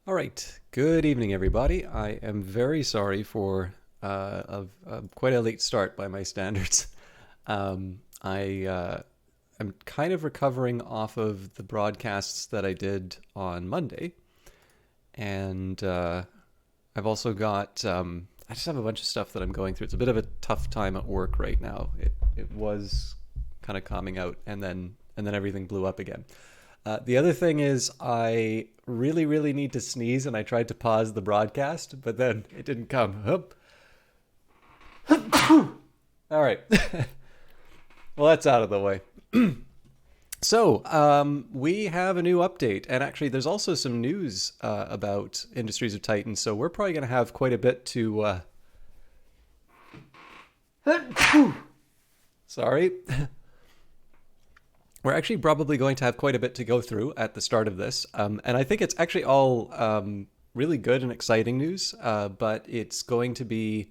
All right. Good evening, everybody. I am very sorry for quite a late start by my standards. I am kind of recovering off of the broadcasts that I did on Monday, and I've also got I just have a bunch of stuff that I'm going through. It's a bit of a tough time at work right now. It was kind of calming out, and then everything blew up again. The other thing is, I really, really need to sneeze, and I tried to pause the broadcast, but then it didn't come. Hup. All right. Well, that's out of the way. So, we have a new update, and actually, there's also some news about Industries of Titan. So, we're probably going to have quite a bit to. Sorry. We're actually probably going to have quite a bit to go through at the start of this. And I think it's actually all really good and exciting news, but it's going to be.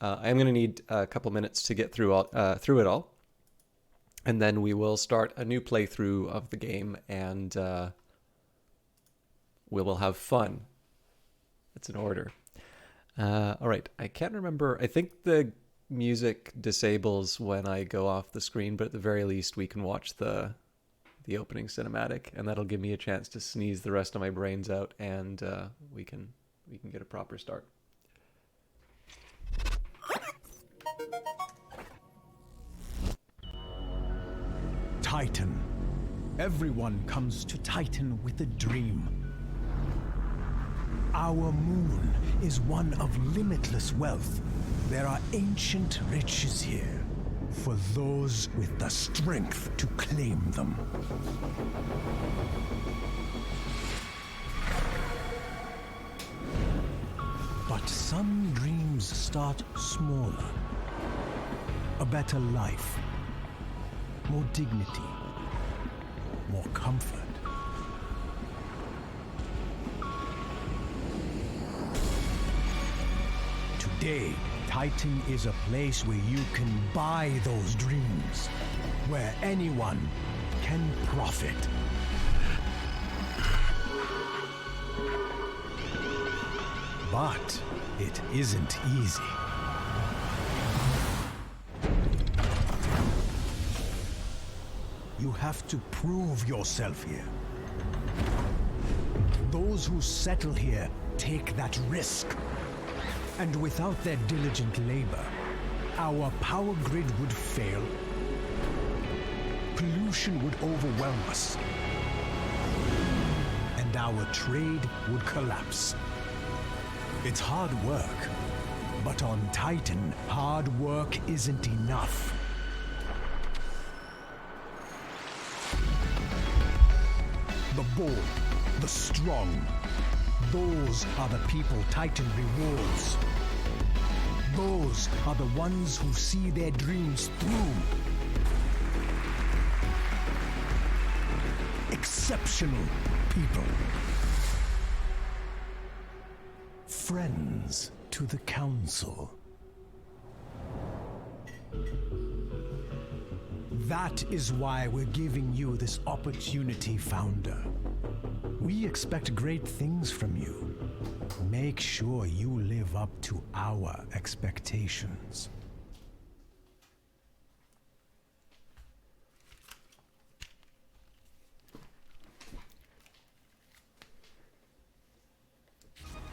I'm going to need a couple minutes to get through it all. And then we will start a new playthrough of the game, and we will have fun. It's an order. All right. I can't remember. I think the music disables when I go off the screen, but at the very least we can watch the opening cinematic, and that'll give me a chance to sneeze the rest of my brains out, and we can get a proper start. Titan. Everyone comes to Titan with a dream. Our moon is one of limitless wealth. There are ancient riches here for those with the strength to claim them. But some dreams start smaller. A better life, more dignity, more comfort. Today, Titan is a place where you can buy those dreams, where anyone can profit. But it isn't easy. You have to prove yourself here. Those who settle here take that risk. And without their diligent labor, our power grid would fail. Pollution would overwhelm us. And our trade would collapse. It's hard work, but on Titan, hard work isn't enough. The bold, the strong, those are the people Titan rewards. Those are the ones who see their dreams through. Exceptional people. Friends to the Council. That is why we're giving you this opportunity, Founder. We expect great things from you. Make sure you live up to our expectations.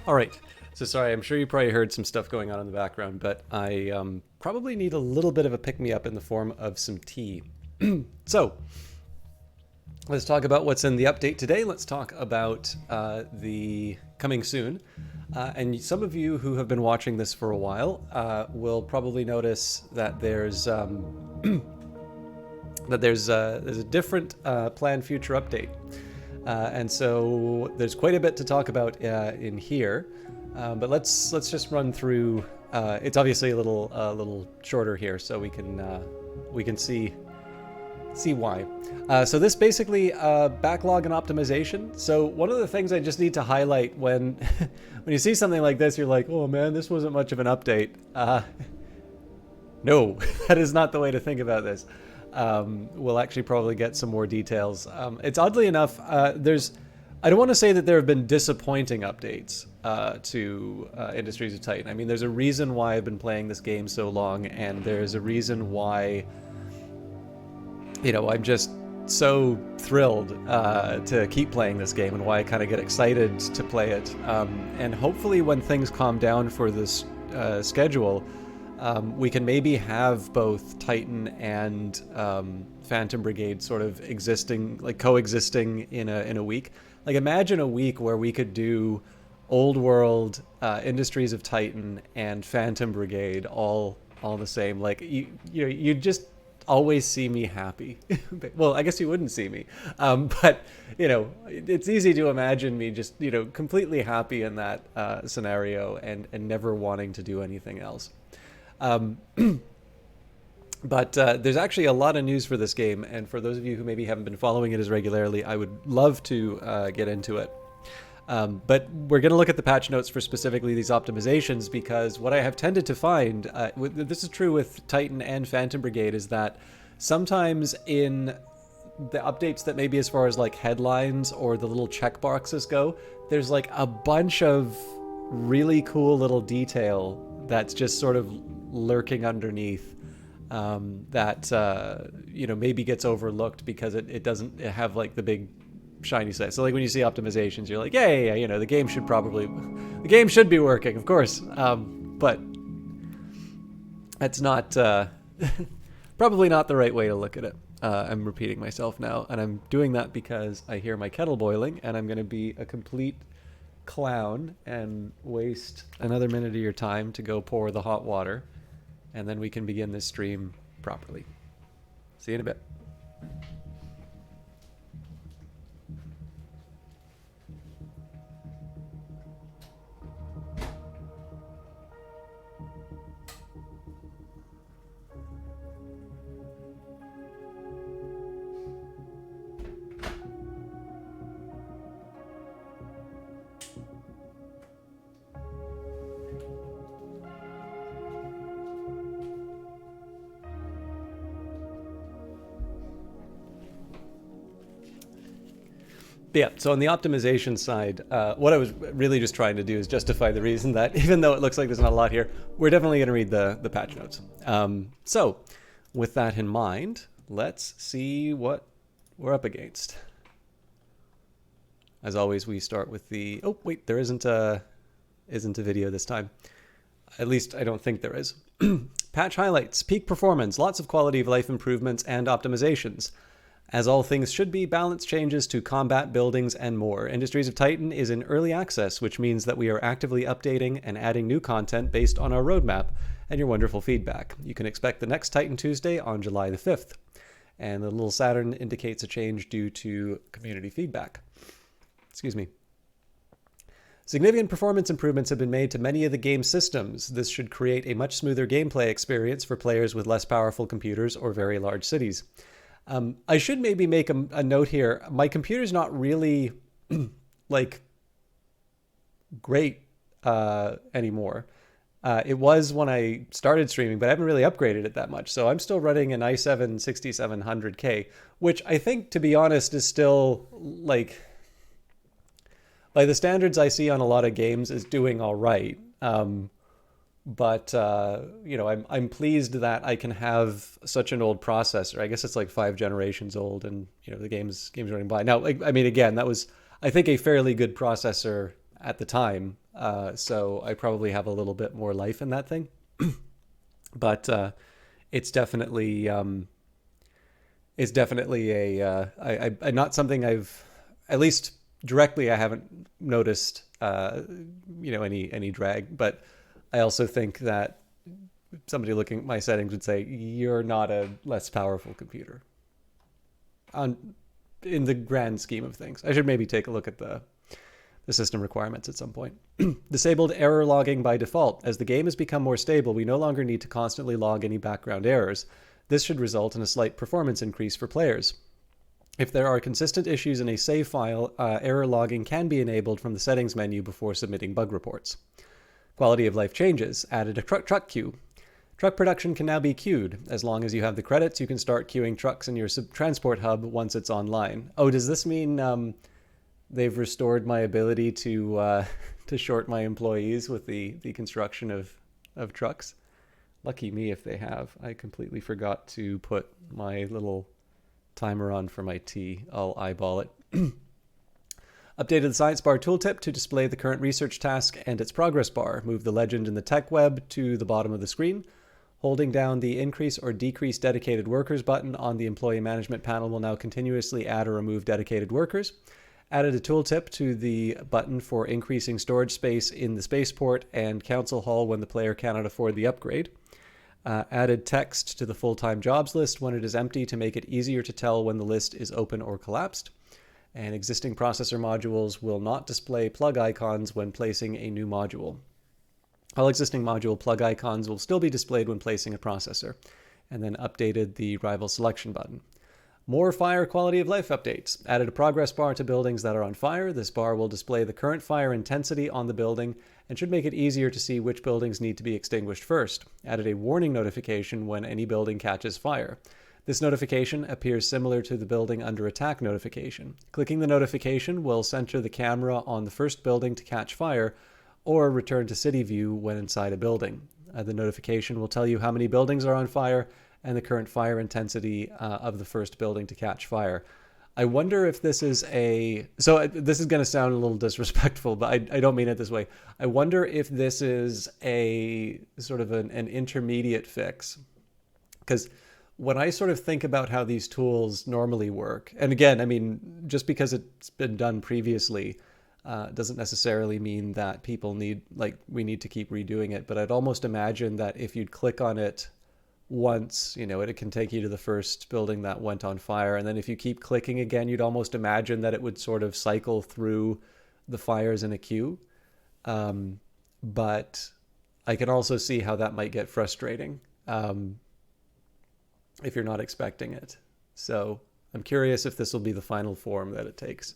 All right. So sorry, I'm sure you probably heard some stuff going on in the background, but I probably need a little bit of a pick-me-up in the form of some tea. So, let's talk about what's in the update today. Let's talk about the coming soon. And some of you who have been watching this for a while will probably notice that there's a different planned future update. And so there's quite a bit to talk about in here. But let's just run through. It's obviously a little shorter here, so we can see why. So this basically backlog and optimization. So one of the things I just need to highlight when when you see something like this, you're like, oh man, this wasn't much of an update. No, that is not the way to think about this. We'll actually probably get some more details. It's oddly enough, there's I don't want to say that there have been disappointing updates to Industries of Titan. I mean, there's a reason why I've been playing this game so long, and there's a reason why, I'm just so thrilled to keep playing this game, and why I kind of get excited to play it. And hopefully when things calm down for this schedule, we can maybe have both Titan and Phantom Brigade sort of coexisting in a week. Like, imagine a week where we could do Old World, Industries of Titan, and Phantom Brigade all the same. Like, you'd just always see me happy. Well, I guess you wouldn't see me, but it's easy to imagine me just completely happy in that scenario and never wanting to do anything else. But there's actually a lot of news for this game, and for those of you who maybe haven't been following it as regularly, I would love to get into it. But we're going to look at the patch notes for specifically these optimizations, because what I have tended to find, this is true with Titan and Phantom Brigade, is that sometimes in the updates that maybe as far as like headlines or the little checkboxes go, there's like a bunch of really cool little detail that's just sort of lurking underneath, that maybe gets overlooked because it doesn't have like the big shiny side. So like when you see optimizations, you're like, yeah, the game should be working, of course, but that's not probably not the right way to look at it. I'm repeating myself now, and I'm doing that because I hear my kettle boiling, and I'm going to be a complete clown and waste another minute of your time to go pour the hot water, and then we can begin this stream properly. See you in a bit. But yeah, so on the optimization side, what I was really just trying to do is justify the reason that even though it looks like there's not a lot here, we're definitely going to read the patch notes. So with that in mind, let's see what we're up against. As always, we start with the... Oh, wait, there isn't a video this time. At least I don't think there is. Patch highlights, peak performance, lots of quality of life improvements and optimizations. As all things should be, balance changes to combat, buildings, and more. Industries of Titan is in early access, which means that we are actively updating and adding new content based on our roadmap and your wonderful feedback. You can expect the next Titan Tuesday on July the 5th. And the little Saturn indicates a change due to community feedback. Excuse me. Significant performance improvements have been made to many of the game systems. This should create a much smoother gameplay experience for players with less powerful computers or very large cities. I should maybe make a note here. My computer's not really like great anymore. It was when I started streaming, but I haven't really upgraded it that much. So I'm still running an i7 6700K, which I think, to be honest, is still like, by the standards I see on a lot of games, is doing all right. But I'm pleased that I can have such an old processor. I guess it's like 5 generations old, and the game's running by. Now, I mean, again, that was, I think, a fairly good processor at the time. So I probably have a little bit more life in that thing. But it's definitely a not something I've, at least directly, I haven't noticed any drag. But I also think that somebody looking at my settings would say, you're not a less powerful computer in the grand scheme of things. I should maybe take a look at the system requirements at some point. Disabled error logging by default. As the game has become more stable, we no longer need to constantly log any background errors. This should result in a slight performance increase for players. If there are consistent issues in a save file, error logging can be enabled from the settings menu before submitting bug reports. Quality of life changes. Added a truck queue. Truck production can now be queued. As long as you have the credits, you can start queuing trucks in your transport hub once it's online. Oh, does this mean they've restored my ability to to short my employees with the construction of trucks. Lucky me if they have. I completely forgot to put my little timer on for my tea. I'll eyeball it. Updated the science bar tooltip to display the current research task and its progress bar. Move the legend in the tech web to the bottom of the screen. Holding down the increase or decrease dedicated workers button on the employee management panel will now continuously add or remove dedicated workers. Added a tooltip to the button for increasing storage space in the spaceport and council hall when the player cannot afford the upgrade. Added text to the full-time jobs list when it is empty to make it easier to tell when the list is open or collapsed. And existing processor modules will not display plug icons when placing a new module. All existing module plug icons will still be displayed when placing a processor. And then updated the rival selection button. More fire quality of life updates. Added a progress bar to buildings that are on fire. This bar will display the current fire intensity on the building and should make it easier to see which buildings need to be extinguished first. Added a warning notification when any building catches fire. This notification appears similar to the building under attack notification. Clicking the notification will center the camera on the first building to catch fire or return to city view when inside a building. The notification will tell you how many buildings are on fire and the current fire intensity of the first building to catch fire. I wonder if this is this is going to sound a little disrespectful, but I don't mean it this way. I wonder if this is a sort of an intermediate fix. Because when I sort of think about how these tools normally work, and again, I mean, just because it's been done previously doesn't necessarily mean that we need to keep redoing it. But I'd almost imagine that if you'd click on it once, it can take you to the first building that went on fire. And then if you keep clicking again, you'd almost imagine that it would sort of cycle through the fires in a queue. But I can also see how that might get frustrating if you're not expecting it. So I'm curious if this will be the final form that it takes.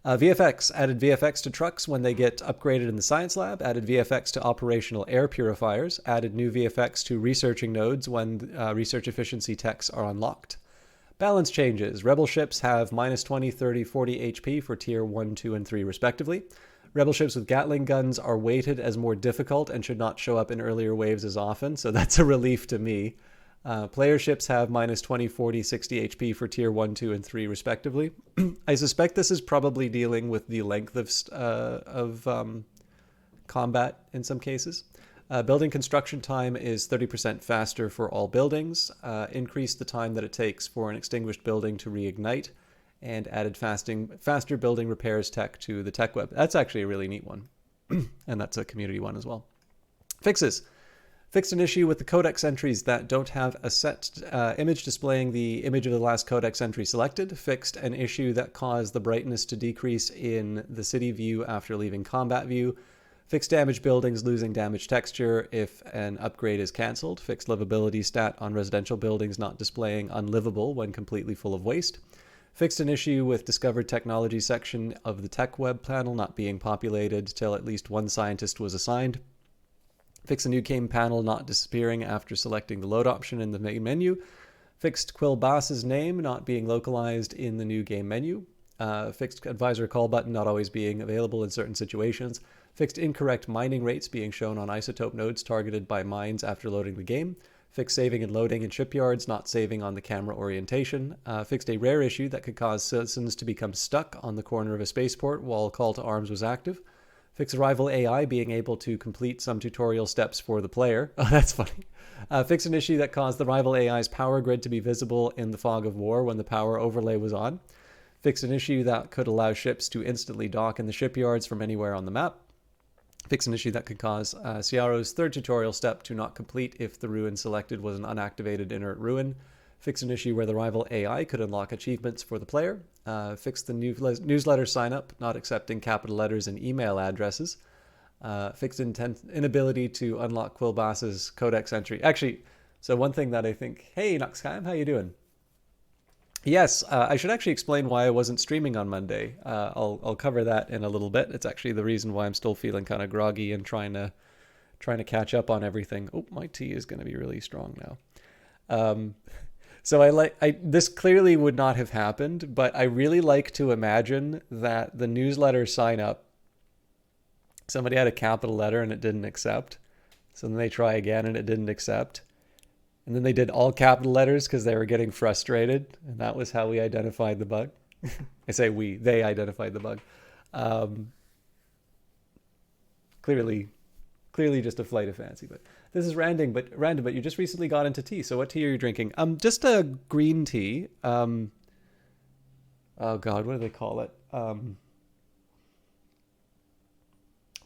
VFX. Added VFX to trucks when they get upgraded in the science lab. Added VFX to operational air purifiers. Added new VFX to researching nodes when research efficiency techs are unlocked. Balance changes. Rebel ships have minus 20, 30, 40 HP for tier 1, 2, and 3 respectively. Rebel ships with Gatling guns are weighted as more difficult and should not show up in earlier waves as often, so that's a relief to me. Player ships have minus 20, 40, 60 HP for tier 1, 2, and 3 respectively. I suspect this is probably dealing with the length of combat in some cases. Building construction time is 30% faster for all buildings. Increased the time that it takes for an extinguished building to reignite, and added faster building repairs tech to the tech web. That's actually a really neat one. And that's a community one as well. Fixes. Fixed an issue with the codex entries that don't have a set image displaying the image of the last codex entry selected. Fixed an issue that caused the brightness to decrease in the city view after leaving combat view. Fixed damaged buildings losing damage texture if an upgrade is cancelled. Fixed livability stat on residential buildings not displaying unlivable when completely full of waste. Fixed an issue with discovered technology section of the tech web panel not being populated till at least one scientist was assigned. Fix a new game panel not disappearing after selecting the load option in the main menu. Fixed Quillbass's name not being localized in the new game menu. Fixed advisor call button not always being available in certain situations. Fixed incorrect mining rates being shown on isotope nodes targeted by mines after loading the game. Fixed saving and loading in shipyards not saving on the camera orientation. Fixed a rare issue that could cause citizens to become stuck on the corner of a spaceport while call to arms was active. Fix rival AI being able to complete some tutorial steps for the player. Oh, that's funny. Fix an issue that caused the rival AI's power grid to be visible in the fog of war when the power overlay was on. Fix an issue that could allow ships to instantly dock in the shipyards from anywhere on the map. Fix an issue that could cause Ciaro's third tutorial step to not complete if the ruin selected was an unactivated inert ruin. Fix an issue where the rival AI could unlock achievements for the player. Fix the newsletter sign-up, not accepting capital letters and email addresses. Fixed inability to unlock Quillbass's codex entry. Actually, so one thing that I think, hey, Nuxkime, how you doing? Yes, I should actually explain why I wasn't streaming on Monday. I'll cover that in a little bit. It's actually the reason why I'm still feeling kind of groggy and trying to catch up on everything. Oh, my tea is going to be really strong now. So I this clearly would not have happened, but I really like to imagine that the newsletter sign up, somebody had a capital letter and it didn't accept. So then they try again and it didn't accept. And then they did all capital letters because they were getting frustrated. And that was how we identified the bug. I say we, they identified the bug. Um, clearly just a flight of fancy. But this is random, but you just recently got into tea. So what tea are you drinking? Just a green tea. Oh God, what do they call it?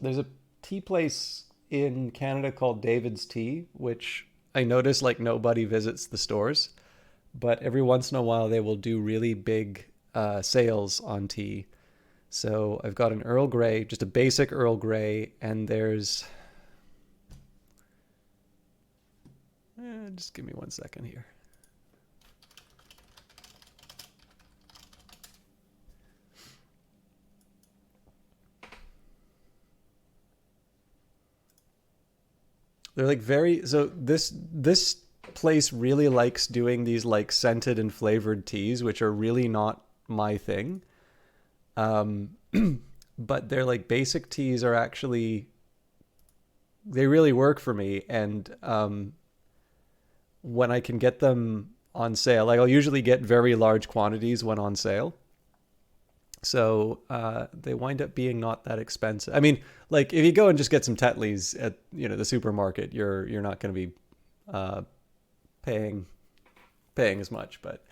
There's a tea place in Canada called David's Tea, which I notice like nobody visits the stores, but every once in a while they will do really big sales on tea. So I've got an Earl Grey, just a basic Earl Grey, and there's... just give me 1 second here. They're like very... So this place really likes doing these like scented and flavored teas, which are really not my thing. But they're like basic teas are actually... They really work for me. And when I can get them on sale, like I'll usually get very large quantities when on sale. So they wind up being not that expensive. I mean, like if you go and just get some Tetleys at the supermarket, you're not going to be paying as much. But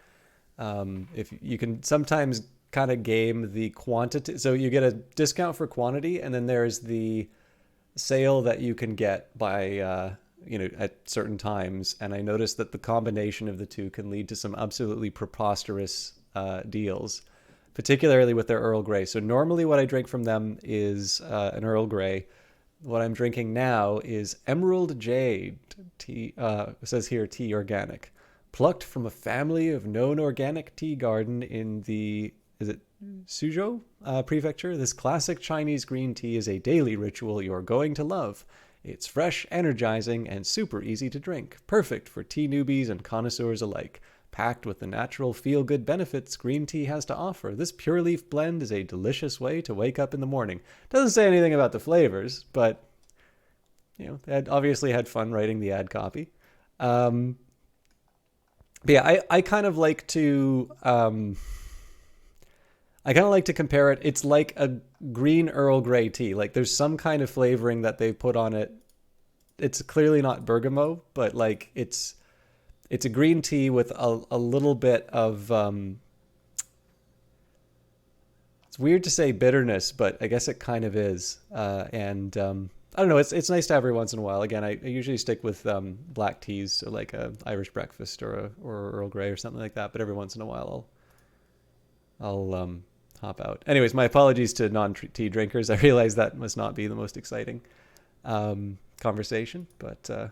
if you can sometimes kind of game the quantity, so you get a discount for quantity, and then there's the sale that you can get by at certain times. And I noticed that the combination of the two can lead to some absolutely preposterous deals, particularly with their Earl Grey. So normally what I drink from them is an Earl Grey. What I'm drinking now is Emerald Jade tea. It says here tea organic, plucked from a family of known organic tea garden in the, is it Suzhou prefecture. This classic Chinese green tea is a daily ritual you're going to love. It's fresh, energizing, and super easy to drink. Perfect for tea newbies and connoisseurs alike. Packed with the natural feel-good benefits green tea has to offer, this pure leaf blend is a delicious way to wake up in the morning. Doesn't say anything about the flavors, but they had obviously had fun writing the ad copy. But yeah, I kind of like to compare it. It's like a green Earl Grey tea. Like there's some kind of flavoring that they put on it. It's clearly not bergamot, but like it's a green tea with a little bit of, it's weird to say bitterness, but I guess it kind of is. And I don't know, it's nice to have every once in a while. Again, I usually stick with black teas, so like a Irish breakfast or Earl Grey or something like that. But every once in a while I'll hop out. Anyways, my apologies to non-tea drinkers. I realize that must not be the most exciting conversation, but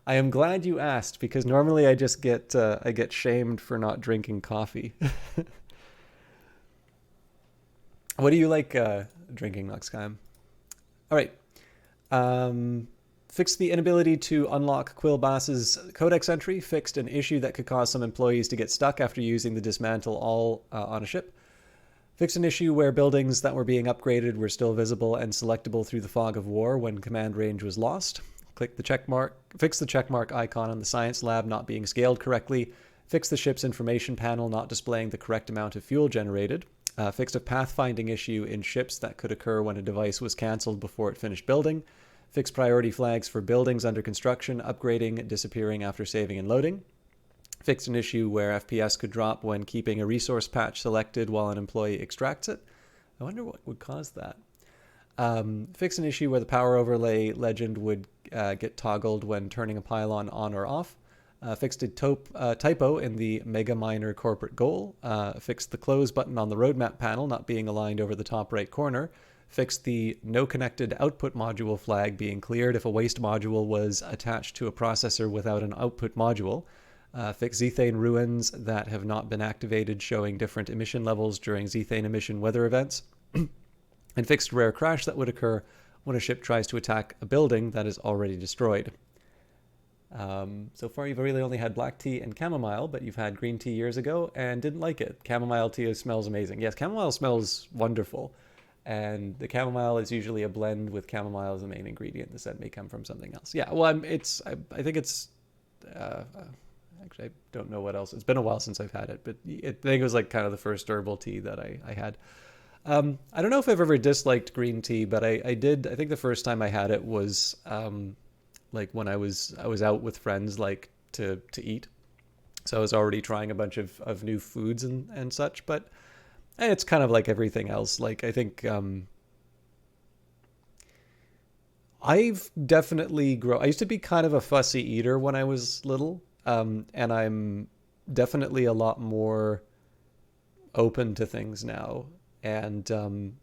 I am glad you asked, because normally I just get shamed for not drinking coffee. What do you like drinking, Noxcam? All right. Fixed the inability to unlock Quillbass's codex entry. Fixed an issue that could cause some employees to get stuck after using the dismantle all on a ship. Fixed an issue where buildings that were being upgraded were still visible and selectable through the fog of war when command range was lost. Click the check mark. Fix the checkmark icon on the science lab not being scaled correctly. Fix the ship's information panel not displaying the correct amount of fuel generated. Fixed a pathfinding issue in ships that could occur when a device was cancelled before it finished building. Fixed priority flags for buildings under construction, upgrading, disappearing after saving and loading. Fixed an issue where FPS could drop when keeping a resource patch selected while an employee extracts it. I wonder what would cause that. Fix an issue where the power overlay legend would get toggled when turning a pylon on or off. Fixed a typo in the Mega Miner corporate goal. Fixed the close button on the roadmap panel not being aligned over the top right corner. Fixed the no connected output module flag being cleared if a waste module was attached to a processor without an output module. Fixed Zethane ruins that have not been activated showing different emission levels during Zethane emission weather events. And fixed rare crash that would occur when a ship tries to attack a building that is already destroyed. So far, you've really only had black tea and chamomile, but you've had green tea years ago and didn't like it. Chamomile tea smells amazing. Yes, chamomile smells wonderful. And the chamomile is usually a blend with chamomile as the main ingredient. The scent may come from something else. Yeah, well, I think it's, actually, I don't know what else. It's been a while since I've had it, but I think it was like kind of the first herbal tea that I had. I don't know if I've ever disliked green tea, but I did. I think the first time I had it was like when I was out with friends, like to eat. So I was already trying a bunch of new foods and such, but it's kind of like everything else. Like I think I've definitely I used to be kind of a fussy eater when I was little, and I'm definitely a lot more open to things now. And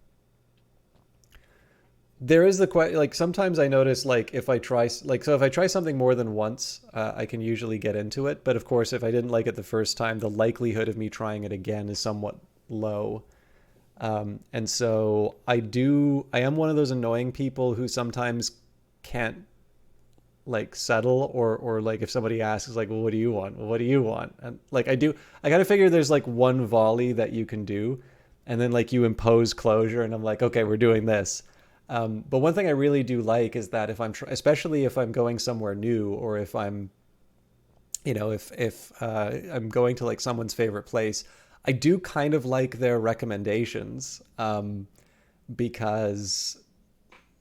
there is the question, like sometimes I notice like if I try if I try something more than once, I can usually get into it. But of course, if I didn't like it the first time, the likelihood of me trying it again is somewhat low. And so I am one of those annoying people who sometimes can't like settle, or like if somebody asks like, well, what do you want? Well, what do you want? And like I gotta figure there's like one volley that you can do, and then like you impose closure, and I'm like, okay, we're doing this. But one thing I really do like is that if especially if I'm going somewhere new, or if I'm, if I'm going to like someone's favorite place, I do kind of like their recommendations, because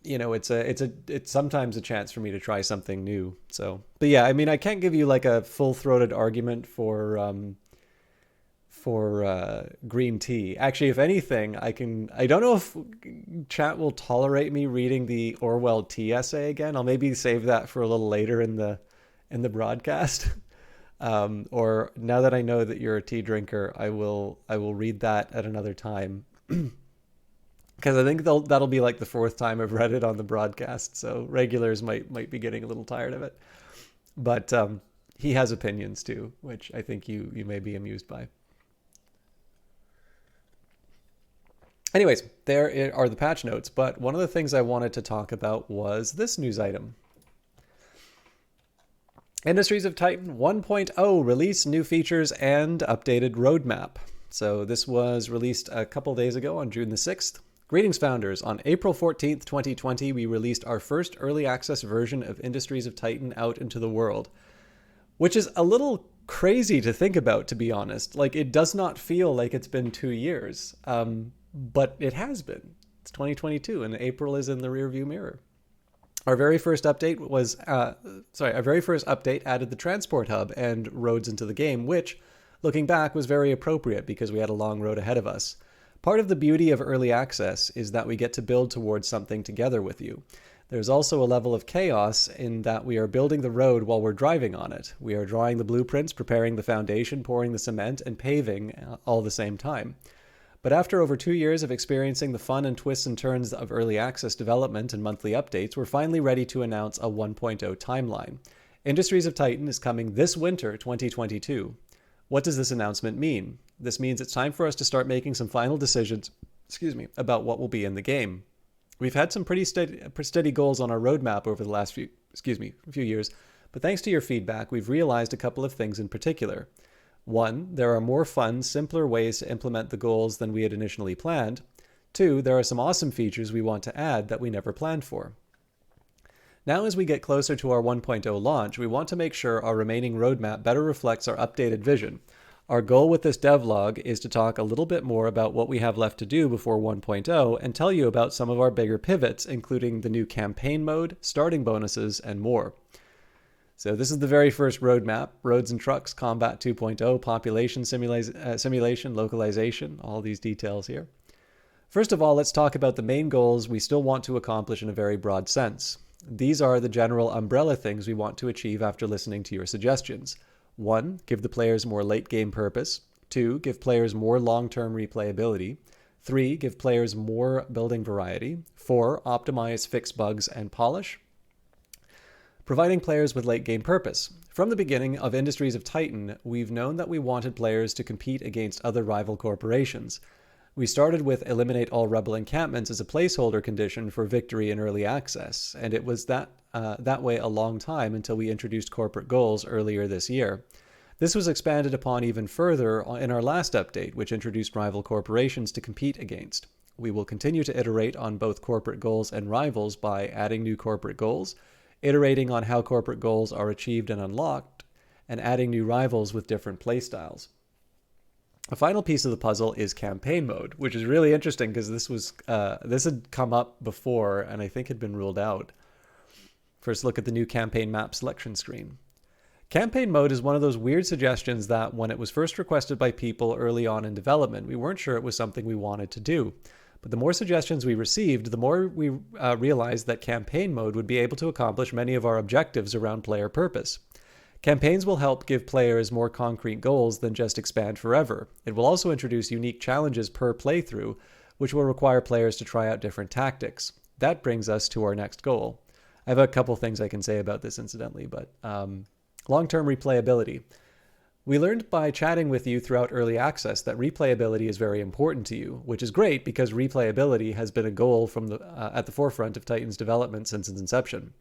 it's sometimes a chance for me to try something new. So, but yeah, I mean, I can't give you like a full-throated argument for green tea. Actually, if anything, I don't know if chat will tolerate me reading the Orwell tea essay again. I'll maybe save that for a little later in the broadcast. Or now that I know that you're a tea drinker, I will read that at another time. Because I think that'll be like the fourth time I've read it on the broadcast, so regulars might be getting a little tired of it. But he has opinions too, which I think you may be amused by. Anyways, there are the patch notes, but one of the things I wanted to talk about was this news item. Industries of Titan 1.0 release new features and updated roadmap. So this was released a couple days ago on June the 6th. Greetings, founders. On April 14th, 2020, we released our first early access version of Industries of Titan out into the world, which is a little crazy to think about, to be honest. Like, it does not feel like it's been 2 years. But it has been. It's 2022, and April is in the rearview mirror. Our very first update added the transport hub and roads into the game, which, looking back, was very appropriate because we had a long road ahead of us. Part of the beauty of early access is that we get to build towards something together with you. There's also a level of chaos in that we are building the road while we're driving on it. We are drawing the blueprints, preparing the foundation, pouring the cement, and paving all at the same time. But after over 2 years of experiencing the fun and twists and turns of early access development and monthly updates, we're finally ready to announce a 1.0 timeline. Industries of Titan is coming this winter, 2022. What does this announcement mean? This means it's time for us to start making some final decisions, about what will be in the game. We've had some pretty steady goals on our roadmap over the last few years, but thanks to your feedback, we've realized a couple of things in particular. 1, there are more fun, simpler ways to implement the goals than we had initially planned. 2, there are some awesome features we want to add that we never planned for. Now, as we get closer to our 1.0 launch, we want to make sure our remaining roadmap better reflects our updated vision. Our goal with this devlog is to talk a little bit more about what we have left to do before 1.0 and tell you about some of our bigger pivots, including the new campaign mode, starting bonuses, and more. So this is the very first roadmap: roads and trucks, combat 2.0, population simulation, localization, all these details here. First of all, let's talk about the main goals we still want to accomplish in a very broad sense. These are the general umbrella things we want to achieve after listening to your suggestions. 1, give the players more late-game purpose. 2, give players more long-term replayability. 3, give players more building variety. 4, optimize, fix bugs, and polish. Providing players with late-game purpose. From the beginning of Industries of Titan, we've known that we wanted players to compete against other rival corporations. We started with eliminate all rebel encampments as a placeholder condition for victory in early access, and it was that way a long time until we introduced corporate goals earlier this year. This was expanded upon even further in our last update, which introduced rival corporations to compete against. We will continue to iterate on both corporate goals and rivals by adding new corporate goals, iterating on how corporate goals are achieved and unlocked, and adding new rivals with different playstyles. A final piece of the puzzle is campaign mode, which is really interesting because this had come up before and I think had been ruled out. First, look at the new campaign map selection screen. Campaign mode is one of those weird suggestions that when it was first requested by people early on in development, we weren't sure it was something we wanted to do. But the more suggestions we received, the more we realized that campaign mode would be able to accomplish many of our objectives around player purpose. Campaigns will help give players more concrete goals than just expand forever. It will also introduce unique challenges per playthrough, which will require players to try out different tactics. That brings us to our next goal. I have a couple things I can say about this incidentally, but long-term replayability. We learned by chatting with you throughout early access that replayability is very important to you, which is great because replayability has been a goal from at the forefront of Titan's development since its inception.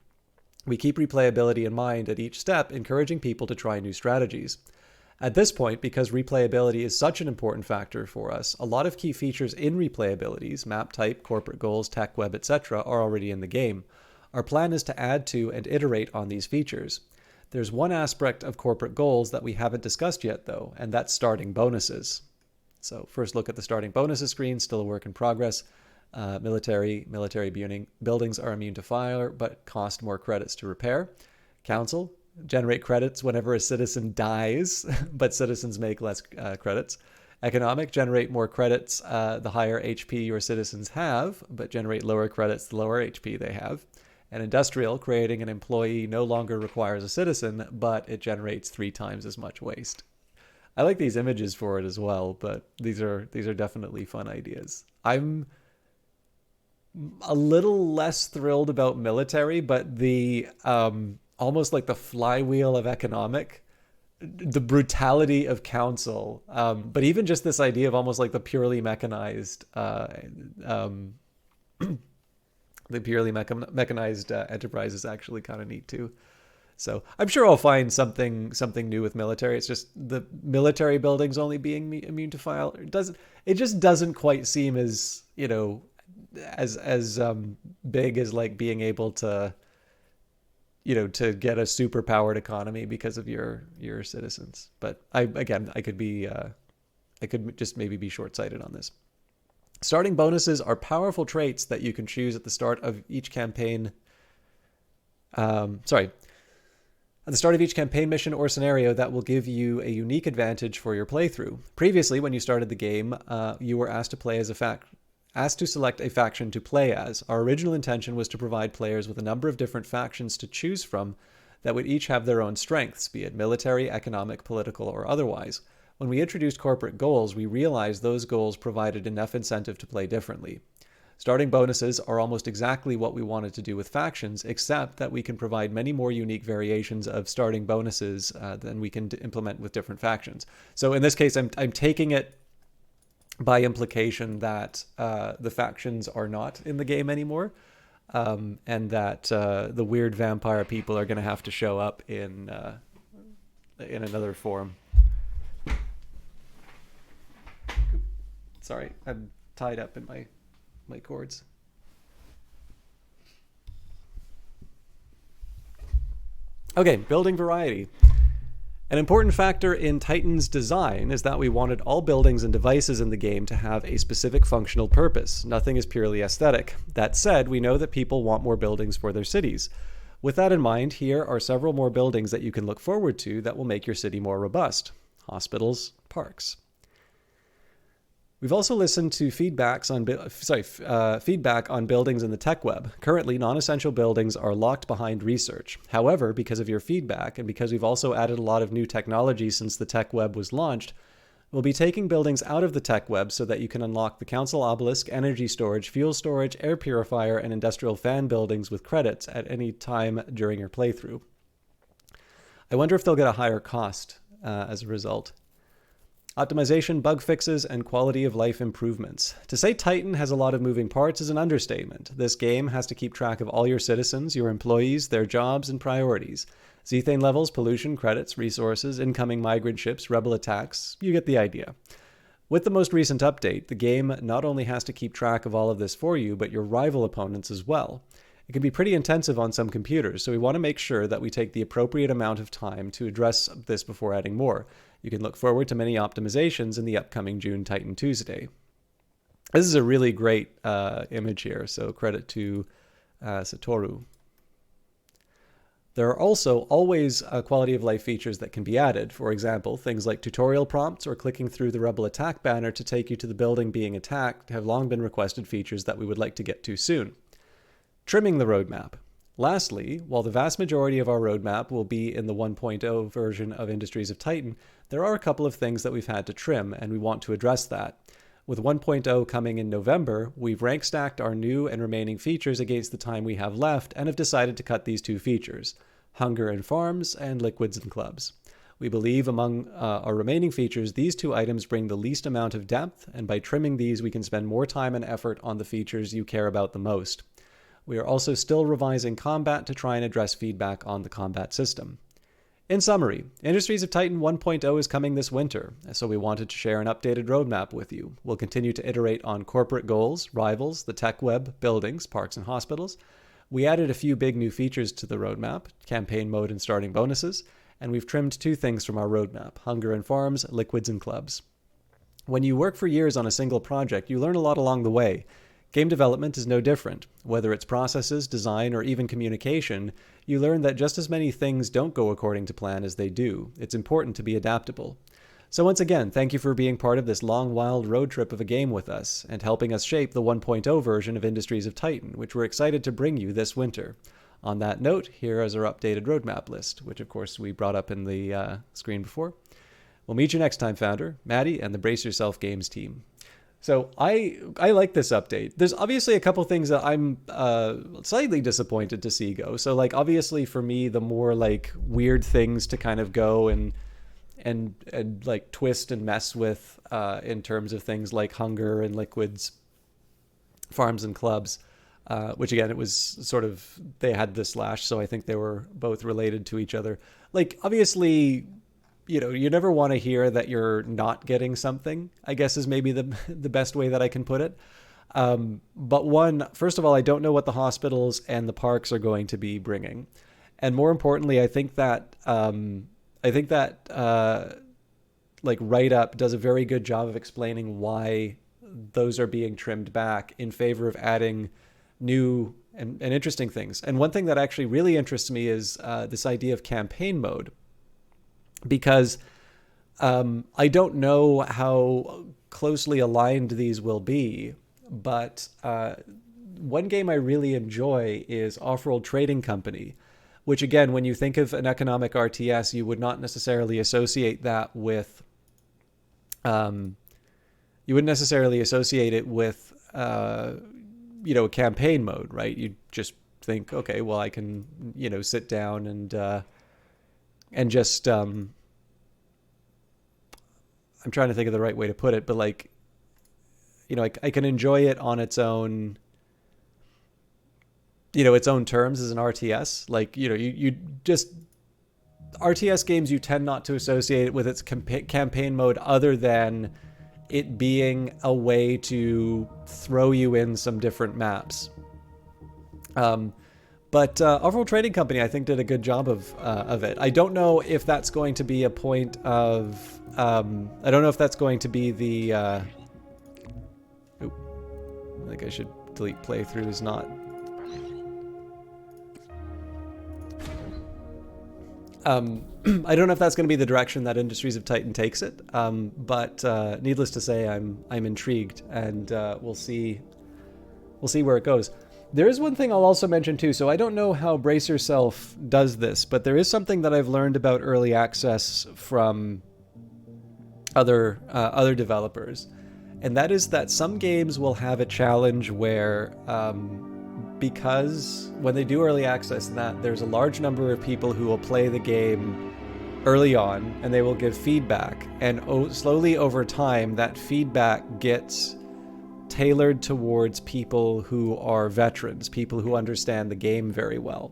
We keep replayability in mind at each step, encouraging people to try new strategies. At this point, because replayability is such an important factor for us, a lot of key features in replayabilities, map type, corporate goals, tech web, etc., are already in the game. Our plan is to add to and iterate on these features. There's one aspect of corporate goals that we haven't discussed yet, though, and that's starting bonuses. So first look at the starting bonuses screen, still a work in progress. Military buildings are immune to fire, but cost more credits to repair. Council, generate credits whenever a citizen dies, but citizens make less credits. Economic, generate more credits the higher HP your citizens have, but generate lower credits the lower HP they have. And industrial, creating an employee no longer requires a citizen, but it generates 3 times as much waste. I like these images for it as well, but these are definitely fun ideas. I'm a little less thrilled about military, but the almost like the flywheel of economic, the brutality of council, but even just this idea of almost like the purely mechanized enterprise is actually kind of neat too. So I'm sure I'll find something new with military. It's just the military buildings only being immune to fire. It just doesn't quite seem as, as big as like being able to, to get a super powered economy because of your citizens. But I could just maybe be short-sighted on this. Starting bonuses are powerful traits that you can choose at the start of each campaign. At the start of each campaign mission or scenario that will give you a unique advantage for your playthrough. Previously, when you started the game, you were asked to select a faction to play as. Our original intention was to provide players with a number of different factions to choose from that would each have their own strengths, be it military, economic, political, or otherwise. When we introduced corporate goals, we realized those goals provided enough incentive to play differently. Starting bonuses are almost exactly what we wanted to do with factions, except that we can provide many more unique variations of starting bonuses than we can implement with different factions. So in this case, I'm taking it by implication that the factions are not in the game anymore, and that the weird vampire people are going to have to show up in another form. Sorry, I'm tied up in my cords. Okay, building variety. An important factor in Titan's design is that we wanted all buildings and devices in the game to have a specific functional purpose. Nothing is purely aesthetic. That said, we know that people want more buildings for their cities. With that in mind, here are several more buildings that you can look forward to that will make your city more robust. Hospitals, parks. We've also listened to feedback on buildings in the tech web. Currently, non-essential buildings are locked behind research. However, because of your feedback, and because we've also added a lot of new technology since the tech web was launched, we'll be taking buildings out of the tech web so that you can unlock the council obelisk, energy storage, fuel storage, air purifier, and industrial fan buildings with credits at any time during your playthrough. I wonder if they'll get a higher cost as a result. Optimization, bug fixes, and quality of life improvements. To say Titan has a lot of moving parts is an understatement. This game has to keep track of all your citizens, your employees, their jobs, and priorities. Zethane levels, pollution, credits, resources, incoming migrant ships, rebel attacks. You get the idea. With the most recent update, the game not only has to keep track of all of this for you, but your rival opponents as well. It can be pretty intensive on some computers, so we want to make sure that we take the appropriate amount of time to address this before adding more. You can look forward to many optimizations in the upcoming June Titan Tuesday. This is a really great image here, so credit to Satoru. There are also always quality of life features that can be added. For example, things like tutorial prompts or clicking through the Rebel Attack banner to take you to the building being attacked have long been requested features that we would like to get to soon. Trimming the roadmap. Lastly, while the vast majority of our roadmap will be in the 1.0 version of Industries of Titan, there are a couple of things that we've had to trim, and we want to address that. With 1.0 coming in November, we've rank stacked our new and remaining features against the time we have left and have decided to cut these two features, Hunger and Farms and Liquids and Clubs. We believe among our remaining features, these two items bring the least amount of depth, and by trimming these, we can spend more time and effort on the features you care about the most. We are also still revising combat to try and address feedback on the combat system. In summary, Industries of Titan 1.0 is coming this winter, so we wanted to share an updated roadmap with you. We'll continue to iterate on corporate goals, rivals, the tech web, buildings, parks and hospitals. We added a few big new features to the roadmap, campaign mode and starting bonuses, and we've trimmed two things from our roadmap, Hunger and Farms, Liquids and Clubs. When you work for years on a single project, you learn a lot along the way. Game development is no different. Whether it's processes, design, or even communication, you learn that just as many things don't go according to plan as they do. It's important to be adaptable. So once again, thank you for being part of this long, wild road trip of a game with us, and helping us shape the 1.0 version of Industries of Titan, which we're excited to bring you this winter. On that note, here is our updated roadmap list, which of course we brought up in the screen before. We'll meet you next time, Founder, Maddie, and the Brace Yourself Games team. So I like this update. There's obviously a couple things that I'm slightly disappointed to see go. So like obviously for me, the more like weird things to kind of go and like twist and mess with in terms of things like Hunger and Liquids, Farms and Clubs, which again, it was sort of, they had the slash, so I think they were both related to each other. Like obviously, you know, you never want to hear that you're not getting something, I guess is maybe the best way that I can put it. But one, first of all, I don't know what the hospitals and the parks are going to be bringing. And more importantly, I think that like Write-Up does a very good job of explaining why those are being trimmed back in favor of adding new and interesting things. And one thing that actually really interests me is this idea of campaign mode. Because I don't know how closely aligned these will be, but one game I really enjoy is Off-World Trading Company, which again, when you think of an economic RTS, you would not necessarily associate that with, you wouldn't necessarily associate it with, you know, a campaign mode, right? You just think, okay, well, I can, you know, sit down and just, I'm trying to think of the right way to put it, but like, you know, I can enjoy it on its own, you know, its own terms as an RTS. Like, you know, you just, RTS games, you tend not to associate it with its campaign mode other than it being a way to throw you in some different maps. But Off-World Trading Company, I think, did a good job of it. I don't know if that's going to be a point of... I don't know if that's going to be the... I think I should delete playthroughs, not... I don't know if that's going to be the direction that Industries of Titan takes it, but needless to say, I'm intrigued, and we'll see where it goes. There is one thing I'll also mention too. So I don't know how Brace Yourself does this, but there is something that I've learned about early access from other developers, and that is that some games will have a challenge where because when they do early access, that there's a large number of people who will play the game early on, and they will give feedback, and slowly over time that feedback gets tailored towards people who are veterans, people who understand the game very well,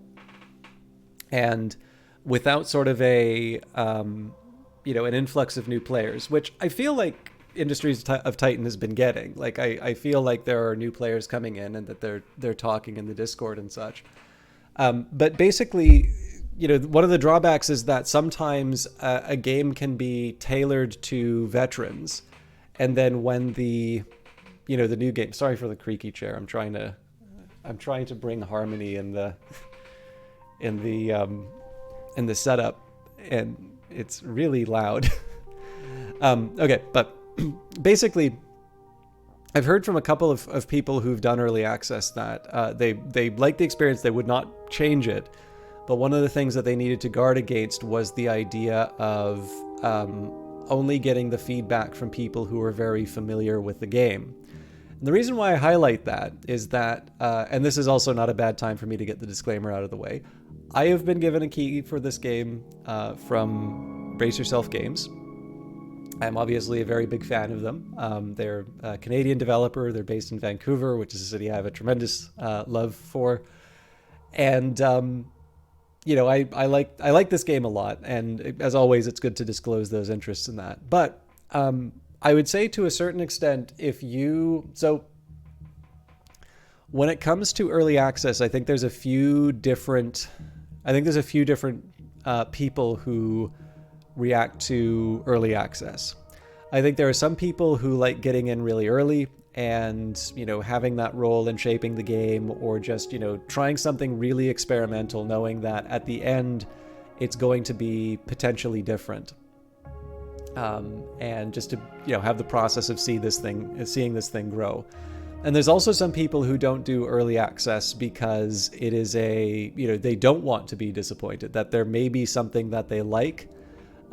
and without sort of a an influx of new players, which I feel like Industries of Titan has been getting. Like I feel like there are new players coming in, and that they're talking in the Discord and such. But basically, one of the drawbacks is that sometimes a game can be tailored to veterans, and then when the new game. Sorry for the creaky chair. I'm trying to bring harmony in the setup, and it's really loud. Okay, but basically, I've heard from a couple of people who've done early access that they liked the experience. They would not change it. But one of the things that they needed to guard against was the idea of only getting the feedback from people who are very familiar with the game. And the reason why I highlight that is that, and this is also not a bad time for me to get the disclaimer out of the way, I have been given a key for this game from Brace Yourself Games. I'm obviously a very big fan of them. They're a Canadian developer. They're based in Vancouver, which is a city I have a tremendous love for. And I like this game a lot, and as always, it's good to disclose those interests in that. But I would say to a certain extent, when it comes to early access, I think there's a few different people who react to early access. I think there are some people who like getting in really early and having that role in shaping the game, or just trying something really experimental, knowing that at the end it's going to be potentially different, and just to have the process of seeing this thing grow. And there's also some people who don't do early access because it is they don't want to be disappointed, that there may be something that they like,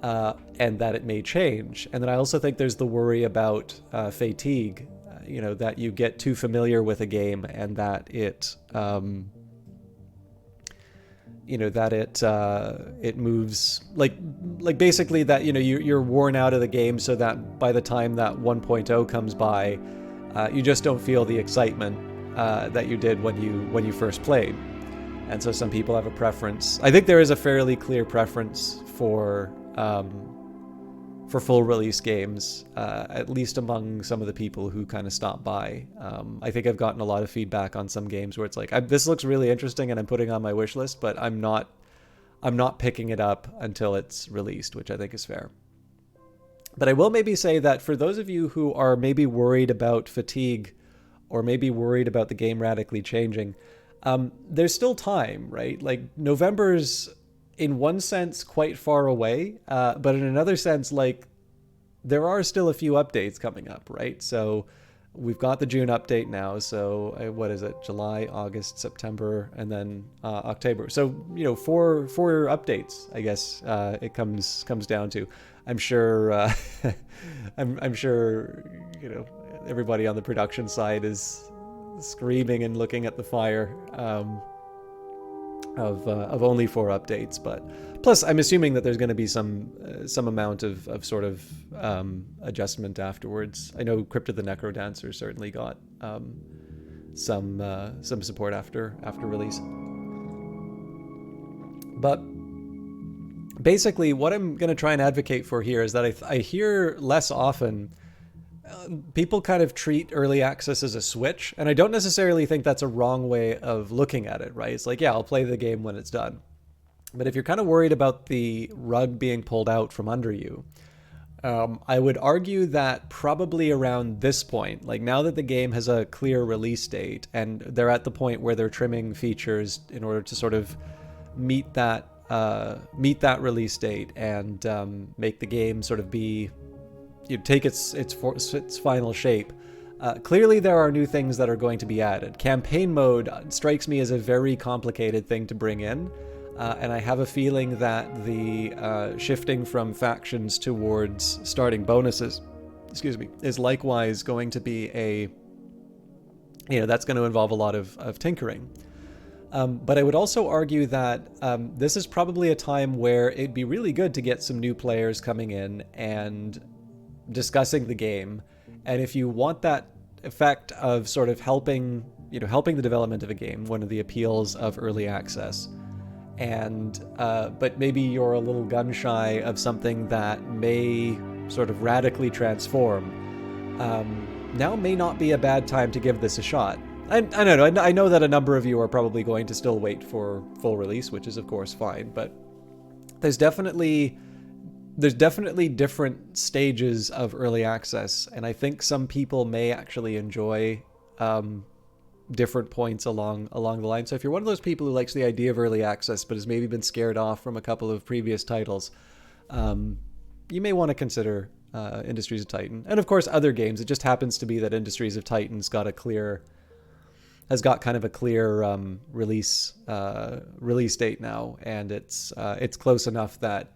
and that it may change. And then I also think there's the worry about fatigue, that you get too familiar with a game and that it moves like basically that you're worn out of the game, so that by the time that 1.0 comes by, you just don't feel the excitement that you did when you first played. And so some people have a preference. I think there is a fairly clear preference for full release games, at least among some of the people who kind of stop by. I think I've gotten a lot of feedback on some games where it's like, this looks really interesting and I'm putting on my wish list, but I'm not picking it up until it's released, which I think is fair. But I will maybe say that for those of you who are maybe worried about fatigue, or maybe worried about the game radically changing, there's still time, right? Like, November's in one sense quite far away, but in another sense, like, there are still a few updates coming up, right? So we've got the June update now. So what is it? July, August, September, and then October. So, four updates, I guess, it comes down to. I'm sure, I'm sure, everybody on the production side is screaming and looking at the fire of only 4 updates. But plus, I'm assuming that there's going to be some amount of sort of adjustment afterwards. I know Crypt of the Necrodancer certainly got some support after release. But basically, what I'm going to try and advocate for here is that I hear less often people kind of treat early access as a switch, and I don't necessarily think that's a wrong way of looking at it, right? It's like, yeah, I'll play the game when it's done. But if you're kind of worried about the rug being pulled out from under you, I would argue that probably around this point, like now that the game has a clear release date and they're at the point where they're trimming features in order to sort of meet that release date and make the game sort of be, take its final shape. Clearly there are new things that are going to be added. Campaign mode strikes me as a very complicated thing to bring in, and I have a feeling that the shifting from factions towards starting bonuses, is likewise going to be that's going to involve a lot of tinkering. But I would also argue that this is probably a time where it'd be really good to get some new players coming in and discussing the game. And if you want that effect of sort of helping the development of a game, one of the appeals of early access, and but maybe you're a little gun shy of something that may sort of radically transform, now may not be a bad time to give this a shot. I don't know. I know that a number of you are probably going to still wait for full release, which is of course fine, but there's definitely different stages of early access, and I think some people may actually enjoy different points along the line. So if you're one of those people who likes the idea of early access but has maybe been scared off from a couple of previous titles, you may want to consider Industries of Titan. And of course other games. It just happens to be that Industries of Titan's got kind of a clear release date now, and it's close enough that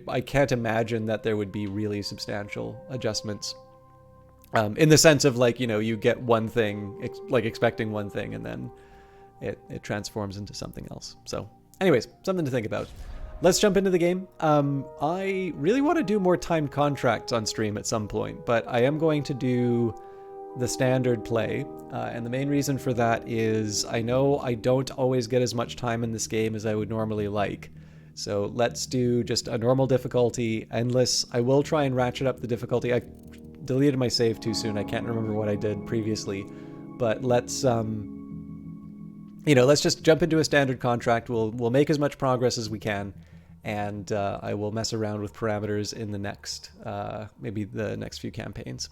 I can't imagine that there would be really substantial adjustments. In the sense of you get one thing, expecting one thing, and then it transforms into something else. So anyways, something to think about. Let's jump into the game. I really want to do more timed contracts on stream at some point, but I am going to do the standard play. And the main reason for that is I know I don't always get as much time in this game as I would normally like. So let's do just a normal difficulty, endless. I will try and ratchet up the difficulty. I deleted my save too soon. I can't remember what I did previously, but let's just jump into a standard contract. We'll make as much progress as we can, and I will mess around with parameters in the next maybe the next few campaigns.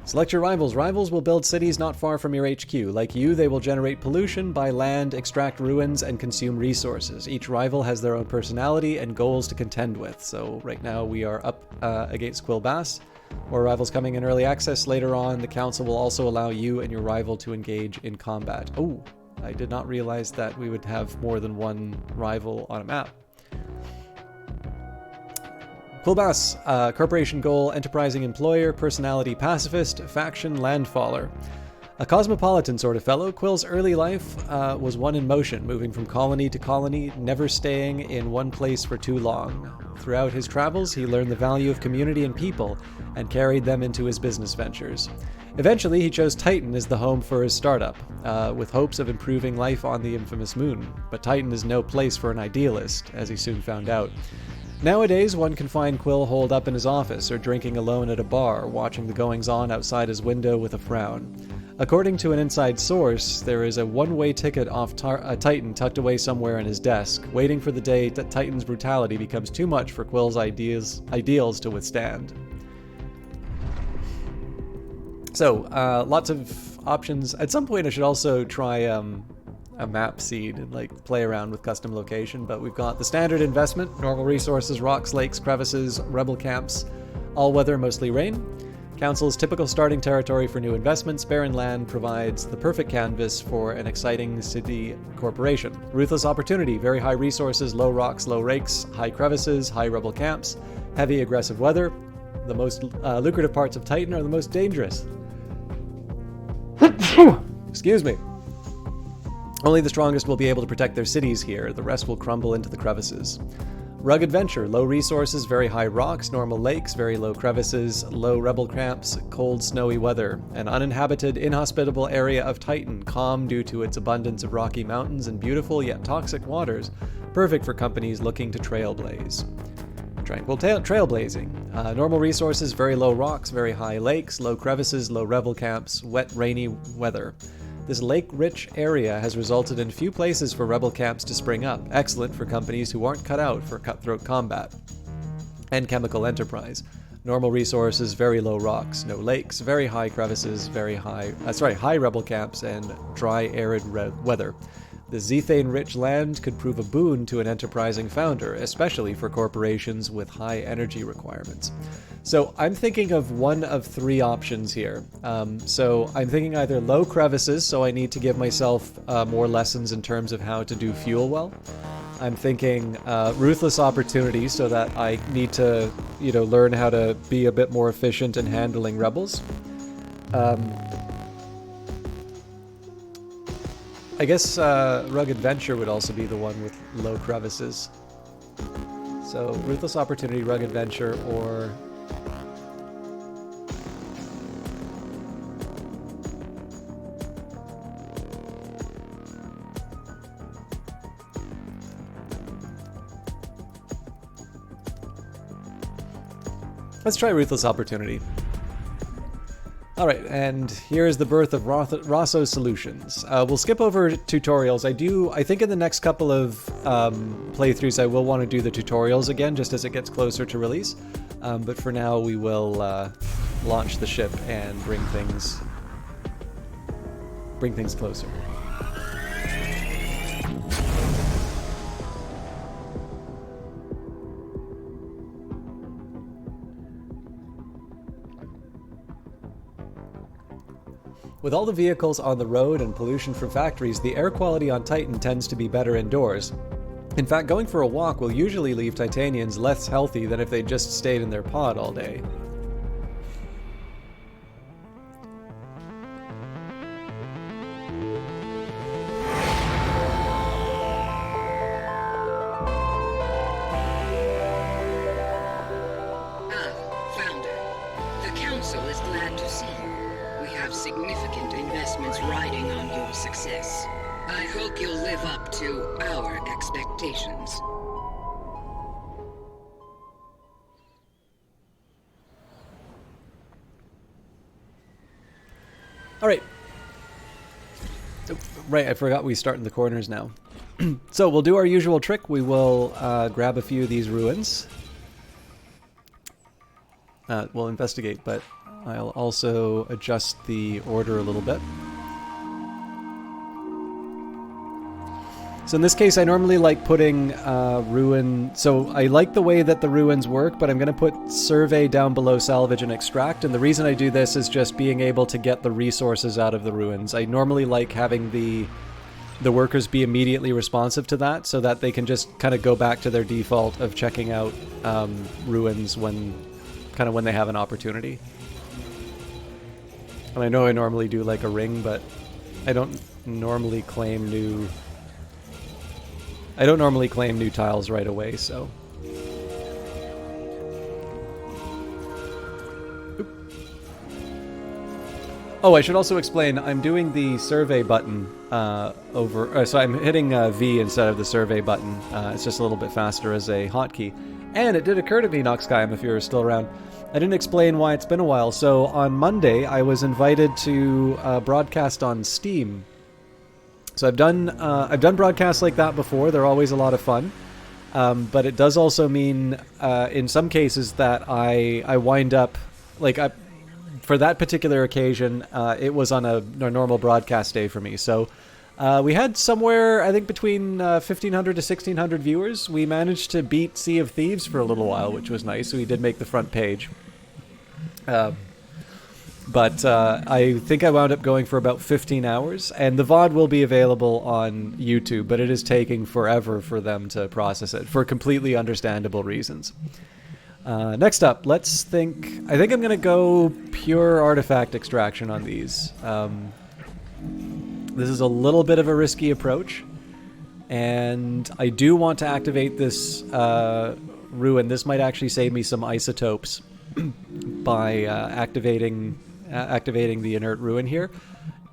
Select your rivals. Rivals will build cities not far from your HQ. Like you, they will generate pollution, buy land, extract ruins, and consume resources. Each rival has their own personality and goals to contend with. So right now we are up against Quilbass. More rivals coming in early access. Later on, the council will also allow you and your rival to engage in combat. Oh, I did not realize that we would have more than one rival on a map. Quilbass, corporation goal, enterprising employer, personality pacifist, faction landfaller. A cosmopolitan sort of fellow, Quill's early life was one in motion, moving from colony to colony, never staying in one place for too long. Throughout his travels, he learned the value of community and people, and carried them into his business ventures. Eventually, he chose Titan as the home for his startup, with hopes of improving life on the infamous moon. But Titan is no place for an idealist, as he soon found out. Nowadays, one can find Quill holed up in his office or drinking alone at a bar, watching the goings-on outside his window with a frown. According to an inside source, there is a one-way ticket off Titan tucked away somewhere in his desk, waiting for the day that Titan's brutality becomes too much for Quill's ideals to withstand. So, lots of options. At some point I should also try a map seed and play around with custom location, but we've got the standard investment, normal resources, rocks, lakes, crevices, rebel camps, all weather, mostly rain. Council's typical starting territory for new investments, barren land provides the perfect canvas for an exciting city corporation. Ruthless opportunity, very high resources, low rocks, low rakes, high crevices, high rebel camps, heavy aggressive weather. The most lucrative parts of Titan are the most dangerous. Excuse me. Only the strongest will be able to protect their cities here, the rest will crumble into the crevices. Rugged venture, low resources, very high rocks, normal lakes, very low crevices, low rebel camps, cold snowy weather. An uninhabited, inhospitable area of Titan, calm due to its abundance of rocky mountains and beautiful yet toxic waters, perfect for companies looking to trailblaze. Tranquil trailblazing. Normal resources, very low rocks, very high lakes, low crevices, low rebel camps, wet rainy weather. This lake-rich area has resulted in few places for rebel camps to spring up, excellent for companies who aren't cut out for cutthroat combat. And chemical enterprise. Normal resources, very low rocks, no lakes, very high crevices, high rebel camps, and dry, arid weather. The Zethane-rich land could prove a boon to an enterprising founder, especially for corporations with high energy requirements. So I'm thinking of one of three options here. So I'm thinking either low crevices, so I need to give myself more lessons in terms of how to do fuel well. I'm thinking ruthless opportunity, so that I need to, learn how to be a bit more efficient in handling rebels. I guess Rugged Venture would also be the one with low crevices. So Ruthless Opportunity, Rugged Venture, or... Let's try Ruthless Opportunity. Alright, and here is the birth of Rosso Solutions. We'll skip over tutorials. I think in the next couple of playthroughs I will want to do the tutorials again, just as it gets closer to release. But for now we will launch the ship and bring things closer. With all the vehicles on the road and pollution from factories, the air quality on Titan tends to be better indoors. In fact, going for a walk will usually leave Titanians less healthy than if they just stayed in their pod all day. Founder, the Council is glad to see you. We have significant investments riding on your success. I hope you'll live up to our expectations. Alright. Right, I forgot we start in the corners now. So we'll do our usual trick. We will grab a few of these ruins. We'll investigate, but I'll also adjust the order a little bit. So in this case, I normally like putting ruin... So I like the way that the ruins work, but I'm going to put survey down below salvage and extract. And the reason I do this is just being able to get the resources out of the ruins. I normally like having the workers be immediately responsive to that, so that they can just kind of go back to their default of checking out ruins when they have an opportunity. And I know I normally do like a ring, but I don't normally claim new tiles right away, so. Oop. Oh, I should also explain, I'm doing the survey button so I'm hitting V instead of the survey button. It's just a little bit faster as a hotkey. And it did occur to me, Noxkaim, if you're still around, I didn't explain why it's been a while. So on Monday, I was invited to broadcast on Steam. So I've done broadcasts like that before. They're always a lot of fun. But it does also mean, in some cases, that I wind up, for that particular occasion, it was on a normal broadcast day for me. So we had somewhere, I think, between 1,500 to 1,600 viewers. We managed to beat Sea of Thieves for a little while, which was nice. We did make the front page. But I think I wound up going for about 15 hours, and the VOD will be available on YouTube, but it is taking forever for them to process it, for completely understandable reasons. Next up, I think I'm going to go pure artifact extraction on these. This is a little bit of a risky approach, and I do want to activate this ruin. This might actually save me some isotopes by activating the inert ruin here,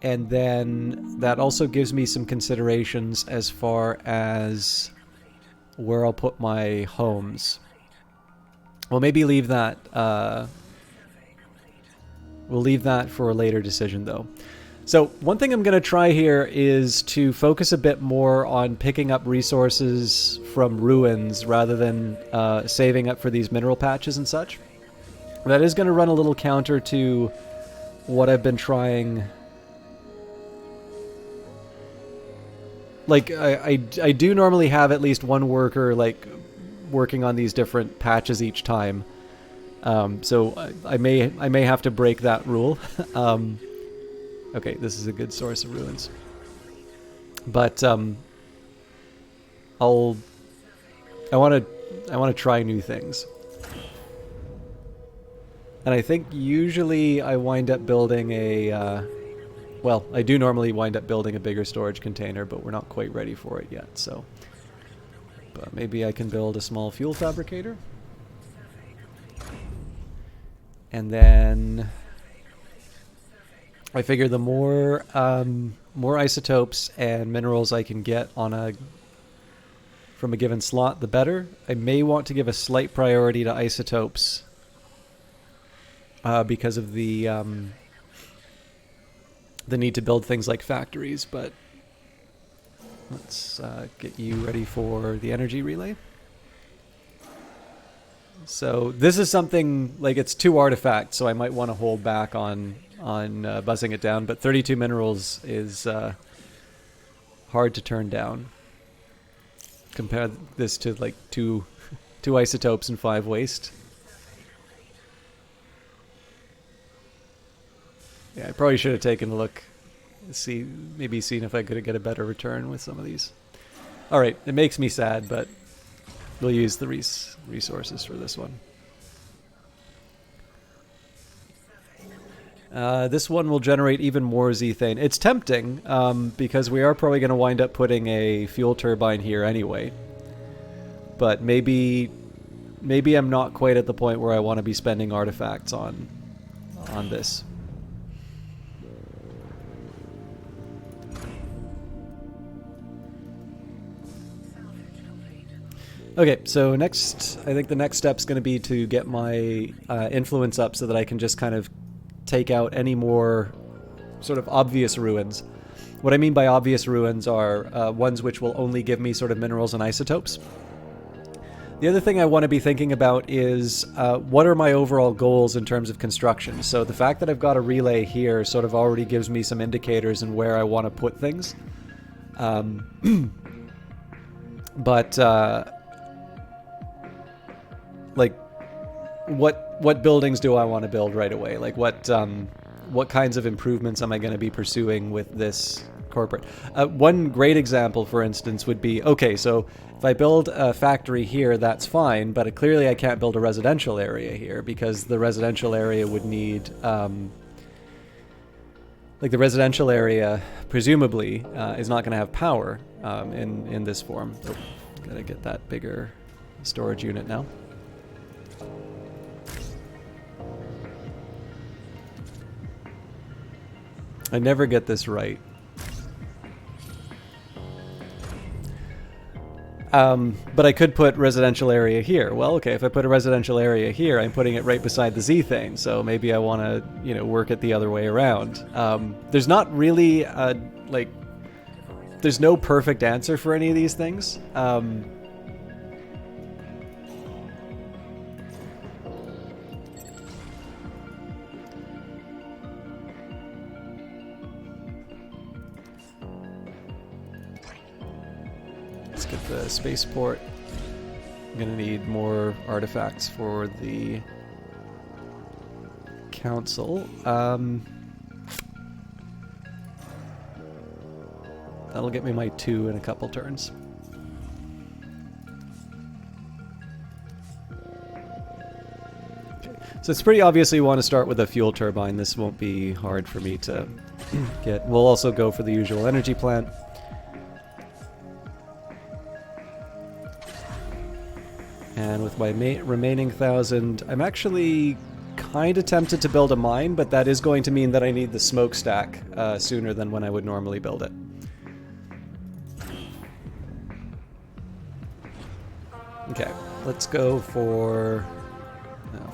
and then that also gives me some considerations as far as where I'll put my homes. We'll maybe leave that we'll leave that for a later decision, though. So one thing I'm going to try here is to focus a bit more on picking up resources from ruins rather than saving up for these mineral patches and such. That is going to run a little counter to what I've been trying. Like, I do normally have at least one worker, like, working on these different patches each time. So I may have to break that rule. Okay, this is a good source of ruins. But I want to try new things. And I think usually I wind up building a well, I do normally wind up building a bigger storage container, but we're not quite ready for it yet, so. But maybe I can build a small fuel fabricator. And then I figure the more isotopes and minerals I can get from a given slot, the better. I may want to give a slight priority to isotopes because of the need to build things like factories, but let's get you ready for the energy relay. So this is something, like, it's 2 artifacts, so I might want to hold back on buzzing it down, but 32 minerals is hard to turn down. Compare this to like two isotopes and 5 waste. Yeah, I probably should have taken a look, maybe seen if I could get a better return with some of these. All right, it makes me sad, but we'll use the resources for this one. This one will generate even more zethane. It's tempting because we are probably going to wind up putting a fuel turbine here anyway. But maybe I'm not quite at the point where I want to be spending artifacts on this. Okay, so next, I think the next step's going to be to get my influence up so that I can just kind of take out any more sort of obvious ruins. What I mean by obvious ruins are ones which will only give me sort of minerals and isotopes. The other thing I want to be thinking about is what are my overall goals in terms of construction. So the fact that I've got a relay here sort of already gives me some indicators in where I want to put things. But like, what buildings do I want to build right away? Like, what kinds of improvements am I going to be pursuing with this corporate? One great example, for instance, would be, okay, so if I build a factory here, that's fine, but clearly I can't build a residential area here because the residential area would need, like, the residential area presumably is not going to have power in this form. Oh, gotta get that bigger storage unit now. I never get this right. But I could put residential area here. Well, okay, if I put a residential area here, I'm putting it right beside the zethane, so maybe I want to, work it the other way around. There's not really, there's no perfect answer for any of these things. Let's get the spaceport. I'm gonna need more artifacts for the council. That'll get me my 2 in a couple turns. Okay. So it's pretty obvious you want to start with a fuel turbine. This won't be hard for me to get. We'll also go for the usual energy plant. And with my remaining 1,000, I'm actually kind of tempted to build a mine, but that is going to mean that I need the smokestack sooner than when I would normally build it. Okay, let's go for,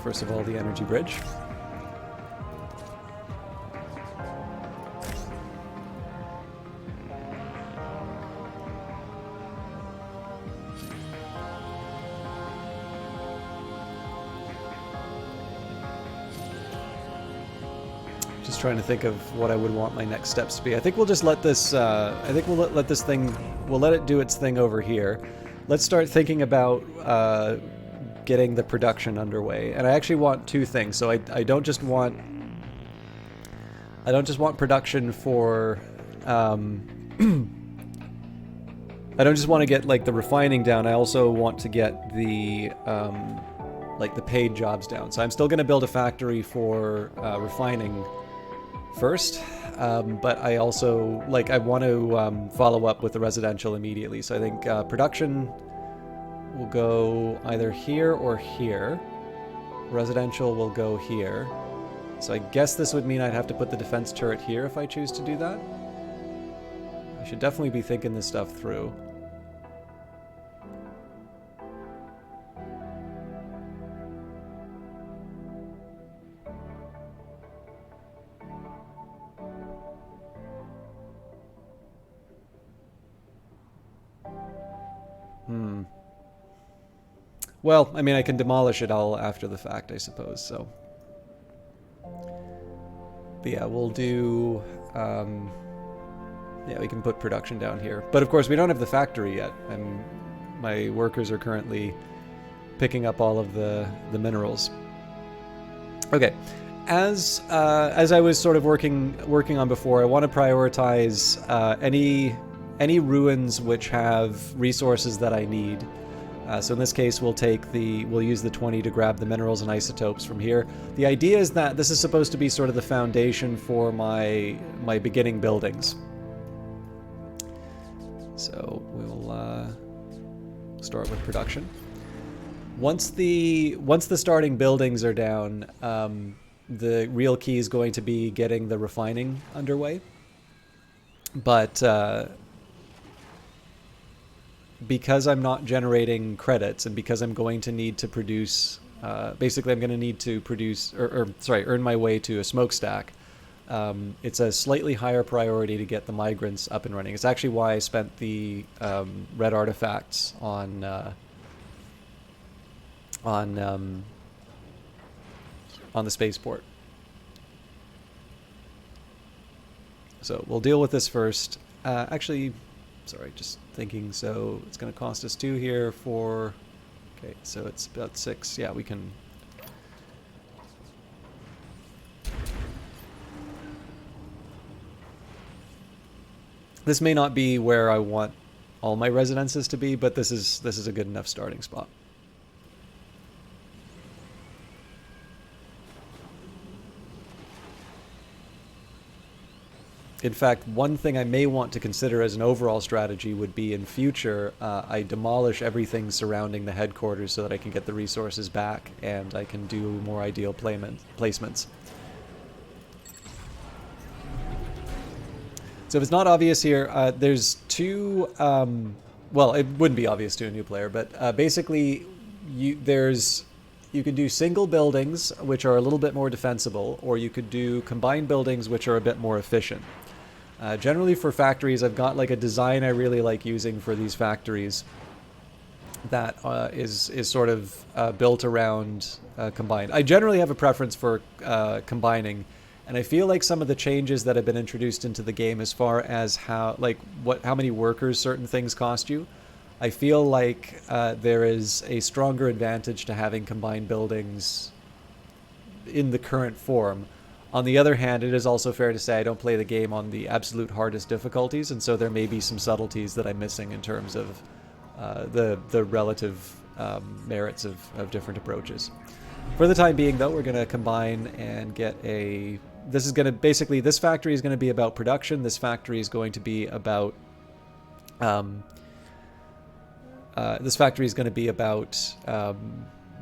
first of all, the energy bridge. Just trying to think of what I would want my next steps to be. I think we'll just let this, I think we'll let this thing, we'll let it do its thing over here. Let's start thinking about getting the production underway. And I actually want 2 things. So I don't just want production for I don't just want to get like the refining down. I also want to get the like the paid jobs down. So I'm still going to build a factory for refining first, but I also I want to follow up with the residential immediately. So I think production will go either here or here. Residential will go here. So I guess this would mean I'd have to put the defense turret here if I choose to do that. I should definitely be thinking this stuff through. Well, I mean, I can demolish it all after the fact, I suppose, so. But yeah, we'll do... yeah, we can put production down here. But of course, we don't have the factory yet. My workers are currently picking up all of the minerals. Okay. As I was sort of working on before, I want to prioritize any ruins which have resources that I need. So in this case, we'll use the 20 to grab the minerals and isotopes from here. The idea is that this is supposed to be sort of the foundation for my beginning buildings. So we'll start with production. Once the starting buildings are down, the real key is going to be getting the refining underway. But because I'm not generating credits and because I'm going to need to produce, basically I'm going to need to produce, earn my way to a smokestack. It's a slightly higher priority to get the migrants up and running. It's actually why I spent the red artifacts on the spaceport. So we'll deal with this first. Actually, sorry, just thinking. So it's going to cost us 2 here for. Okay, so it's about 6. Yeah, we can. This may not be where I want all my residences to be, but this is a good enough starting spot. In fact, one thing I may want to consider as an overall strategy would be in future, I demolish everything surrounding the headquarters so that I can get the resources back and I can do more ideal placements. So if it's not obvious here, there's 2, well, it wouldn't be obvious to a new player, but basically you could do single buildings, which are a little bit more defensible, or you could do combined buildings, which are a bit more efficient. Generally for factories, I've got like a design I really like using for these factories that is sort of built around combined. I generally have a preference for combining, and I feel like some of the changes that have been introduced into the game as far as how many workers certain things cost you, I feel like there is a stronger advantage to having combined buildings in the current form. On the other hand, it is also fair to say I don't play the game on the absolute hardest difficulties, and so there may be some subtleties that I'm missing in terms of the relative merits of different approaches. For the time being, though, we're going to combine and get a... This is going to... Basically, this factory is going to be about production. This factory is going to be about... this factory is going to be about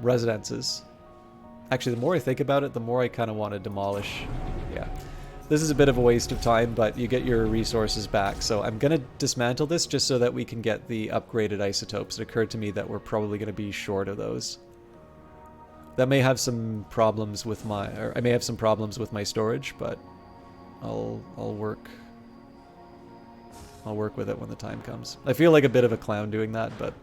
residences. Actually, the more I think about it, the more I kind of want to demolish. Yeah. This is a bit of a waste of time, but you get your resources back. So I'm going to dismantle this just so that we can get the upgraded isotopes. It occurred to me that we're probably going to be short of those. That may have some problems with I may have some problems with my storage, but I'll work with it when the time comes. I feel like a bit of a clown doing that, but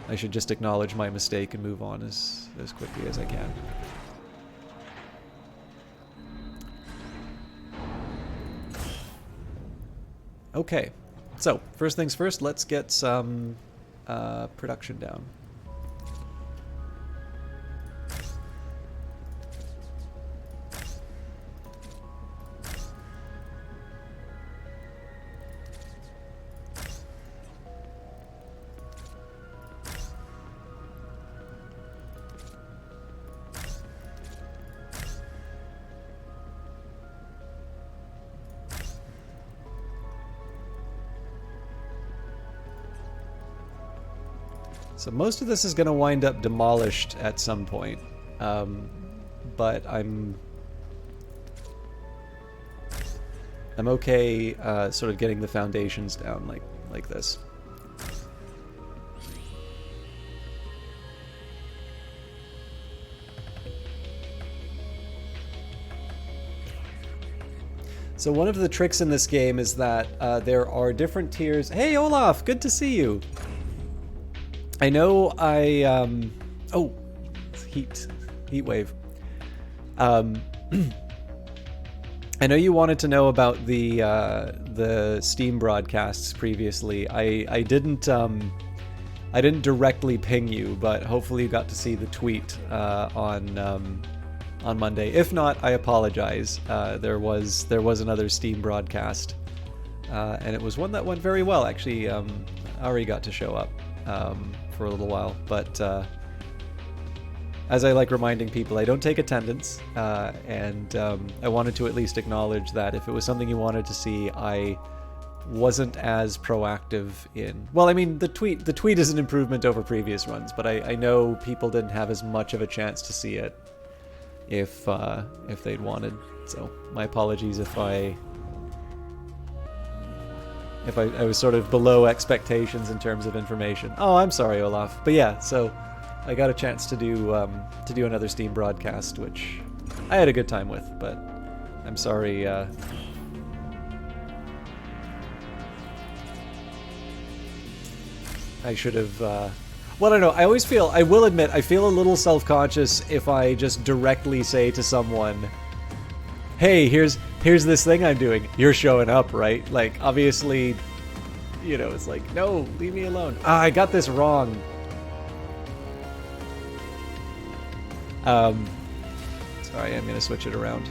I should just acknowledge my mistake and move on as quickly as I can. Okay, so first things first, let's get some production down. So most of this is going to wind up demolished at some point. But I'm okay sort of getting the foundations down like this. So one of the tricks in this game is that there are different tiers. Hey Olaf, good to see you. I know oh, heat wave. I know you wanted to know about the Steam broadcasts previously. I didn't directly ping you, but hopefully you got to see the tweet on Monday. If not, I apologize. There was another Steam broadcast, and it was one that went very well. Actually, Ari got to show up for a little while, but as I like reminding people, I don't take attendance, and I wanted to at least acknowledge that if it was something you wanted to see, I wasn't as proactive in. Well, I mean, the tweet is an improvement over previous runs, but I know people didn't have as much of a chance to see it if they'd wanted. So my apologies if I was sort of below expectations in terms of information. Oh, I'm sorry, Olaf. But yeah, so I got a chance to do another Steam broadcast, which I had a good time with, but I'm sorry. I should have. Well, I don't know. I always feel. I will admit, I feel a little self-conscious if I just directly say to someone, "Hey, here's this thing I'm doing. You're showing up, right?" Like, obviously, you know, it's like, no, leave me alone. Ah, I got this wrong. Sorry, I'm gonna switch it around.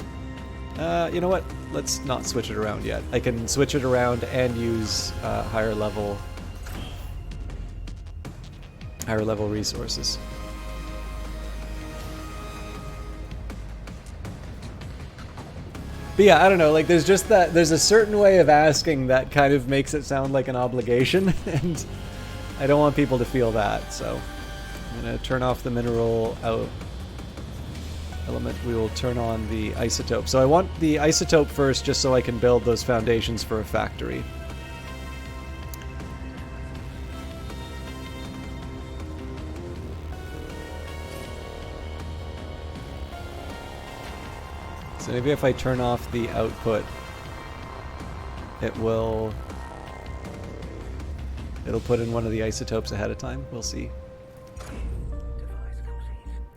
You know what? Let's not switch it around yet. I can switch it around and use higher level resources. But yeah, I don't know, like there's a certain way of asking that kind of makes it sound like an obligation, and I don't want people to feel that, so I'm gonna turn off the mineral element. We will turn on the isotope. So I want the isotope first just so I can build those foundations for a factory. So maybe if I turn off the output, it'll put in one of the isotopes ahead of time. We'll see.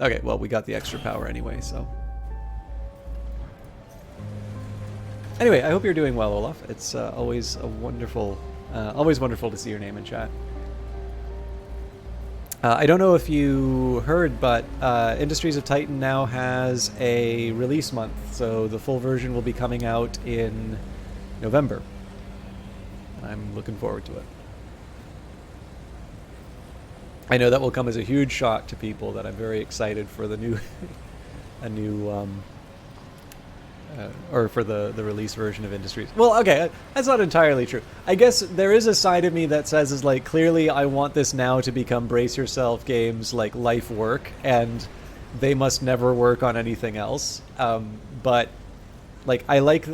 Okay, well, we got the extra power anyway, so. Anyway, I hope you're doing well, Olaf. It's always wonderful to see your name in chat. I don't know if you heard, but Industries of Titan now has a release month, so the full version will be coming out in November. I'm looking forward to it. I know that will come as a huge shock to people that I'm very excited for the new, or for the release version of Industries. Well, okay, that's not entirely true. I guess there is a side of me that says is like, clearly I want this now to become Brace Yourself games like life work, and they must never work on anything else. But like I like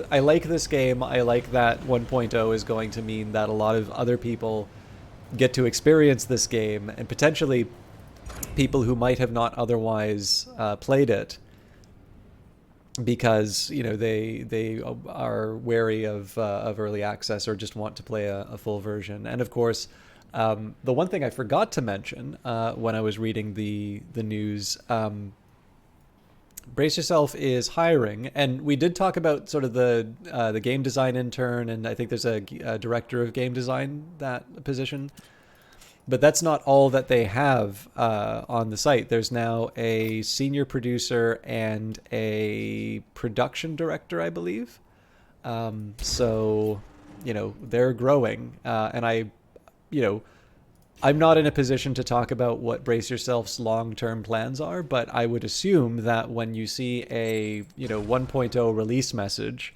this game. I like that 1.0 is going to mean that a lot of other people get to experience this game, and potentially people who might have not otherwise played it, because you know they are wary of early access or just want to play a full version. And of course, the one thing I forgot to mention when I was reading the news, Brace Yourself is hiring, and we did talk about sort of the game design intern, and I think there's a director of game design, that position. But that's not all that they have on the site. There's now a senior producer and a production director, I believe. So, you know, they're growing. And I'm not in a position to talk about what Brace Yourself's long-term plans are, but I would assume that when you see a, 1.0 release message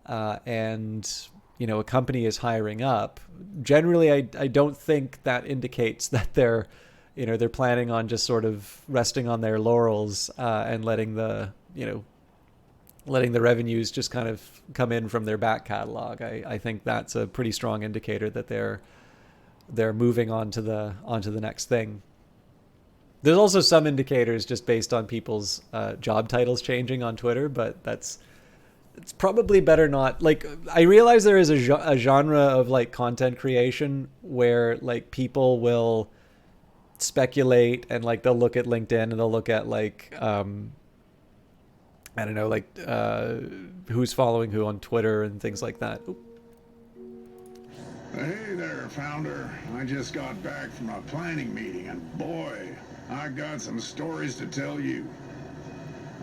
and a company is hiring up, generally I don't think that indicates that they're they're planning on just sort of resting on their laurels and letting the revenues just kind of come in from their back catalog. I think that's a pretty strong indicator that they're moving on to the next thing. There's also some indicators just based on people's job titles changing on Twitter, but it's probably better not. Like, I realize there is a genre of like content creation where like people will speculate and like they'll look at LinkedIn and they'll look at like I don't know, like who's following who on Twitter and things like that. Oop. Hey there, Founder. I just got back from a planning meeting, and boy, I got some stories to tell you.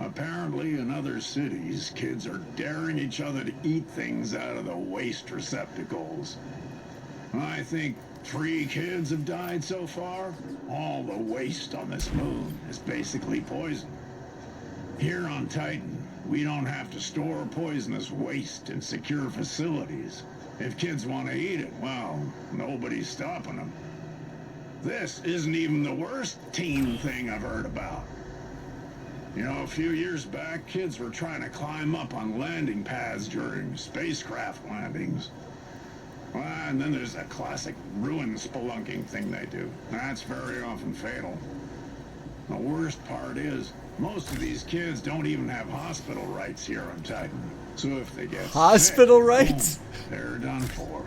Apparently, in other cities, kids are daring each other to eat things out of the waste receptacles. I think 3 kids have died so far. All the waste on this moon is basically poison. Here on Titan, we don't have to store poisonous waste in secure facilities. If kids want to eat it, well, nobody's stopping them. This isn't even the worst teen thing I've heard about. You know, a few years back, kids were trying to climb up on landing pads during spacecraft landings. Well, and then there's that classic ruin spelunking thing they do. That's very often fatal. The worst part is, most of these kids don't even have hospital rights here on Titan. So if they get Hospital sick, rights? they're done for.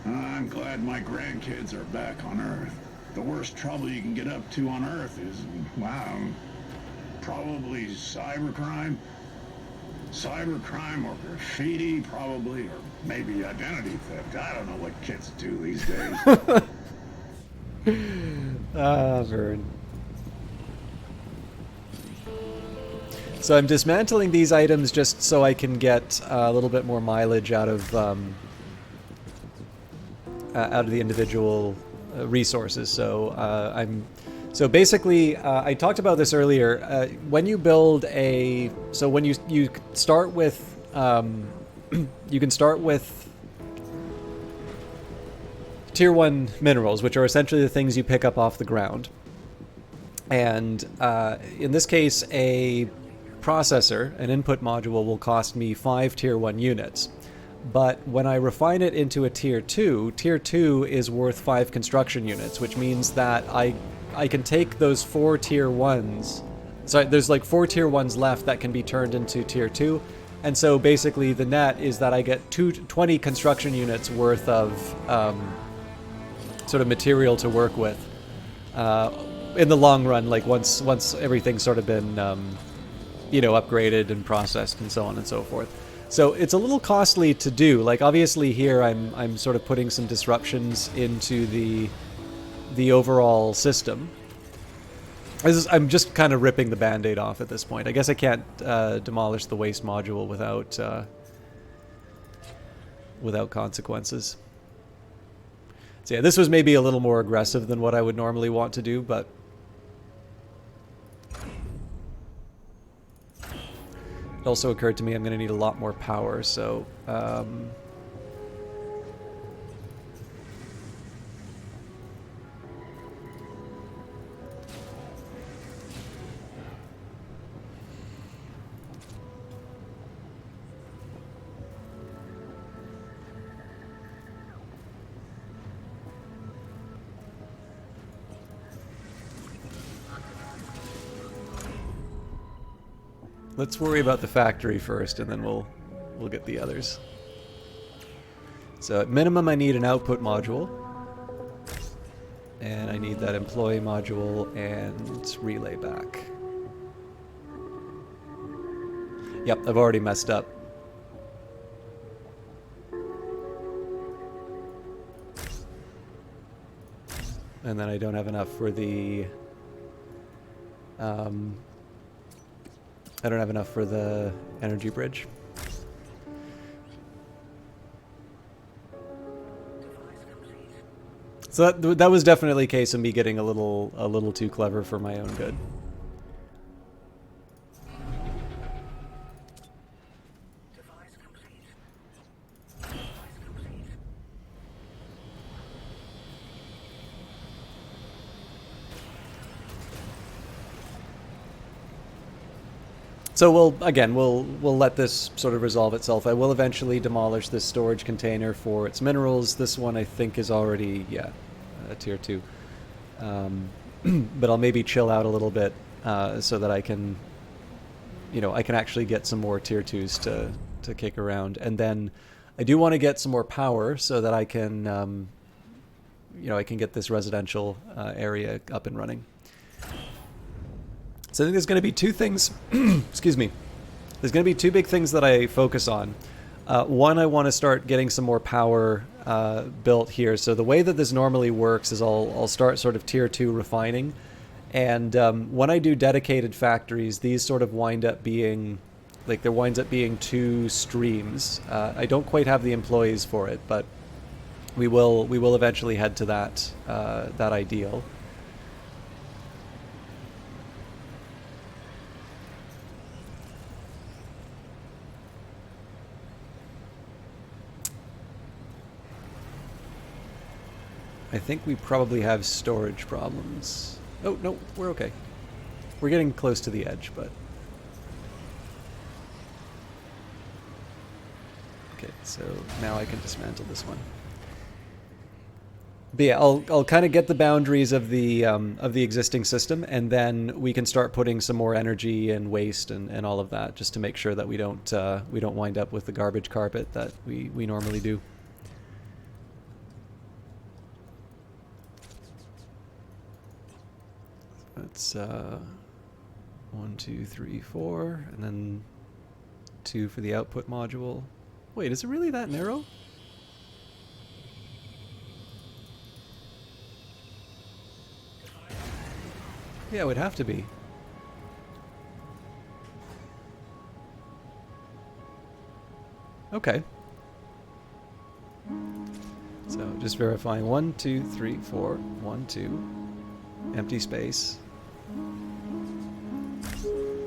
I'm glad my grandkids are back on Earth. The worst trouble you can get up to on Earth is, wow, probably cybercrime. Cybercrime or graffiti, probably, or maybe identity theft. I don't know what kids do these days. Vern. So I'm dismantling these items just so I can get a little bit more mileage out of the individual resources. So So basically, I talked about this earlier. When you build when you start with, you can start with tier 1 minerals, which are essentially the things you pick up off the ground. And in this case, a processor, an input module, will cost me 5 tier 1 units. But when I refine it into a tier 2 is worth 5 construction units, which means that I can take those 4 tier 1s. So there's like 4 tier 1s left that can be turned into tier 2. And so basically the net is that I get 20 construction units worth of sort of material to work with in the long run, like once everything's sort of been upgraded and processed and so on and so forth. So it's a little costly to do. Like obviously here I'm sort of putting some disruptions into the overall system. I'm just kind of ripping the band-aid off at this point. I guess I can't demolish the waste module without consequences. So yeah, this was maybe a little more aggressive than what I would normally want to do, but it also occurred to me I'm going to need a lot more power, so let's worry about the factory first, and then we'll get the others. So at minimum, I need an output module, and I need that employee module and relay back. Yep, I've already messed up. And then I don't have enough for the I don't have enough for the energy bridge. So that was definitely a case of me getting a little too clever for my own good. So we'll let this sort of resolve itself. I will eventually demolish this storage container for its minerals. This one I think is already a tier 2. But I'll maybe chill out a little bit so that I can actually get some more tier 2s to kick around. And then I do want to get some more power so that I can I can get this residential area up and running. So I think there's going to be two things. Excuse me. There's going to be two big things that I focus on. One, I want to start getting some more power built here. So the way that this normally works is I'll start sort of tier 2 refining. And when I do dedicated factories, these sort of wind up being, like, there winds up being 2 streams. I don't quite have the employees for it, but we will eventually head to that ideal. I think we probably have storage problems. Oh, no, we're okay. We're getting close to the edge, but... Okay, so now I can dismantle this one. But yeah, I'll kind of get the boundaries of the existing system, and then we can start putting some more energy and waste and all of that, just to make sure that we don't wind up with the garbage carpet that we normally do. That's 1, 2, 3, 4, and then 2 for the output module. Wait, is it really that narrow? Yeah, it would have to be. Okay. So just verifying 1, 2, 3, 4, 1, 2. Empty space.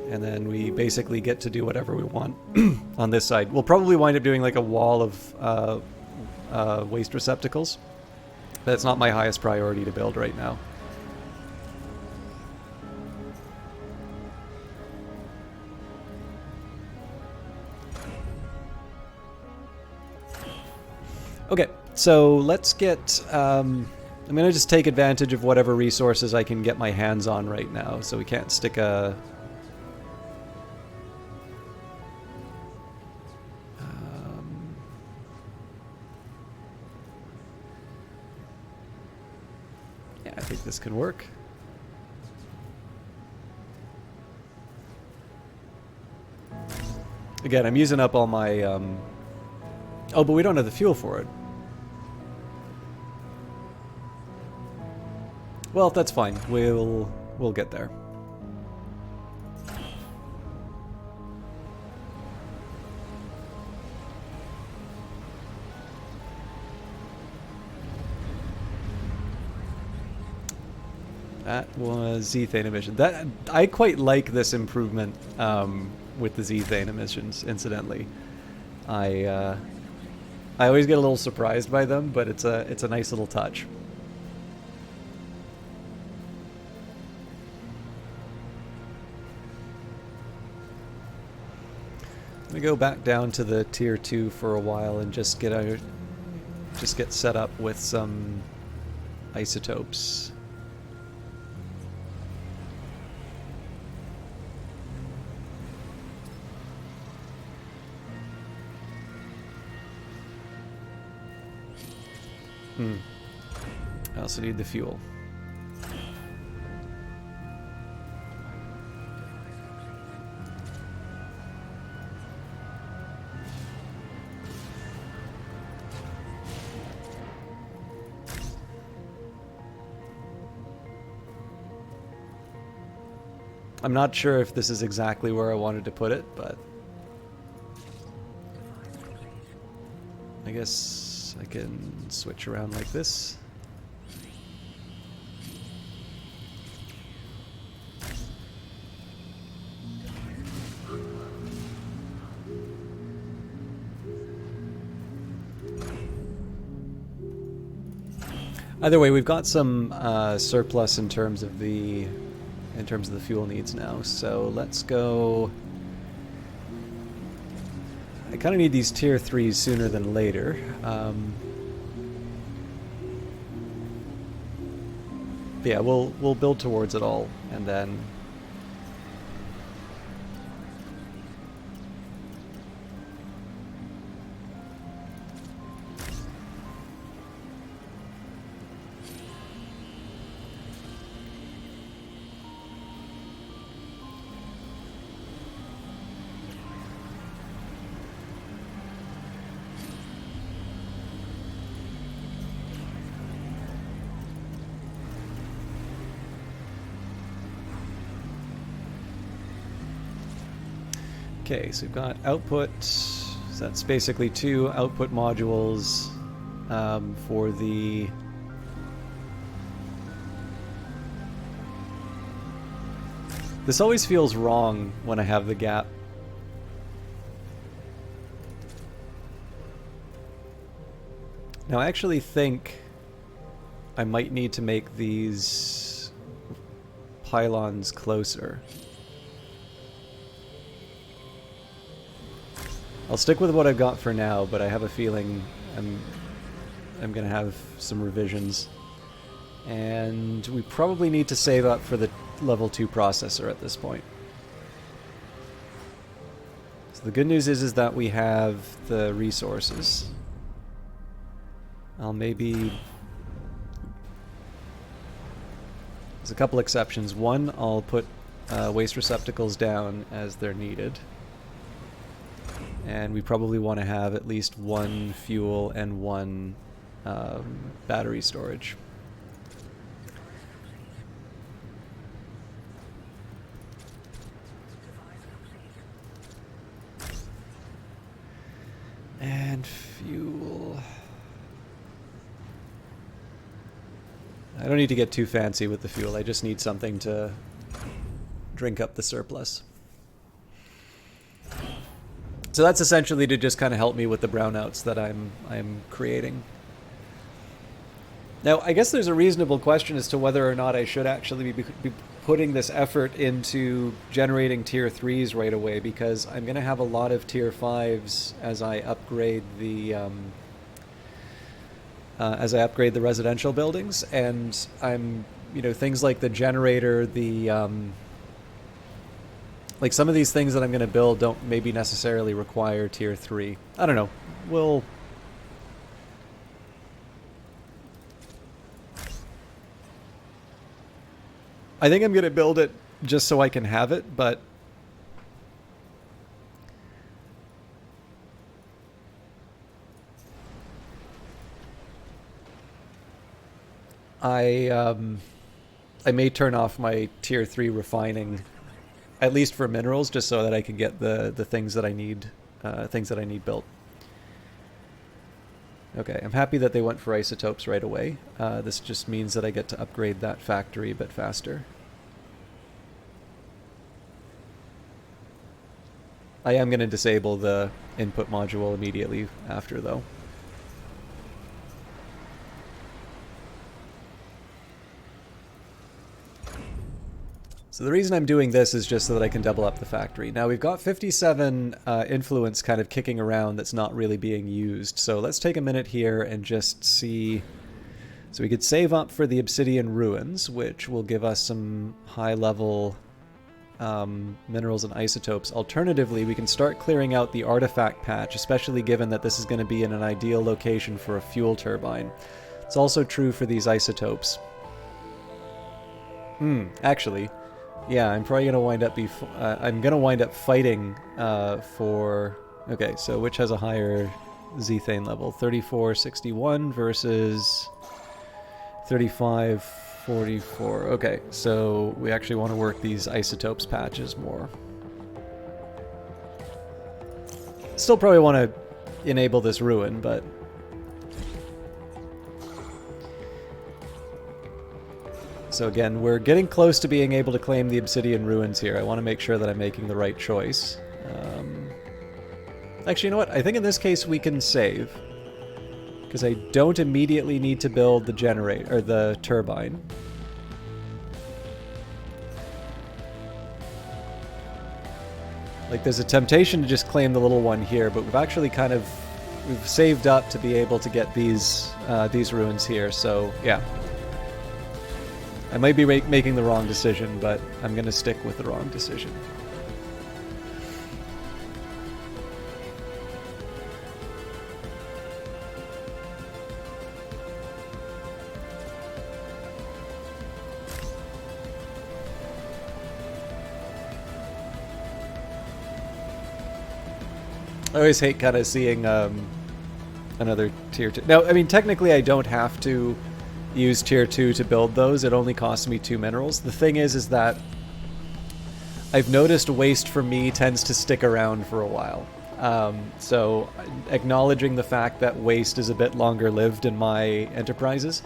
And then we basically get to do whatever we want on this side. We'll probably wind up doing like a wall of waste receptacles. That's not my highest priority to build right now. Okay, so let's get... I'm going to just take advantage of whatever resources I can get my hands on right now. So we can't stick a... yeah, I think this can work. Again, I'm using up all my... Oh, but we don't have the fuel for it. Well, that's fine. We'll get there. That was ethane emission. That I quite like this improvement with the ethane emissions. Incidentally, I always get a little surprised by them, but it's a nice little touch. I'm gonna go back down to the tier 2 for a while and just get set up with some isotopes. I also need the fuel. I'm not sure if this is exactly where I wanted to put it, but I guess I can switch around like this. Either way, we've got some surplus in terms of the fuel needs now. So let's go kind of need these tier 3s sooner than later. Yeah, we'll build towards it all, and then okay, so we've got output, so that's basically 2 output modules for the... This always feels wrong when I have the gap. Now I actually think I might need to make these pylons closer. I'll stick with what I've got for now, but I have a feeling I'm gonna have some revisions. And we probably need to save up for the level 2 processor at this point. So the good news is that we have the resources. I'll maybe... There's a couple exceptions. One, I'll put waste receptacles down as they're needed. And we probably want to have at least 1 fuel and 1 battery storage. And fuel... I don't need to get too fancy with the fuel, I just need something to drink up the surplus. So that's essentially to just kind of help me with the brownouts that I'm creating. Now, I guess there's a reasonable question as to whether or not I should actually be putting this effort into generating tier 3s right away, because I'm going to have a lot of tier 5s as I upgrade the residential buildings, and I'm, things like the generator, like some of these things that I'm going to build don't maybe necessarily require tier 3. I don't know. I think I'm going to build it just so I can have it, but I may turn off my tier 3 refining, at least for minerals, just so that I can get the things that I need built. Okay, I'm happy that they went for isotopes right away. This just means that I get to upgrade that factory a bit faster. I am going to disable the input module immediately after, though. So the reason I'm doing this is just so that I can double up the factory. Now we've got 57 influence kind of kicking around that's not really being used. So let's take a minute here and just see. So we could save up for the Obsidian Ruins, which will give us some high-level minerals and isotopes. Alternatively, we can start clearing out the artifact patch, especially given that this is going to be in an ideal location for a fuel turbine. It's also true for these isotopes. Actually... Yeah, I'm probably gonna wind up fighting for... Okay, so which has a higher zethane level? 3461 versus 3544. Okay, so we actually want to work these isotopes patches more. Still probably want to enable this ruin, but... So again, we're getting close to being able to claim the Obsidian Ruins here. I want to make sure that I'm making the right choice. Actually, you know what? I think in this case we can save, because I don't immediately need to build the generator, or the turbine. Like, there's a temptation to just claim the little one here, but we've actually we've saved up to be able to get these ruins here. So yeah, I might be making the wrong decision, but I'm going to stick with the wrong decision. I always hate kind of seeing another tier 2. Now, I mean, technically I don't have to use tier 2 to build those. It only costs me 2 minerals. The thing is that I've noticed waste for me tends to stick around for a while. So acknowledging the fact that waste is a bit longer lived in my enterprises,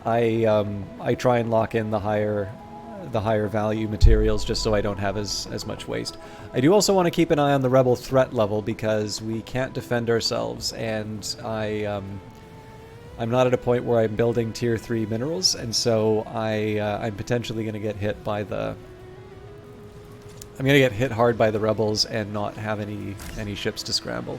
I try and lock in the higher value materials just so I don't have as much waste. I do also want to keep an eye on the rebel threat level because we can't defend ourselves, and I'm not at a point where I'm building tier 3 minerals, and so I'm potentially going to get hit by I'm going to get hit hard by the rebels and not have any ships to scramble.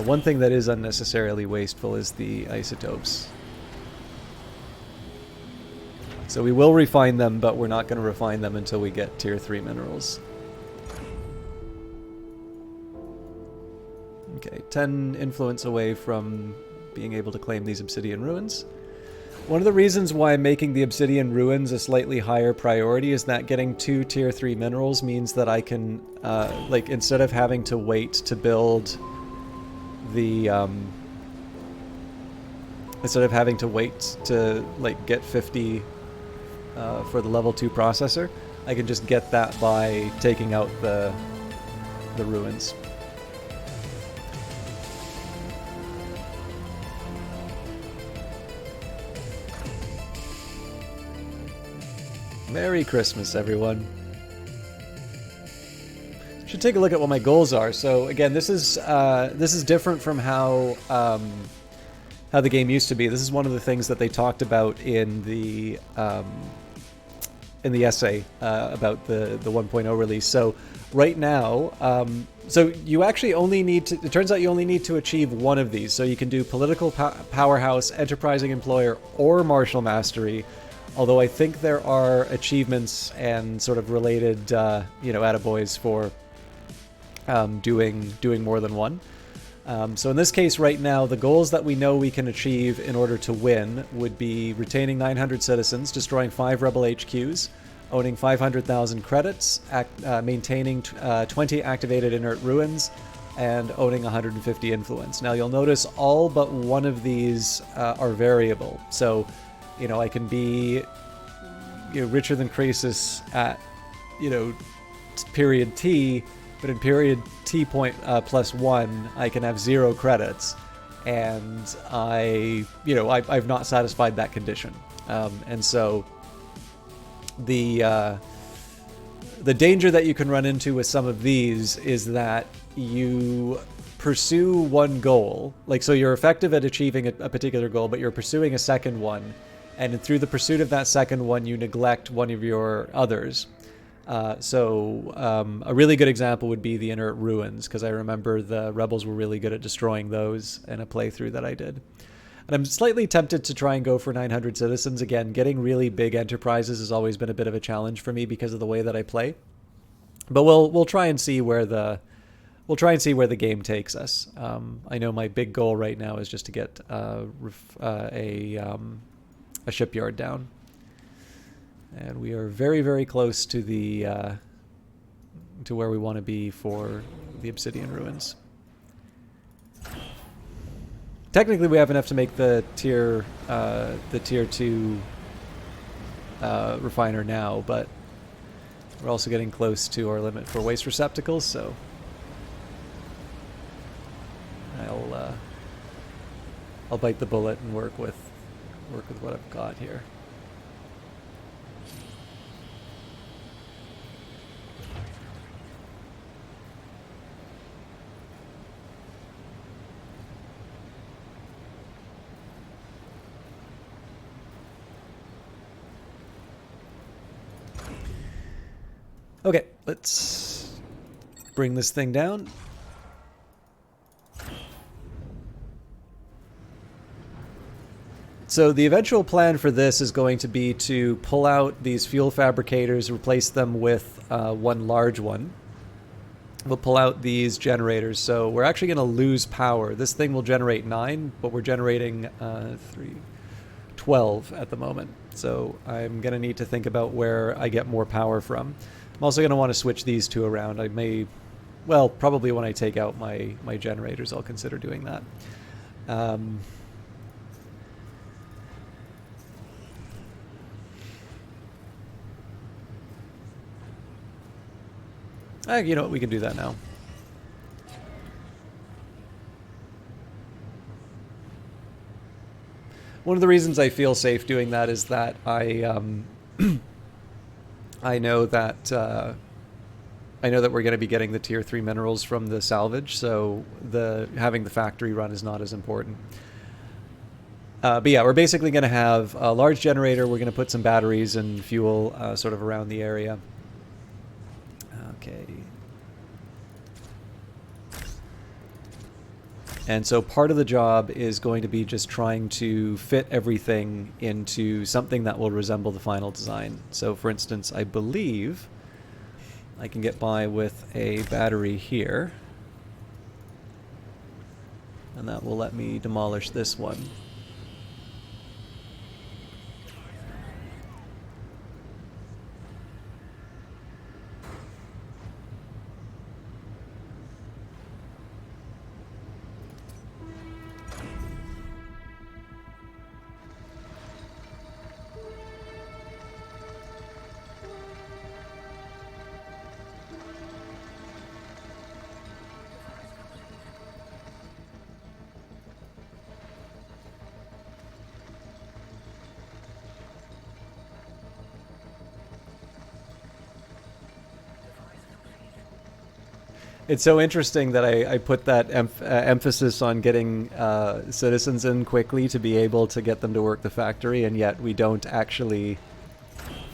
One thing that is unnecessarily wasteful is the isotopes. So we will refine them, but we're not going to refine them until we get tier 3 minerals. Okay, 10 influence away from being able to claim these obsidian ruins. One of the reasons why I'm making the obsidian ruins a slightly higher priority is that getting 2 tier 3 minerals means that I can, like, instead of having to wait to build the instead of having to wait to like get 50 for the level 2 processor, I can just get that by taking out the ruins. Merry Christmas, everyone. Should take a look at what my goals are. So again, this is different from how the game used to be. This is one of the things that they talked about in the essay about the 1.0 release. So right now, so you actually only need to. It turns out you only need to achieve one of these. So you can do political powerhouse, enterprising employer, or martial mastery. Although I think there are achievements and sort of related, attaboys for doing more than one. So in this case right now, the goals that we know we can achieve in order to win would be retaining 900 citizens, destroying 5 rebel HQs, owning 500,000 credits, maintaining 20 activated inert ruins, and owning 150 influence. Now you'll notice all but one of these are variable. So, I can be richer than Croesus at, period T, but in period T point +1, I can have 0 credits, and I've not satisfied that condition, and so the danger that you can run into with some of these is that you pursue one goal, so you're effective at achieving a particular goal, but you're pursuing a second one, and through the pursuit of that second one, you neglect one of your others. So a really good example would be the inert ruins, because I remember the rebels were really good at destroying those in a playthrough that I did. And I'm slightly tempted to try and go for 900 citizens. Again, getting really big enterprises has always been a bit of a challenge for me because of the way that I play. But we'll try and see where the game takes us. I know my big goal right now is just to get a shipyard down. And we are very, very close to to where we want to be for the obsidian ruins. Technically, we have enough to make the tier 2 refiner now, but we're also getting close to our limit for waste receptacles, so I'll bite the bullet and work with what I've got here. let's bring this thing down. So the eventual plan for this is going to be to pull out these fuel fabricators, replace them with one large one. We'll pull out these generators, so we're actually going to lose power. This thing will generate 9, but we're generating 12 at the moment. So I'm going to need to think about where I get more power from. I'm also going to want to switch these two around. I may, well, probably when I take out my generators, I'll consider doing that. You know what, we can do that now. One of the reasons I feel safe doing that is that I know that we're going to be getting the tier 3 minerals from the salvage, so having the factory run is not as important. But yeah, we're basically going to have a large generator. We're going to put some batteries and fuel sort of around the area. Okay. And so part of the job is going to be just trying to fit everything into something that will resemble the final design. So for instance, I believe I can get by with a battery here. And that will let me demolish this one. It's so interesting that I put that emphasis on getting citizens in quickly to be able to get them to work the factory, and yet we don't actually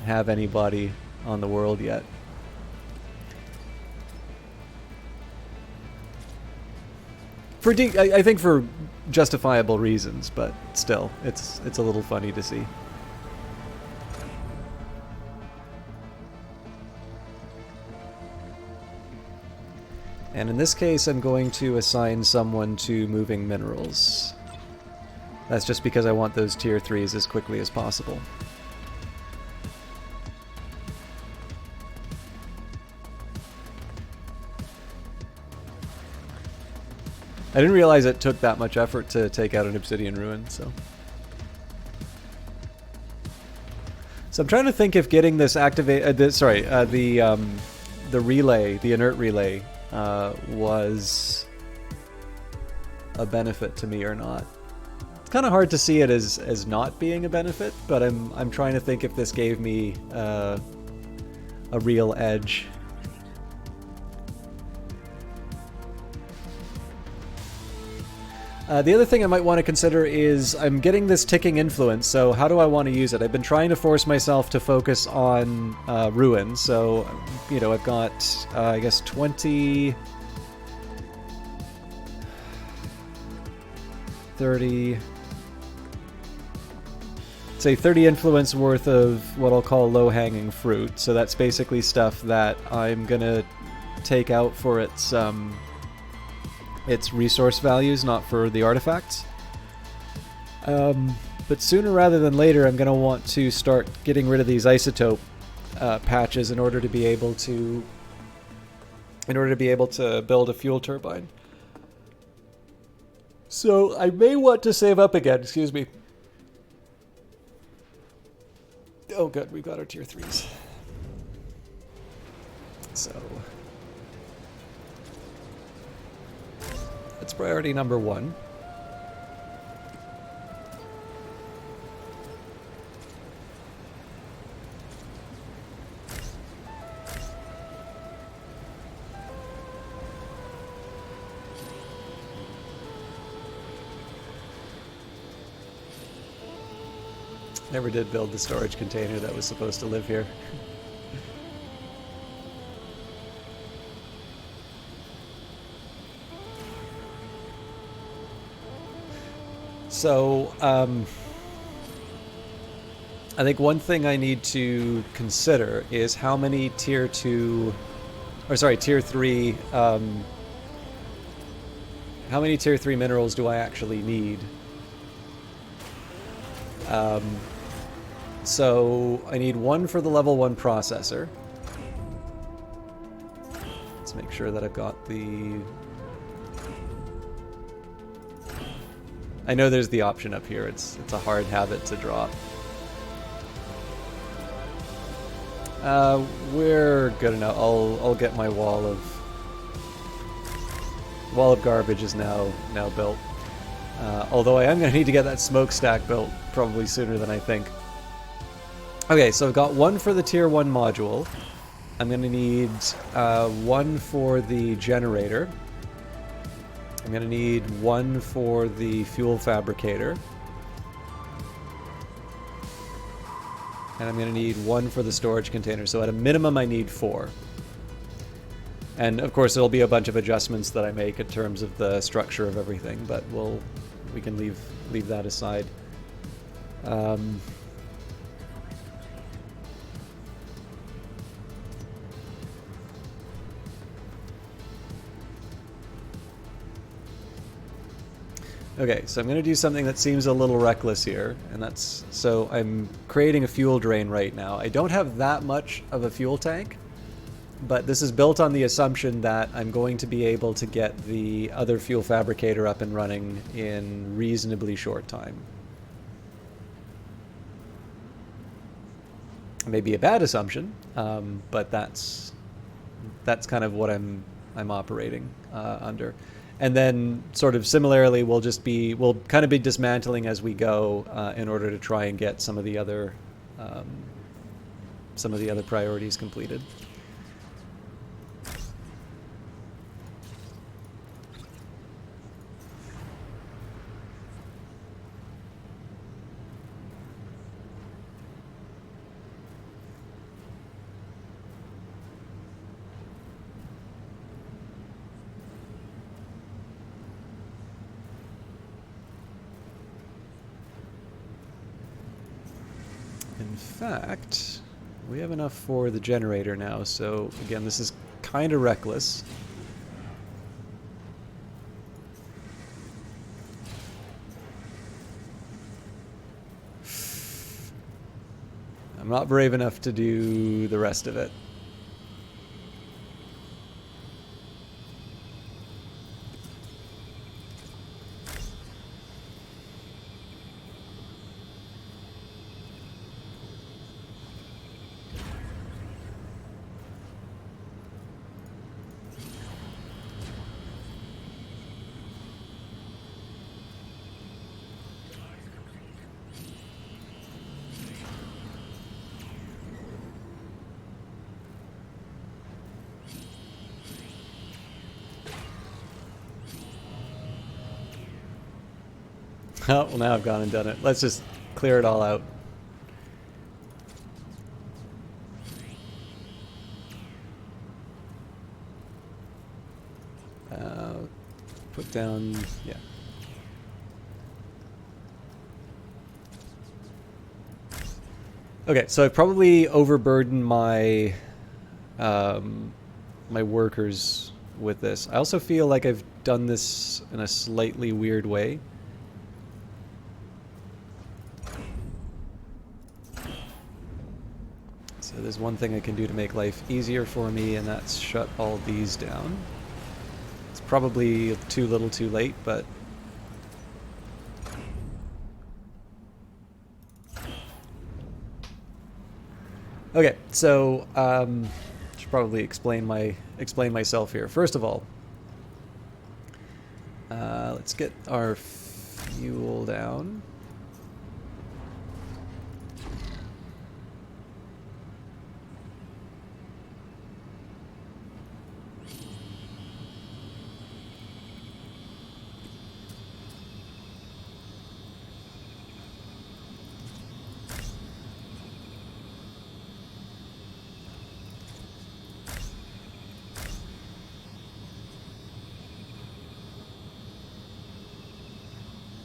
have anybody on the world yet. I think for justifiable reasons, but still, it's a little funny to see. And in this case, I'm going to assign someone to moving minerals. That's just because I want those tier 3s as quickly as possible. I didn't realize it took that much effort to take out an obsidian ruin, so... So I'm trying to think if getting this the relay, the inert relay, was a benefit to me or not. It's kind of hard to see it as not being a benefit, but I'm trying to think if this gave me a real edge. The other thing I might want to consider is I'm getting this ticking influence, so how do I want to use it? I've been trying to force myself to focus on ruins, so, you know, I've got, I guess, 20... 30... say 30 influence worth of what I'll call low-hanging fruit, so that's basically stuff that I'm gonna take out for its resource values, not for the artifacts. But sooner rather than later, I'm going to want to start getting rid of these isotope patches in order to be able to build a fuel turbine. So I may want to save up again. Excuse me. Oh, good. We've got our tier 3s. So that's priority number 1. Never did build the storage container that was supposed to live here. So, I think one thing I need to consider is how many tier 2, or sorry, tier 3, how many tier 3 minerals do I actually need? So I need 1 for the level 1 processor. Let's make sure that I've got the... I know there's the option up here. It's a hard habit to drop. We're good enough. I'll get my wall of garbage is now built. Although I am going to need to get that smokestack built probably sooner than I think. Okay, so I've got 1 for the tier 1 module. I'm going to need 1 for the generator. I'm going to need 1 for the fuel fabricator. And I'm going to need 1 for the storage container. So at a minimum I need 4. And of course there'll be a bunch of adjustments that I make in terms of the structure of everything, but we can leave that aside. Okay, so I'm going to do something that seems a little reckless here, and that's... So I'm creating a fuel drain right now. I don't have that much of a fuel tank, but this is built on the assumption that I'm going to be able to get the other fuel fabricator up and running in reasonably short time. It may be a bad assumption, but that's kind of what I'm operating under. And then, sort of similarly, we'll kind of be dismantling as we go in order to try and get some of the other priorities completed. In fact, we have enough for the generator now, so again, this is kind of reckless. I'm not brave enough to do the rest of it. Oh, well, now I've gone and done it. Let's just clear it all out. Put down, yeah. Okay, so I've probably overburdened my my workers with this. I also feel like I've done this in a slightly weird way. So there's one thing I can do to make life easier for me, and that's shut all these down. It's probably too little too late, but... Okay, so should probably explain myself here. First of all, let's get our fuel down.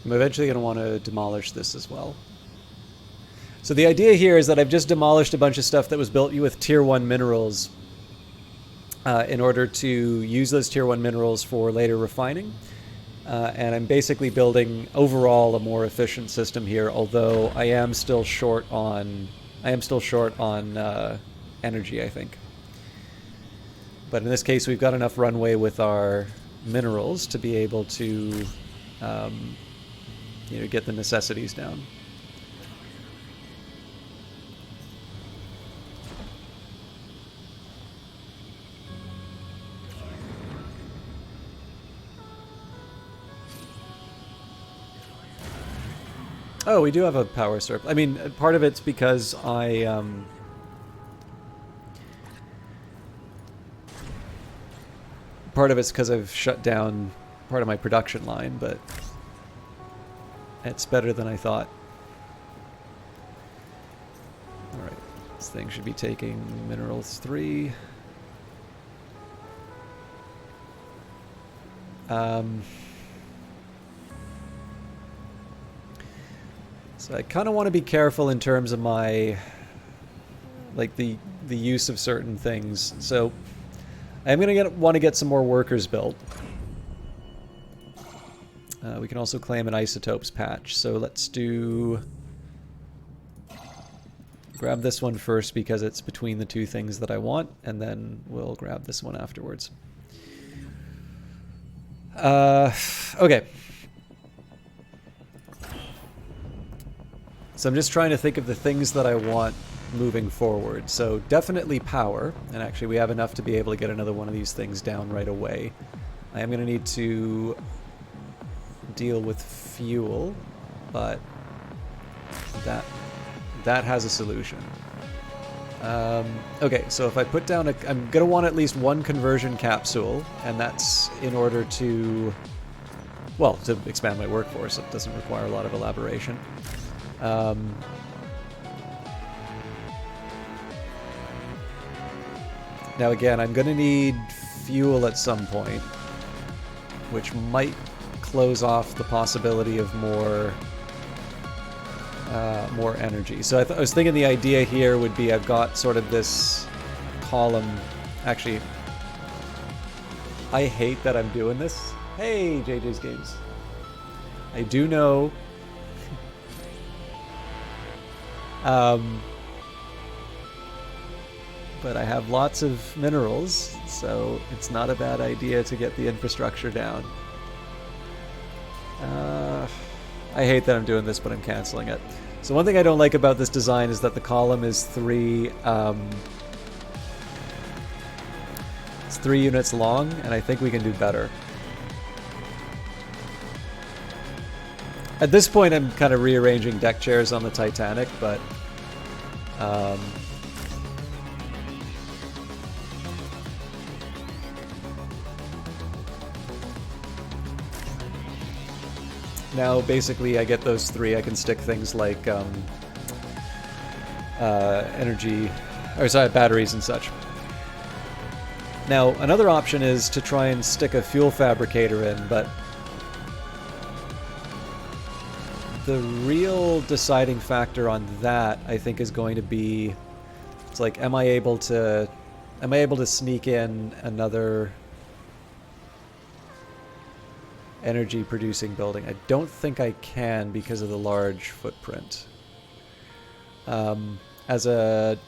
I'm eventually going to want to demolish this as well. So the idea here is that I've just demolished a bunch of stuff that was built with tier 1 minerals in order to use those tier 1 minerals for later refining. And I'm basically building overall a more efficient system here, although I am still short on energy, I think. But in this case, we've got enough runway with our minerals to be able to get the necessities down. Oh, we do have a power surplus. I mean, part of it's because part of it's because I've shut down part of my production line, but it's better than I thought. Alright, this thing should be taking minerals 3. So I kind of want to be careful in terms of my, like, the use of certain things. So I'm going to want to get some more workers built. We can also claim an isotopes patch. So let's grab this one first because it's between the two things that I want, and then we'll grab this one afterwards. Okay. So I'm just trying to think of the things that I want moving forward. So definitely power, and actually we have enough to be able to get another one of these things down right away. I am going to need to deal with fuel, but that has a solution. Okay, so if I put down I'm going to want at least one conversion capsule, and that's in order to, well, to expand my workforce. It doesn't require a lot of elaboration. Now again, I'm going to need fuel at some point, which might close off the possibility of more energy. So I was thinking the idea here would be I've got sort of this column. Actually, I hate that I'm doing this. Hey, JJ's Games. I do know. But I have lots of minerals, so it's not a bad idea to get the infrastructure down. I hate that I'm doing this, but I'm canceling it. So one thing I don't like about this design is that the column is it's 3 units long, and I think we can do better. At this point, I'm kind of rearranging deck chairs on the Titanic, but now basically I get those 3. I can stick things like batteries and such. Now another option is to try and stick a fuel fabricator in, but the real deciding factor on that, I think, is going to be, it's like, am I able to sneak in another energy producing building? I don't think I can because of the large footprint. As a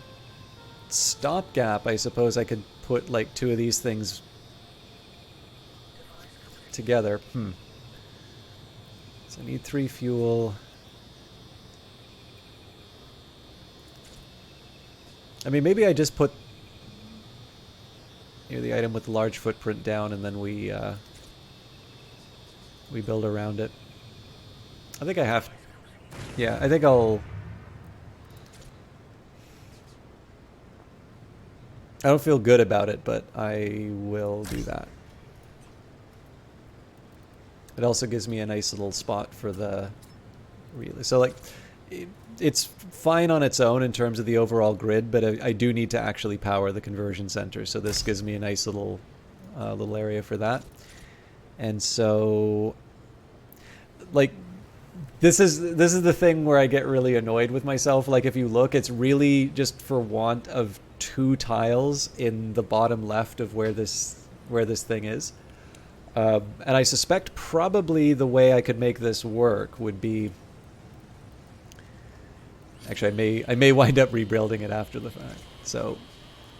stopgap, I suppose I could put like 2 of these things together. So I need 3 fuel. I mean, maybe I just put the item with the large footprint down, and then we build around it. I think I have. Yeah, I think I'll. I don't feel good about it, but I will do that. It also gives me a nice little spot for the relay. So, like, it's fine on its own in terms of the overall grid, but I do need to actually power the conversion center. So this gives me a nice little area for that. And so, like, This is the thing where I get really annoyed with myself. Like if you look, it's really just for want of 2 tiles in the bottom left of where this thing is. And I suspect probably the way I could make this work would be... Actually, I may wind up rebuilding it after the fact. So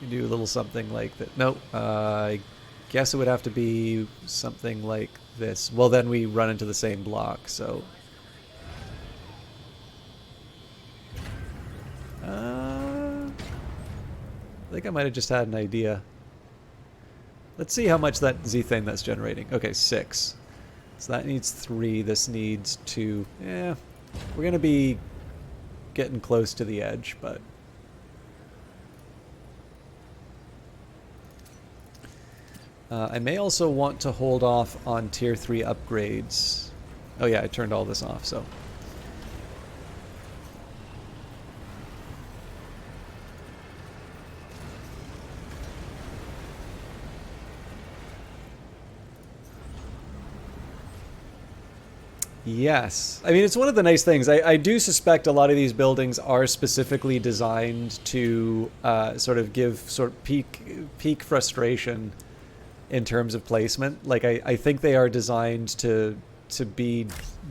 you do a little something like that. No, I guess it would have to be something like this. Well, then we run into the same block, so... I think I might have just had an idea. Let's see how much that Z thing that's generating. Okay, 6. So that needs 3. This needs 2. Yeah, we're going to be getting close to the edge, but... I may also want to hold off on tier 3 upgrades. Oh yeah, I turned all this off, so... Yes. I mean, it's one of the nice things. I do suspect a lot of these buildings are specifically designed to sort of give sort of peak frustration in terms of placement. Like, I think they are designed to be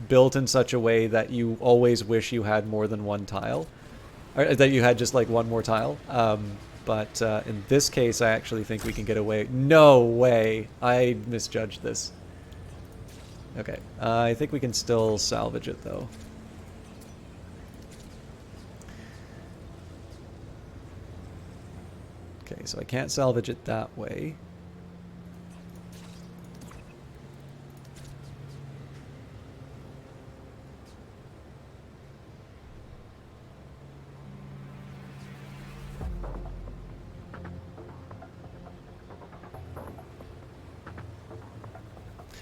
built in such a way that you always wish you had more than one tile. Or that you had just, like, one more tile. But in this case, I actually think we can get away. No way! I misjudged this. Okay, I think we can still salvage it, though. Okay, so I can't salvage it that way.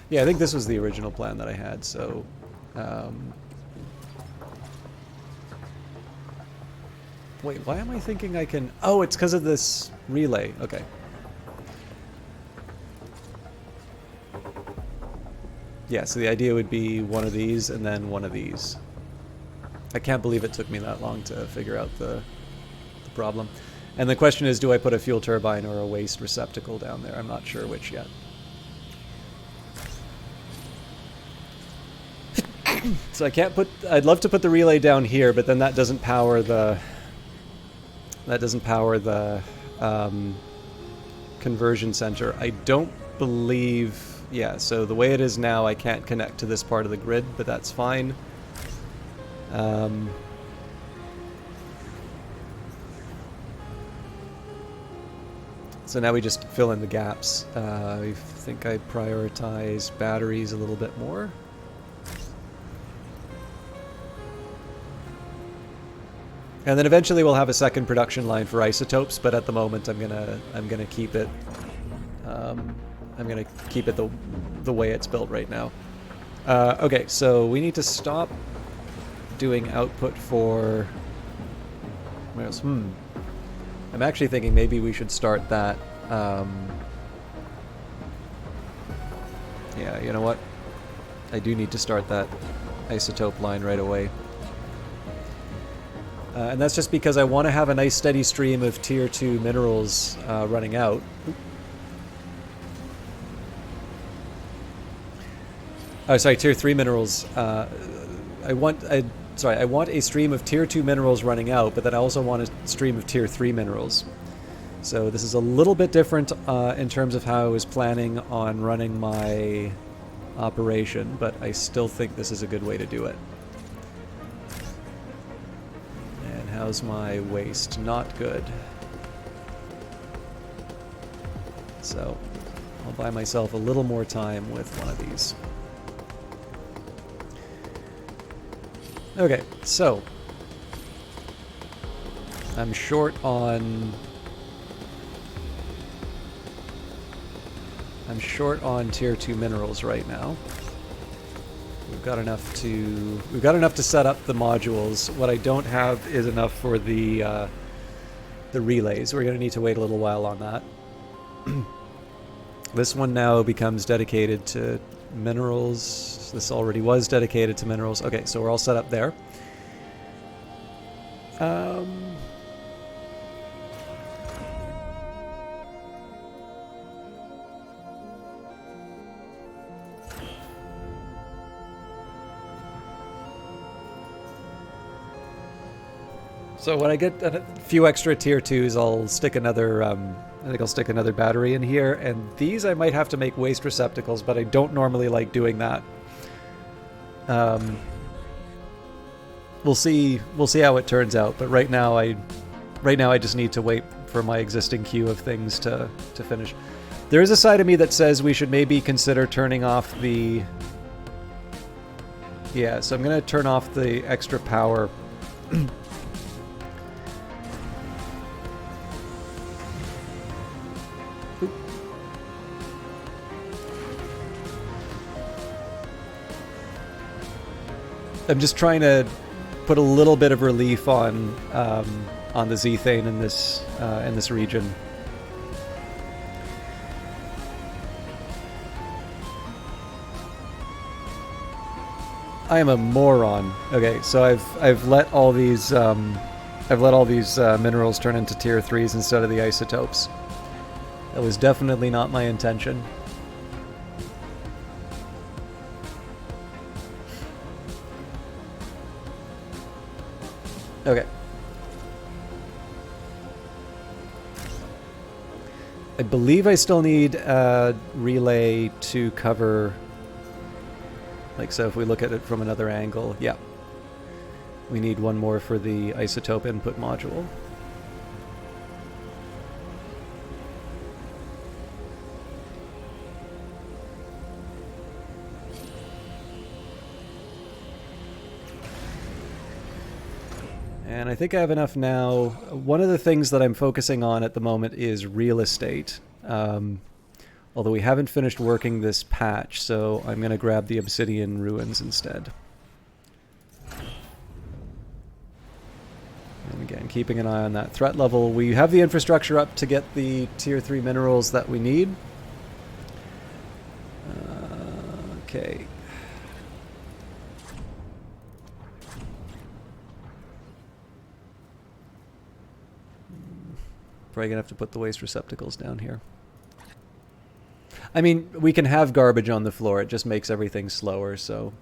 Yeah, I think this was the original plan that I had, so... Wait, why am I thinking I can... Oh, it's because of this relay. Okay. Yeah, so the idea would be one of these and then one of these. I can't believe it took me that long to figure out the problem. And the question is, do I put a fuel turbine or a waste receptacle down there? I'm not sure which yet. So I can't put... I'd love to put the relay down here, but then that doesn't power the... conversion center. I don't believe... Yeah, so the way it is now, I can't connect to this part of the grid, but that's fine. So now we just fill in the gaps. I think I prioritize batteries a little bit more. And then eventually we'll have a second production line for isotopes, but at the moment I'm gonna keep it. I'm gonna keep it the way it's built right now. Okay, so we need to stop doing output for. Where else? I'm actually thinking maybe we should start that. Yeah, you know what? I do need to start that isotope line right away. And that's just because I want to have a nice steady stream of tier 2 minerals running out. Oh, sorry, tier 3 minerals. I want a stream of tier 2 minerals running out, but then I also want a stream of tier 3 minerals. So this is a little bit different in terms of how I was planning on running my operation, but I still think this is a good way to do it. How's my waste? Not good. So, I'll buy myself a little more time with one of these. Okay, so I'm short on tier 2 minerals right now. We've got enough to set up the modules. What I don't have is enough for the relays. We're going to need to wait a little while on that. This one now becomes dedicated to minerals. This already was dedicated to minerals. Okay, so we're all set up there. So when I get a few extra tier 2s, I'll stick another, I think I'll stick another battery in here, and these I might have to make waste receptacles, but I don't normally like doing that. We'll see how it turns out, but right now I just need to wait for my existing queue of things to finish. There is a side of me that says we should maybe consider turning off the... Yeah, so I'm going to turn off the extra power. I'm just trying to put a little bit of relief on the Zethane in this region. I am a moron. Okay, so I've let all these minerals turn into tier 3s instead of the isotopes. That was definitely not my intention. Okay. I believe I still need a relay to cover... Like, so if we look at it from another angle, yeah. We need one more for the isotope input module. And I think I have enough now. One of the things that I'm focusing on at the moment is real estate. Although we haven't finished working this patch, so I'm going to grab the obsidian ruins instead. And again, keeping an eye on that threat level. We have the infrastructure up to get the tier 3 minerals that we need. Okay. Probably gonna have to put the waste receptacles down here. I mean, we can have garbage on the floor, it just makes everything slower, so...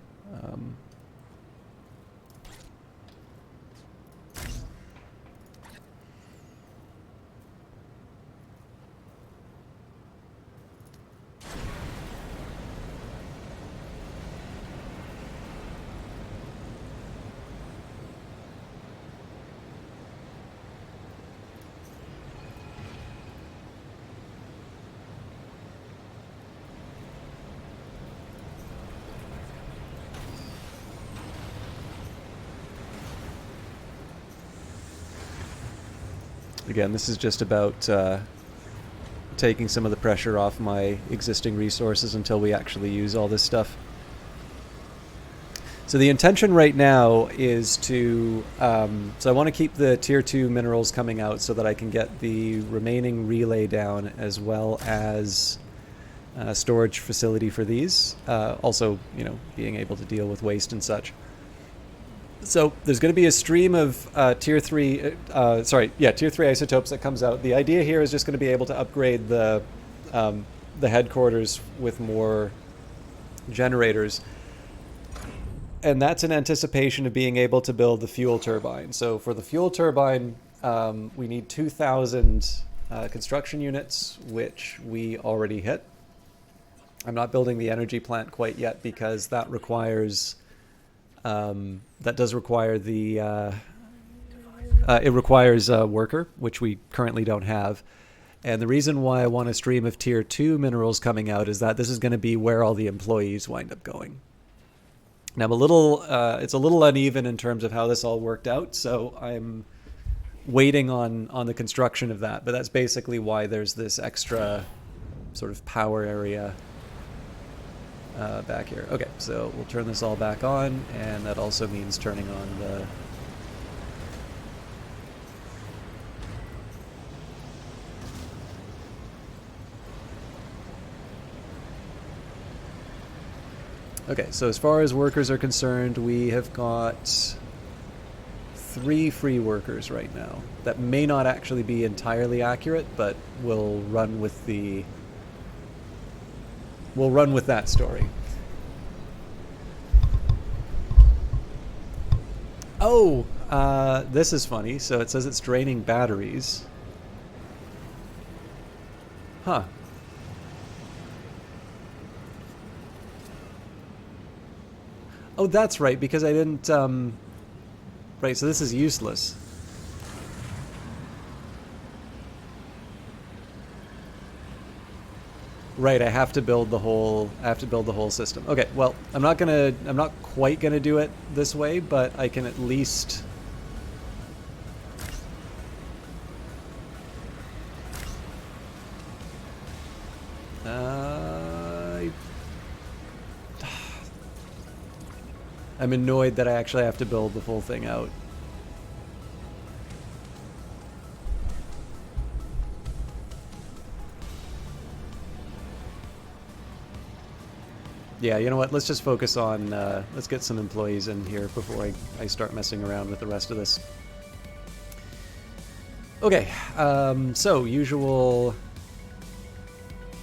Again, this is just about taking some of the pressure off my existing resources until we actually use all this stuff. So the intention right now is to... so I want to keep the tier 2 minerals coming out so that I can get the remaining relay down, as well as a storage facility for these. Also, you know, being able to deal with waste and such. So there's going to be a stream of tier 3 isotopes that comes out. The idea here is just going to be able to upgrade the headquarters with more generators. And that's in anticipation of being able to build the fuel turbine. So for the fuel turbine, we need 2,000 construction units, which we already hit. I'm not building the energy plant quite yet because that requires... that does require the... it requires a worker, which we currently don't have. And the reason why I want a stream of tier 2 minerals coming out is that this is going to be where all the employees wind up going. Now I'm a little, it's a little uneven in terms of how this all worked out, so I'm waiting on the construction of that. But that's basically why there's this extra sort of power area back here. Okay, so we'll turn this all back on, and that also means turning on the... Okay, so as far as workers are concerned, we have got 3 free workers right now. That may not actually be entirely accurate, but we'll run with that story. Oh, this is funny. So it says it's draining batteries. Huh. Oh, that's right, because I didn't, right, so this is useless. Right, I have to build the whole system. Okay, well, I'm not quite gonna do it this way, but I can at least I'm annoyed that I actually have to build the full thing out. Yeah, you know what? Let's just focus on, let's get some employees in here before I start messing around with the rest of this. Okay, so usual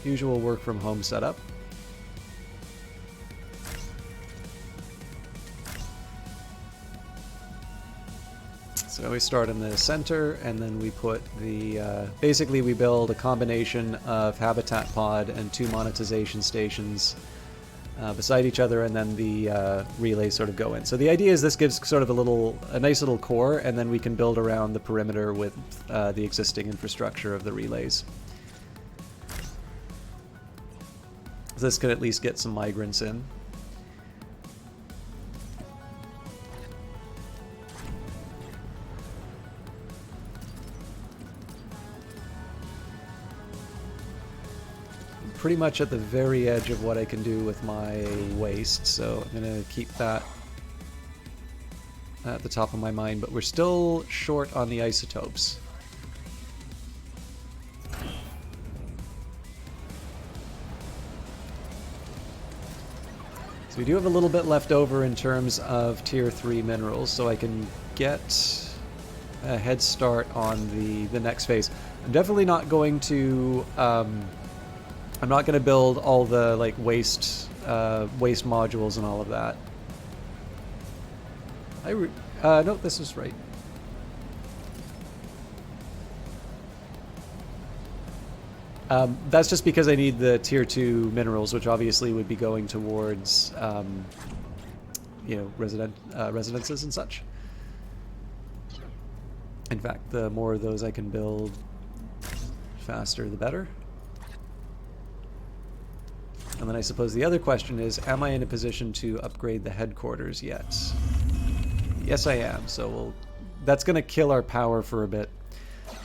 work from home setup. So we start in the center, and then we put the, basically we build a combination of habitat pod and 2 monetization stations beside each other, and then the relays sort of go in. So the idea is this gives sort of a nice little core, and then we can build around the perimeter with the existing infrastructure of the relays. So this could at least get some migrants in. Pretty much at the very edge of what I can do with my waste, so I'm going to keep that at the top of my mind, but we're still short on the isotopes. So we do have a little bit left over in terms of tier 3 minerals, so I can get a head start on the next phase. I'm definitely not going to I'm not going to build all the like waste modules and all of that. No, this is right. That's just because I need the tier 2 minerals, which obviously would be going towards, you know, residences and such. In fact, the more of those I can build faster, the better. And then I suppose the other question is, am I in a position to upgrade the headquarters yet? Yes, I am. So that's going to kill our power for a bit.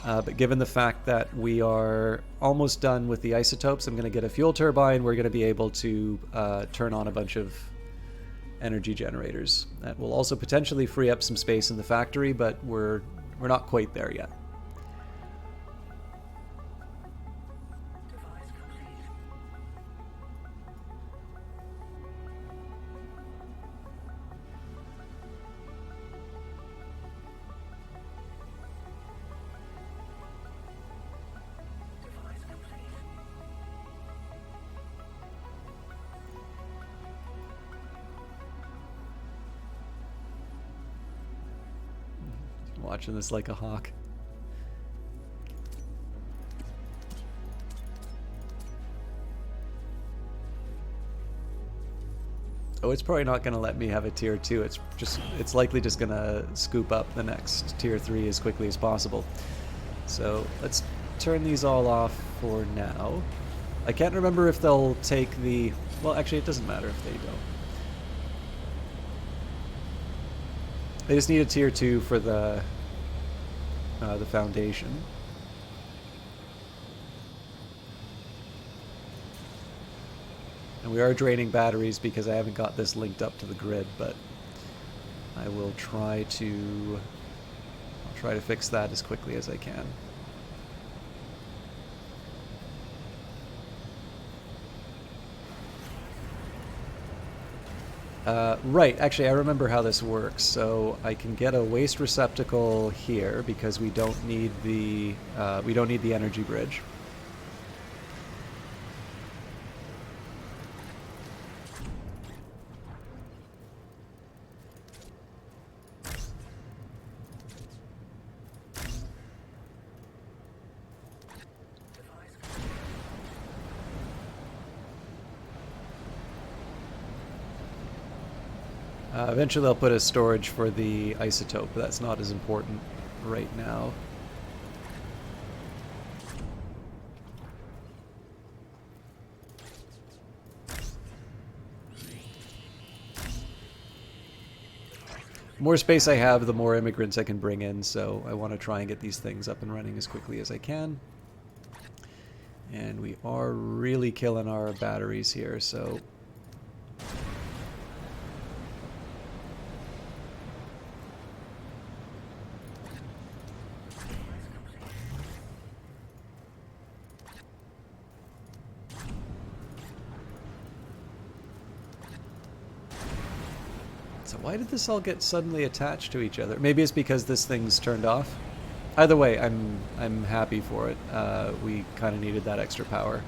But given the fact that we are almost done with the isotopes, I'm going to get a fuel turbine. We're going to be able to turn on a bunch of energy generators. That will also potentially free up some space in the factory, but we're not quite there yet. Watching this like a hawk. Oh, it's probably not going to let me have a tier 2. It's likely just going to scoop up the next tier 3 as quickly as possible. So let's turn these all off for now. I can't remember if they'll take the... Well, actually, it doesn't matter if they don't. They just need a tier 2 for the foundation. And we are draining batteries because I haven't got this linked up to the grid, but I will try to fix that as quickly as I can. Right, actually I remember how this works. So I can get a waste receptacle here because we don't need the energy bridge. Eventually I'll put a storage for the isotope, but that's not as important right now. The more space I have, the more immigrants I can bring in, so I want to try and get these things up and running as quickly as I can. And we are really killing our batteries here, so... So why did this all get suddenly attached to each other? Maybe it's because this thing's turned off. Either way, I'm happy for it. We kind of needed that extra power.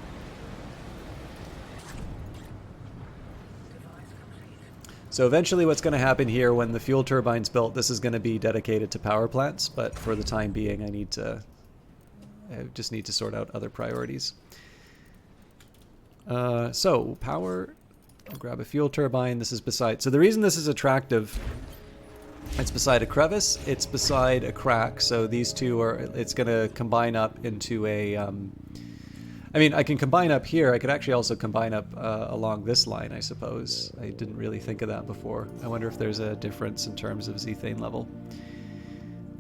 So eventually what's going to happen here when the fuel turbine's built, this is going to be dedicated to power plants, but for the time being I just need to sort out other priorities. So power... I'll grab a fuel turbine. This is beside... So the reason this is attractive, it's beside a crevice, it's beside a crack, so these two are... It's going to combine up into a... I mean, I can combine up here. I could actually also combine up along this line, I suppose. I didn't really think of that before. I wonder if there's a difference in terms of zethane level.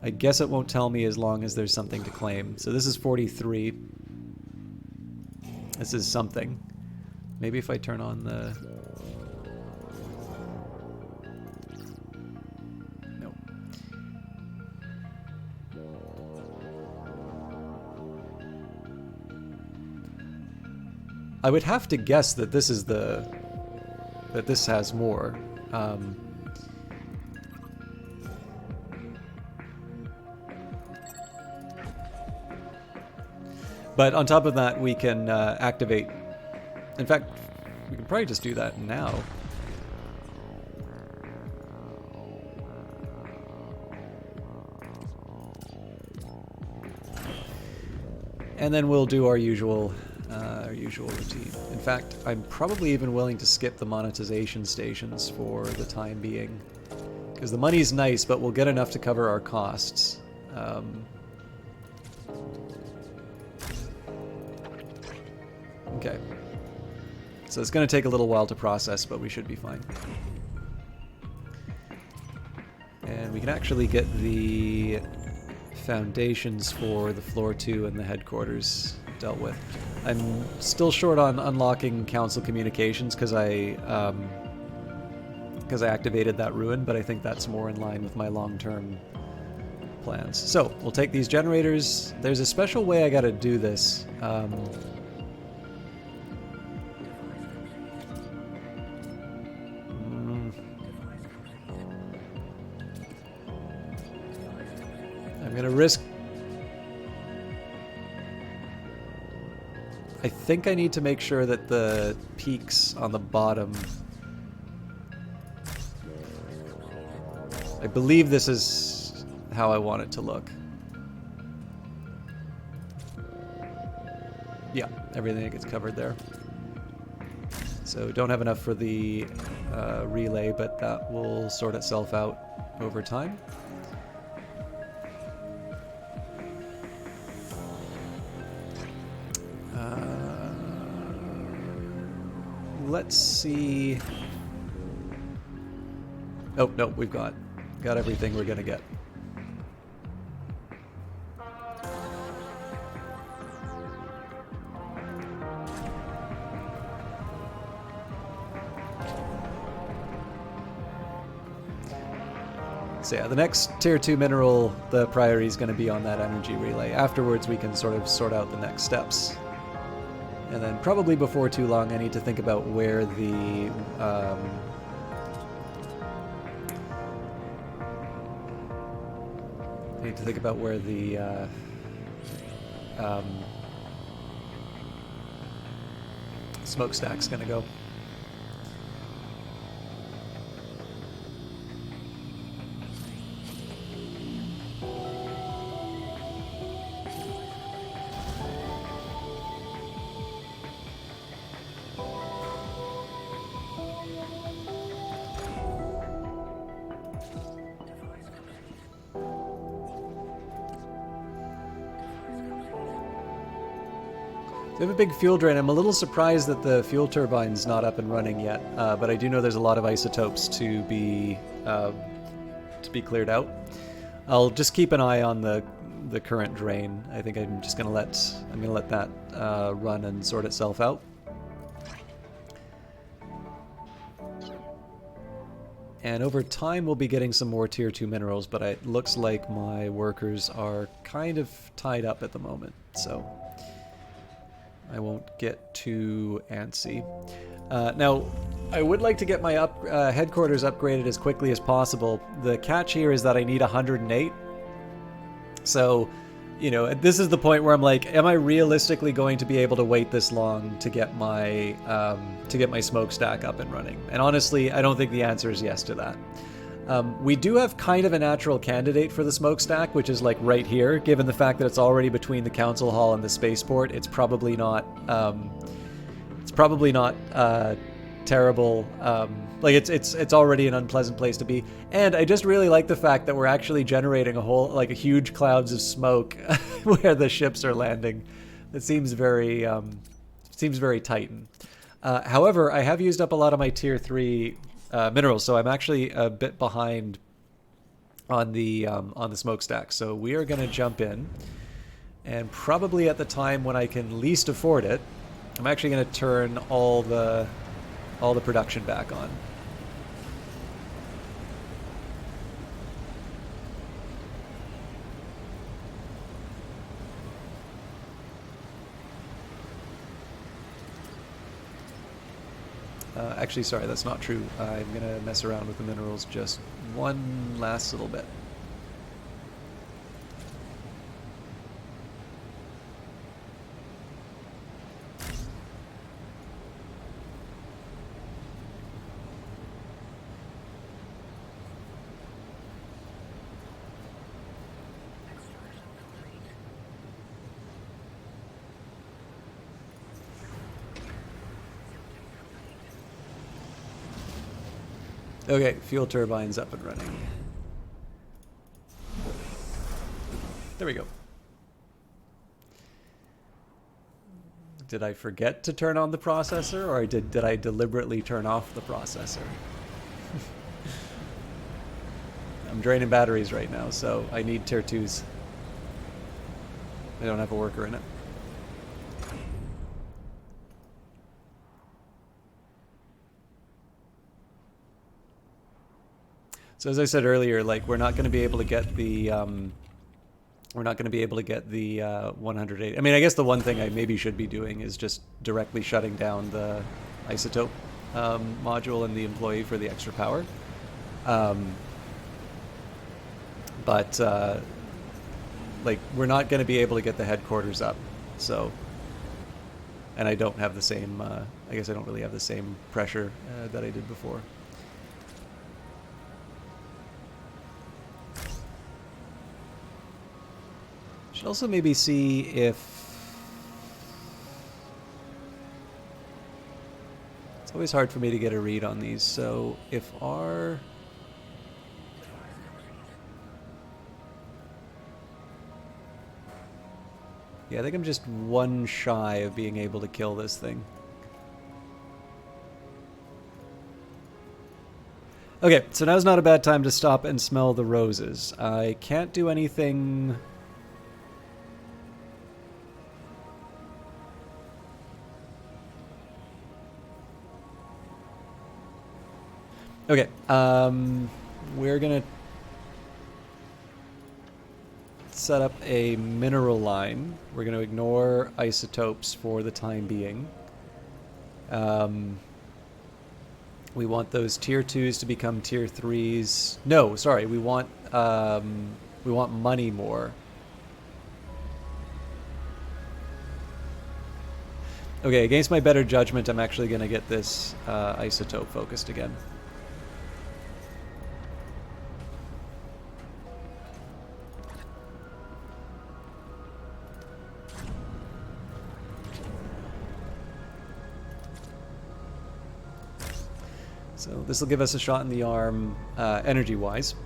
I guess it won't tell me as long as there's something to claim. So this is 43. This is something. Maybe if I turn on the... No. I would have to guess that this is the... that this has more. But on top of that, we can activate... In fact, we can probably just do that now. And then we'll do our usual routine. In fact, I'm probably even willing to skip the monetization stations for the time being. Because the money's nice, but we'll get enough to cover our costs. Okay. So it's going to take a little while to process, but we should be fine. And we can actually get the foundations for the floor 2 and the headquarters dealt with. I'm still short on unlocking council communications because I activated that ruin, but I think that's more in line with my long-term plans. So we'll take these generators. There's a special way I got to do this. I'm gonna risk... I think I need to make sure that the peaks on the bottom... I believe this is how I want it to look. Yeah, everything gets covered there. So don't have enough for the relay, but that will sort itself out over time. Let's see. Oh, no, we've got everything we're gonna get. So yeah, the next tier 2 mineral, the priority is going to be on that energy relay. Afterwards, we can sort out the next steps. And then probably before too long, I need to think about where the Need to think about where the smokestack's gonna go. We have a big fuel drain. I'm a little surprised that the fuel turbine's not up and running yet, but I do know there's a lot of isotopes to be cleared out. I'll just keep an eye on the current drain. I think I'm just gonna let that run and sort itself out. And over time, we'll be getting some more tier 2 minerals, but it looks like my workers are kind of tied up at the moment, so I won't get too antsy. Now, I would like to get my headquarters upgraded as quickly as possible. The catch here is that I need 108. So, you know, this is the point where I'm like, am I realistically going to be able to wait this long to get my smokestack up and running? And honestly, I don't think the answer is yes to that. We do have kind of a natural candidate for the smokestack, which is like right here. Given the fact that it's already between the council hall and the spaceport, it's probably not terrible. Like it's already an unpleasant place to be. And I just really like the fact that we're actually generating a huge clouds of smoke where the ships are landing. It seems very Titan. However, I have used up a lot of my tier 3 minerals, so I'm actually a bit behind on the smokestack. So we are going to jump in, and probably at the time when I can least afford it, I'm actually going to turn all the production back on. Actually, sorry, that's not true. I'm going to mess around with the minerals just one last little bit. Okay, fuel turbine's up and running. There we go. Did I forget to turn on the processor, or did I deliberately turn off the processor? I'm draining batteries right now, so I need tier 2s. I don't have a worker in it. So as I said earlier, like we're not going to be able to get the 108. I mean, I guess the one thing I maybe should be doing is just directly shutting down the isotope module and the employee for the extra power. But like we're not going to be able to get the headquarters up, so. And I don't have the same. I guess I don't really have the same pressure that I did before. Should also maybe see if... It's always hard for me to get a read on these, so if our... Yeah, I think I'm just one shy of being able to kill this thing. Okay, so now's not a bad time to stop and smell the roses. I can't do anything... Okay, we're gonna set up a mineral line. We're gonna ignore isotopes for the time being. We want those tier 2s to become tier 3s. No, sorry, we want We want money more. Okay, against my better judgment, I'm actually going to get this isotope focused again. So this will give us a shot in the arm, energy-wise.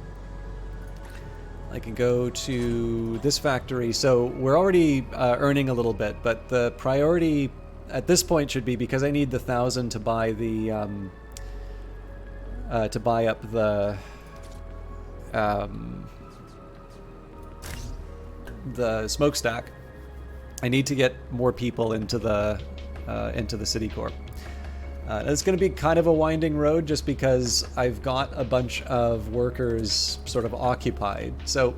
I can go to this factory. So we're already earning a little bit, but the priority at this point should be, because I need the 1,000 to buy the to buy up the smokestack. I need to get more people into the city core. It's going to be kind of a winding road, just because I've got a bunch of workers sort of occupied. So,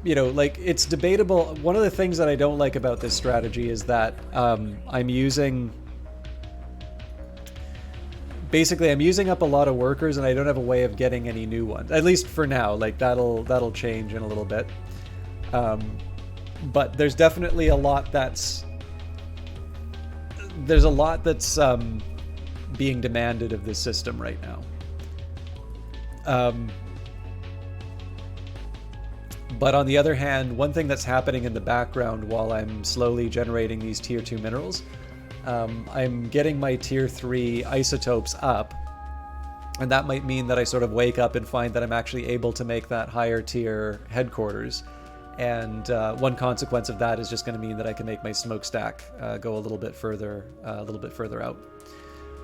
you know, like, it's debatable. One of the things that I don't like about this strategy is that I'm using up a lot of workers, and I don't have a way of getting any new ones. At least for now. Like, that'll change in a little bit. But there's definitely a lot that's being demanded of this system right now. But on the other hand, one thing that's happening in the background while I'm slowly generating these tier 2 minerals, I'm getting my tier 3 isotopes up, and that might mean that I sort of wake up and find that I'm actually able to make that higher tier headquarters. And one consequence of that is just going to mean that I can make my smokestack go a little bit further out.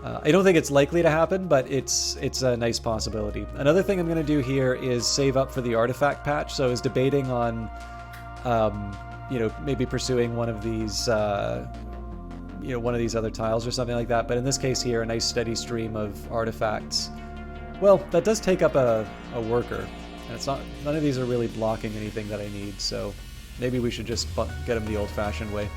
I don't think it's likely to happen, but it's a nice possibility. Another thing I'm going to do here is save up for the artifact patch. So I was debating on, you know, maybe pursuing one of these, you know, one of these other tiles or something like that. But in this case here, a nice steady stream of artifacts. Well, that does take up a worker. And it's not, none of these are really blocking anything that I need. So maybe we should just get them the old-fashioned way.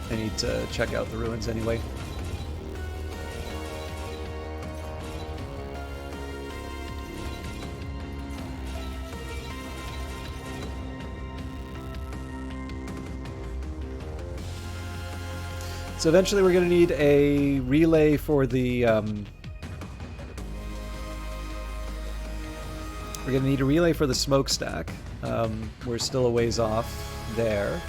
I need to check out the ruins anyway. So eventually we're going to need a relay for the... we're going to need a relay for the smokestack. We're still a ways off there.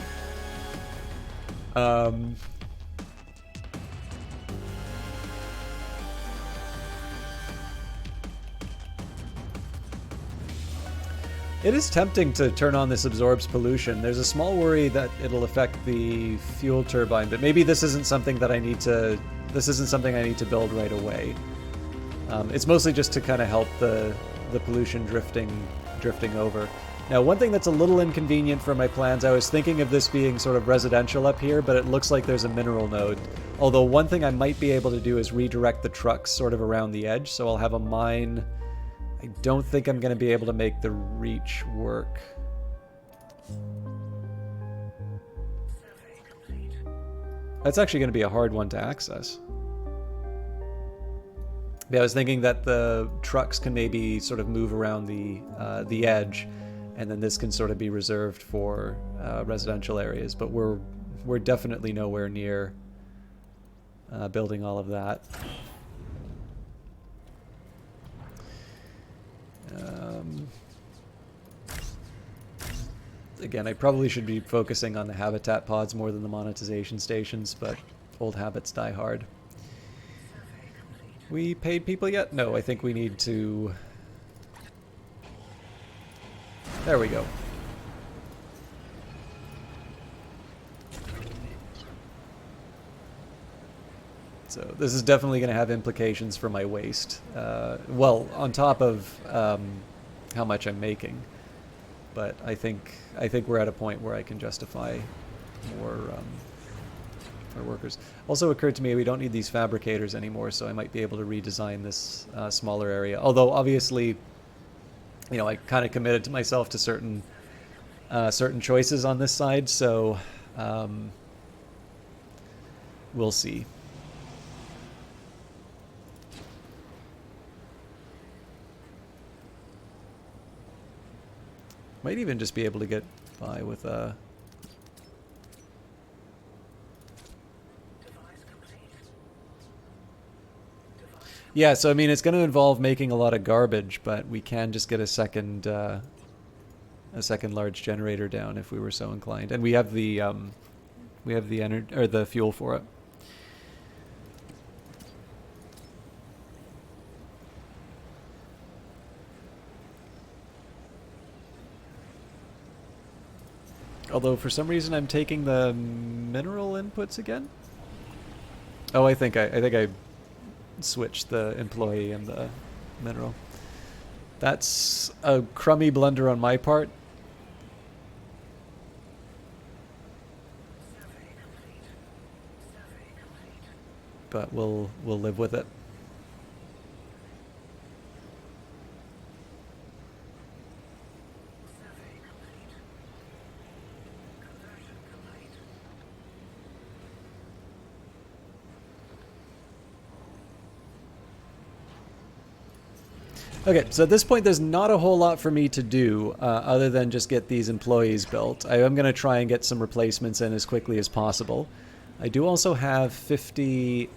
It is tempting to turn on this absorbs pollution. There's a small worry that it'll affect the fuel turbine, but maybe this isn't something that I need to. This isn't something I need to build right away. It's mostly just to kind of help the pollution drifting over. Now, one thing that's a little inconvenient for my plans, I was thinking of this being sort of residential up here, but it looks like there's a mineral node. Although one thing I might be able to do is redirect the trucks sort of around the edge, so I'll have a mine. I don't think I'm going to be able to make the reach work. That's actually going to be a hard one to access. Yeah, I was thinking that the trucks can maybe sort of move around the edge, and then this can sort of be reserved for residential areas. But we're definitely nowhere near building all of that. Again, I probably should be focusing on the habitat pods more than the monetization stations, but old habits die hard. We paid people yet? No, I think we need to... There we go. So this is definitely going to have implications for my waste. Well, on top of how much I'm making. But I think we're at a point where I can justify more workers. Also occurred to me we don't need these fabricators anymore, so I might be able to redesign this smaller area. Although obviously, you know, I kind of committed to myself to certain choices on this side, so we'll see. Might even just be able to get by with a... Yeah, so I mean, it's going to involve making a lot of garbage, but we can just get a second large generator down if we were so inclined, and we have the energy or the fuel for it. Although for some reason I'm taking the mineral inputs again. Oh, I think I switched the employee and the mineral. That's a crummy blunder on my part. But we'll live with it. Okay, so at this point there's not a whole lot for me to do other than just get these employees built. I am going to try and get some replacements in as quickly as possible. I do also have 50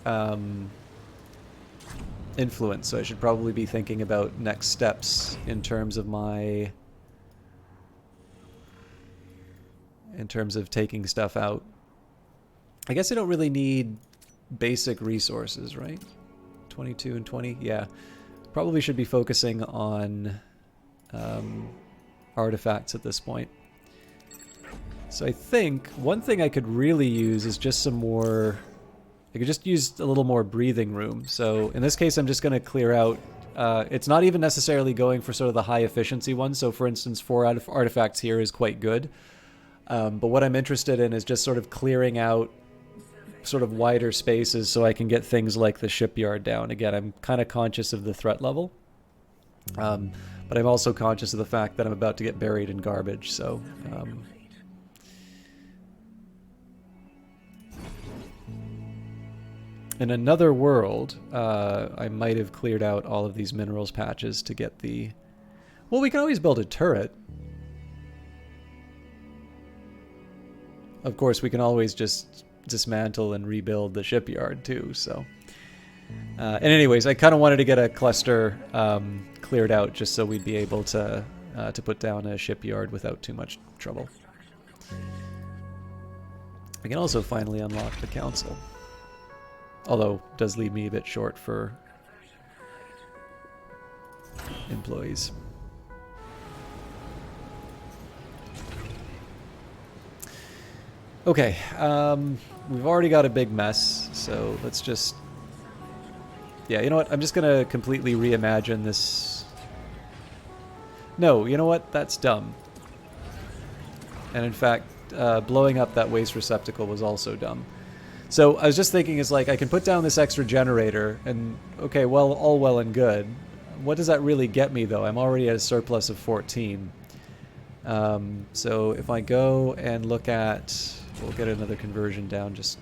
influence, so I should probably be thinking about next steps in terms of my... in terms of taking stuff out. I guess I don't really need basic resources, right? 22 and 20, yeah. Probably should be focusing on artifacts at this point. So I think one thing I could really use is just some more... I could just use a little more breathing room. So in this case, I'm just going to clear out... it's not even necessarily going for sort of the high efficiency one. So for instance, 4 out of artifacts here is quite good. But what I'm interested in is just sort of clearing out sort of wider spaces so I can get things like the shipyard down. Again, I'm kind of conscious of the threat level. But I'm also conscious of the fact that I'm about to get buried in garbage, so... in another world, I might have cleared out all of these minerals patches to get the... Well, we can always build a turret. Of course, we can always just dismantle and rebuild the shipyard too, so... and anyways, I kind of wanted to get a cluster cleared out just so we'd be able to put down a shipyard without too much trouble. I can also finally unlock the council. Although, it does leave me a bit short for employees. Okay, we've already got a big mess, so let's just... Yeah, you know what? I'm just going to completely reimagine this... No, you know what? That's dumb. And in fact, blowing up that waste receptacle was also dumb. So I was just thinking, is like, I can put down this extra generator, and okay, well, all well and good. What does that really get me, though? I'm already at a surplus of 14. So if I go and look at... We'll get another conversion down, just...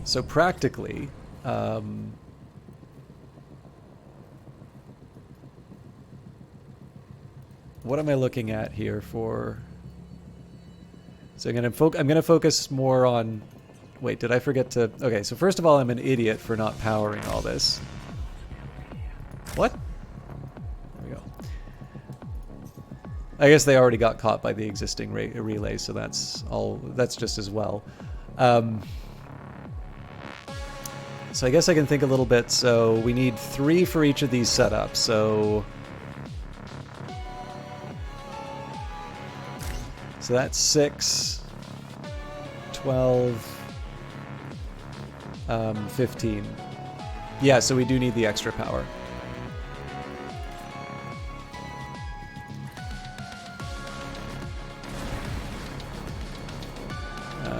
so practically... what am I looking at here for... So I'm gonna focus more on... Wait, did I forget to... Okay, so first of all, I'm an idiot for not powering all this. What? There we go. I guess they already got caught by the existing relay, so that's just as well. So I guess I can think a little bit. So we need 3 for each of these setups. So that's 6, 12, 15. Yeah, so we do need the extra power.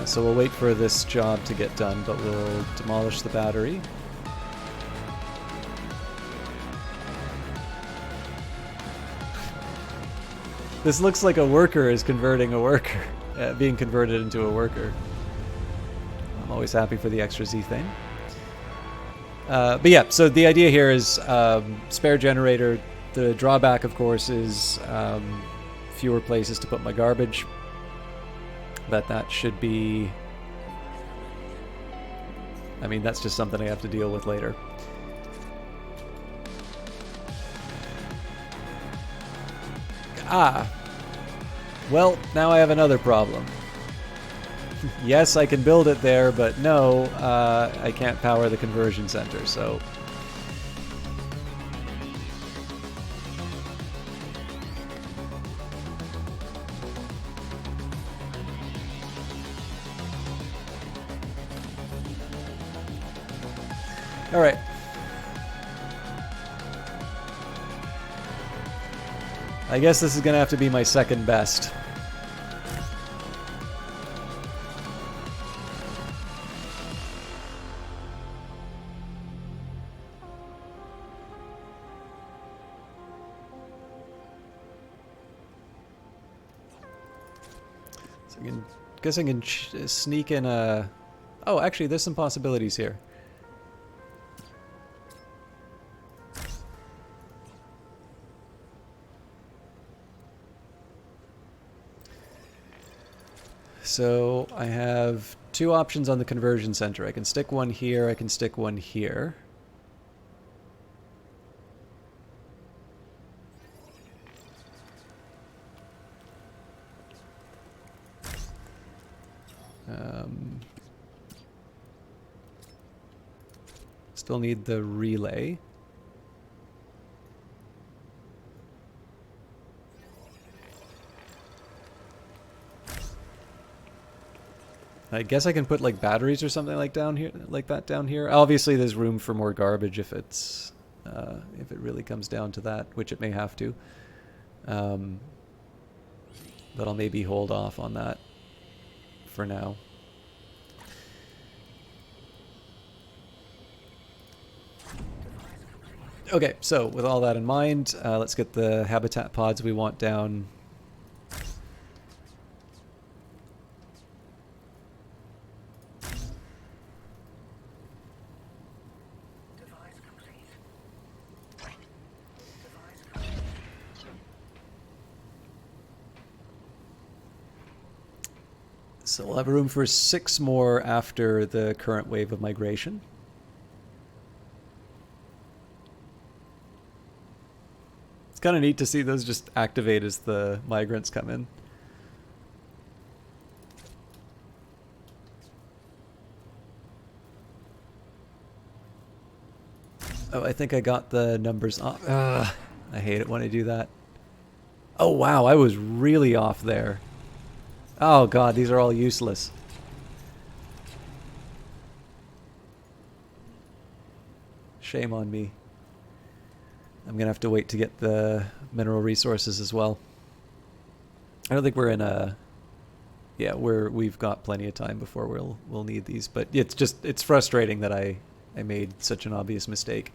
So we'll wait for this job to get done, but we'll demolish the battery. This looks like a worker is converting a worker, being converted into a worker. I'm always happy for the extra Z thing. But yeah, so the idea here is spare generator. The drawback, of course, is fewer places to put my garbage. But that should be... I mean, that's just something I have to deal with later. Ah. Well, now I have another problem. Yes, I can build it there, but no, I can't power the conversion center, so... Alright. I guess this is gonna have to be my second best. So I guess I can sneak in a... Oh, actually, there's some possibilities here. So I have two options on the conversion center. I can stick one here, I can stick one here. Still need the relay. I guess I can put like batteries or something like down here, like that down here. Obviously, there's room for more garbage if it's if it really comes down to that, which it may have to. But I'll maybe hold off on that for now. Okay, so with all that in mind, let's get the habitat pods we want down. So we'll have room for 6 more after the current wave of migration. It's kind of neat to see those just activate as the migrants come in. Oh, I think I got the numbers off. I hate it when I do that. Oh wow, I was really off there. Oh god, these are all useless. Shame on me. I'm gonna have to wait to get the mineral resources as well. I don't think we're in a... Yeah, we've got plenty of time before we'll need these, but it's frustrating that I made such an obvious mistake.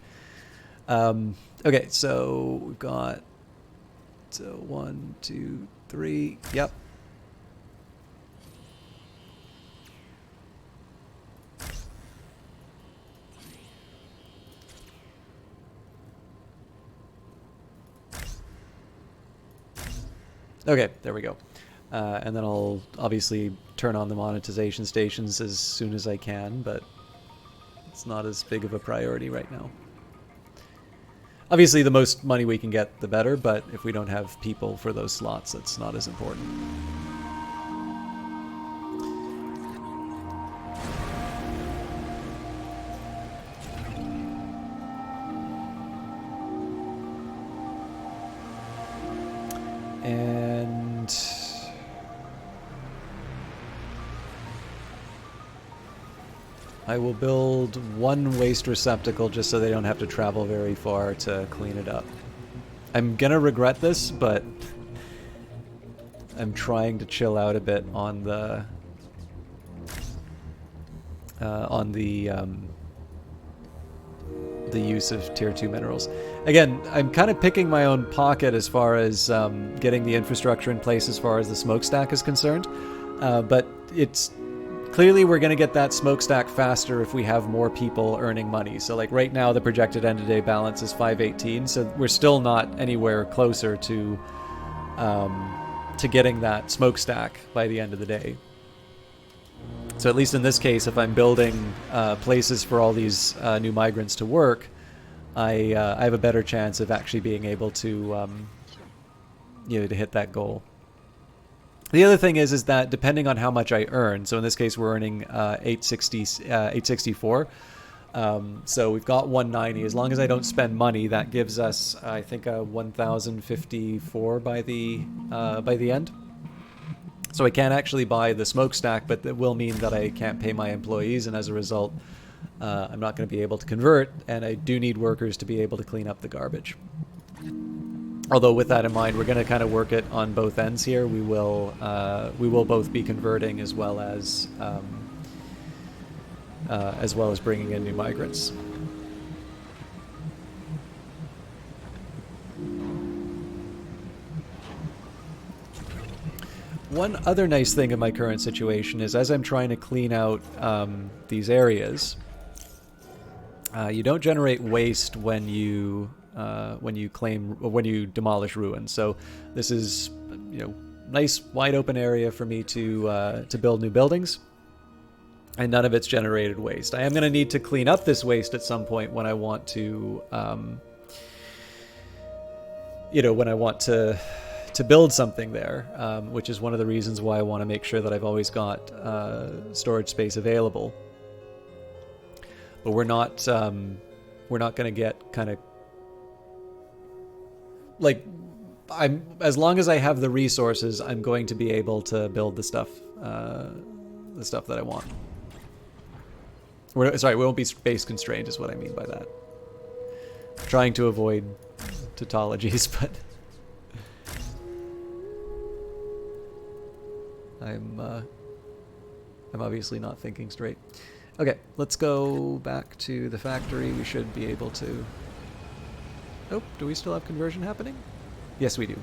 Okay, so we've got 1, 2, 3. Yep. Okay, there we go. And then I'll obviously turn on the monetization stations as soon as I can, but it's not as big of a priority right now. Obviously, the most money we can get, the better, but if we don't have people for those slots, that's not as important. And I will build one waste receptacle just so they don't have to travel very far to clean it up. I'm gonna regret this, but I'm trying to chill out a bit on the use of tier 2 minerals. Again, I'm kind of picking my own pocket as far as getting the infrastructure in place as far as the smokestack is concerned, but it's clearly we're going to get that smokestack faster if we have more people earning money. So like right now the projected end of day balance is 518, so we're still not anywhere closer to getting that smokestack by the end of the day. So at least in this case, if I'm building places for all these new migrants to work, I have a better chance of actually being able to to hit that goal. The other thing is that depending on how much I earn, so in this case we're earning 864. So we've got 190. As long as I don't spend money, that gives us, I think, 1,054 by the end. So I can't actually buy the smokestack, but that will mean that I can't pay my employees, and as a result, I'm not going to be able to convert, and I do need workers to be able to clean up the garbage. Although with that in mind, we're going to kind of work it on both ends here. We will both be converting as well as bringing in new migrants. One other nice thing in my current situation is as I'm trying to clean out these areas, you don't generate waste when you demolish ruins. So this is nice wide open area for me to build new buildings, and none of it's generated waste. I am going to need to clean up this waste at some point when I want to to build something there, which is one of the reasons why I want to make sure that I've always got storage space available. But we're not going to get kind of like, as long as I have the resources, I'm going to be able to build the stuff that I want. We won't be space constrained is what I mean by that. I'm trying to avoid tautologies, but I'm obviously not thinking straight. Okay, let's go back to the factory. We should be able to... Oh, do we still have conversion happening? Yes, we do.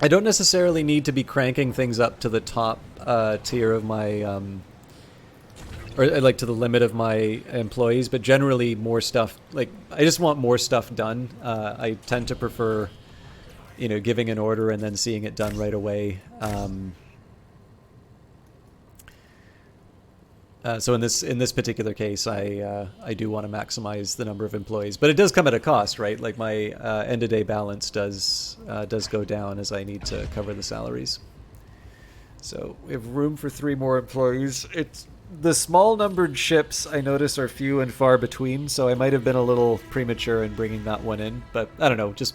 I don't necessarily need to be cranking things up to the top tier of my, or like to the limit of my employees, but generally more stuff, like I just want more stuff done. I tend to prefer, giving an order and then seeing it done right away. So in this particular case, I do want to maximize the number of employees, but it does come at a cost, right? Like my end of day balance does go down as I need to cover the salaries. So we have room for 3 more employees. It's the small numbered ships I notice are few and far between, so I might have been a little premature in bringing that one in, but I don't know. Just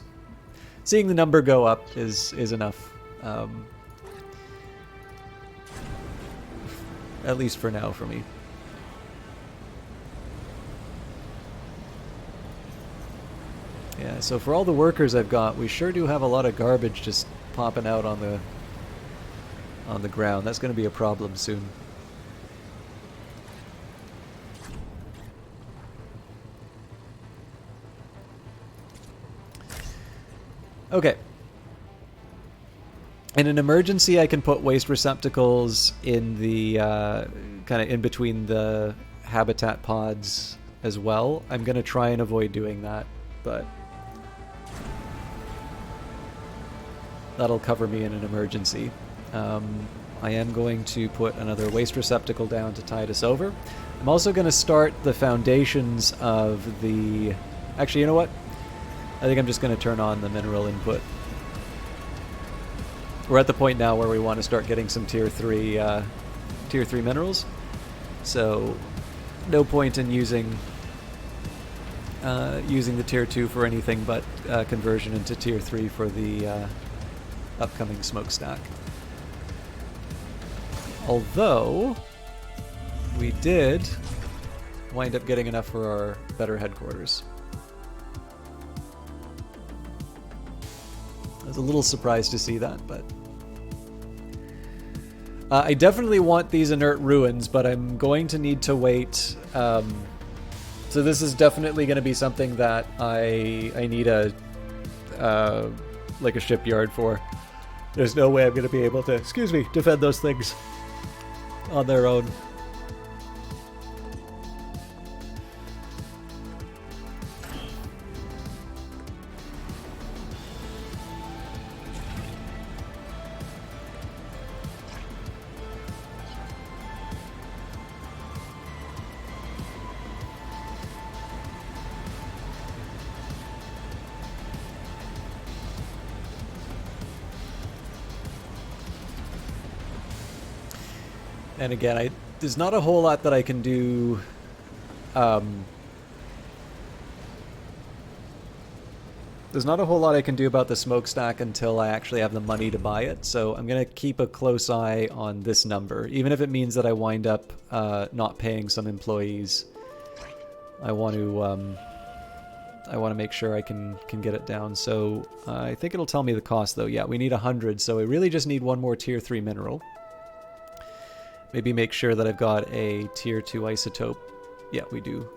seeing the number go up is enough. At least for now, for me. Yeah, so for all the workers I've got, we sure do have a lot of garbage just popping out on the ground. That's going to be a problem soon. Okay. In an emergency, I can put waste receptacles in the kind of in between the habitat pods as well. I'm going to try and avoid doing that, but that'll cover me in an emergency. I am going to put another waste receptacle down to tide us over. I'm also going to start the foundations of the... Actually, you know what? I think I'm just going to turn on the mineral input. We're at the point now where we want to start getting some tier 3 minerals. So no point in using the tier 2 for anything but conversion into tier 3 for the upcoming smokestack. Although, we did wind up getting enough for our better headquarters. I was a little surprised to see that, but... I definitely want these inert ruins, but I'm going to need to wait. So this is definitely going to be something that I need a like a shipyard for. There's no way I'm going to be able to, defend those things on their own. And again, there's not a whole lot that I can do. There's not a whole lot I can do about the smokestack until I actually have the money to buy it. So I'm going to keep a close eye on this number, even if it means that I wind up not paying some employees. I want to make sure I can get it down. So I think it'll tell me the cost, though. Yeah, we need 100, so we really just need one more tier 3 mineral. Maybe make sure that I've got a tier 2 isotope. Yeah, we do.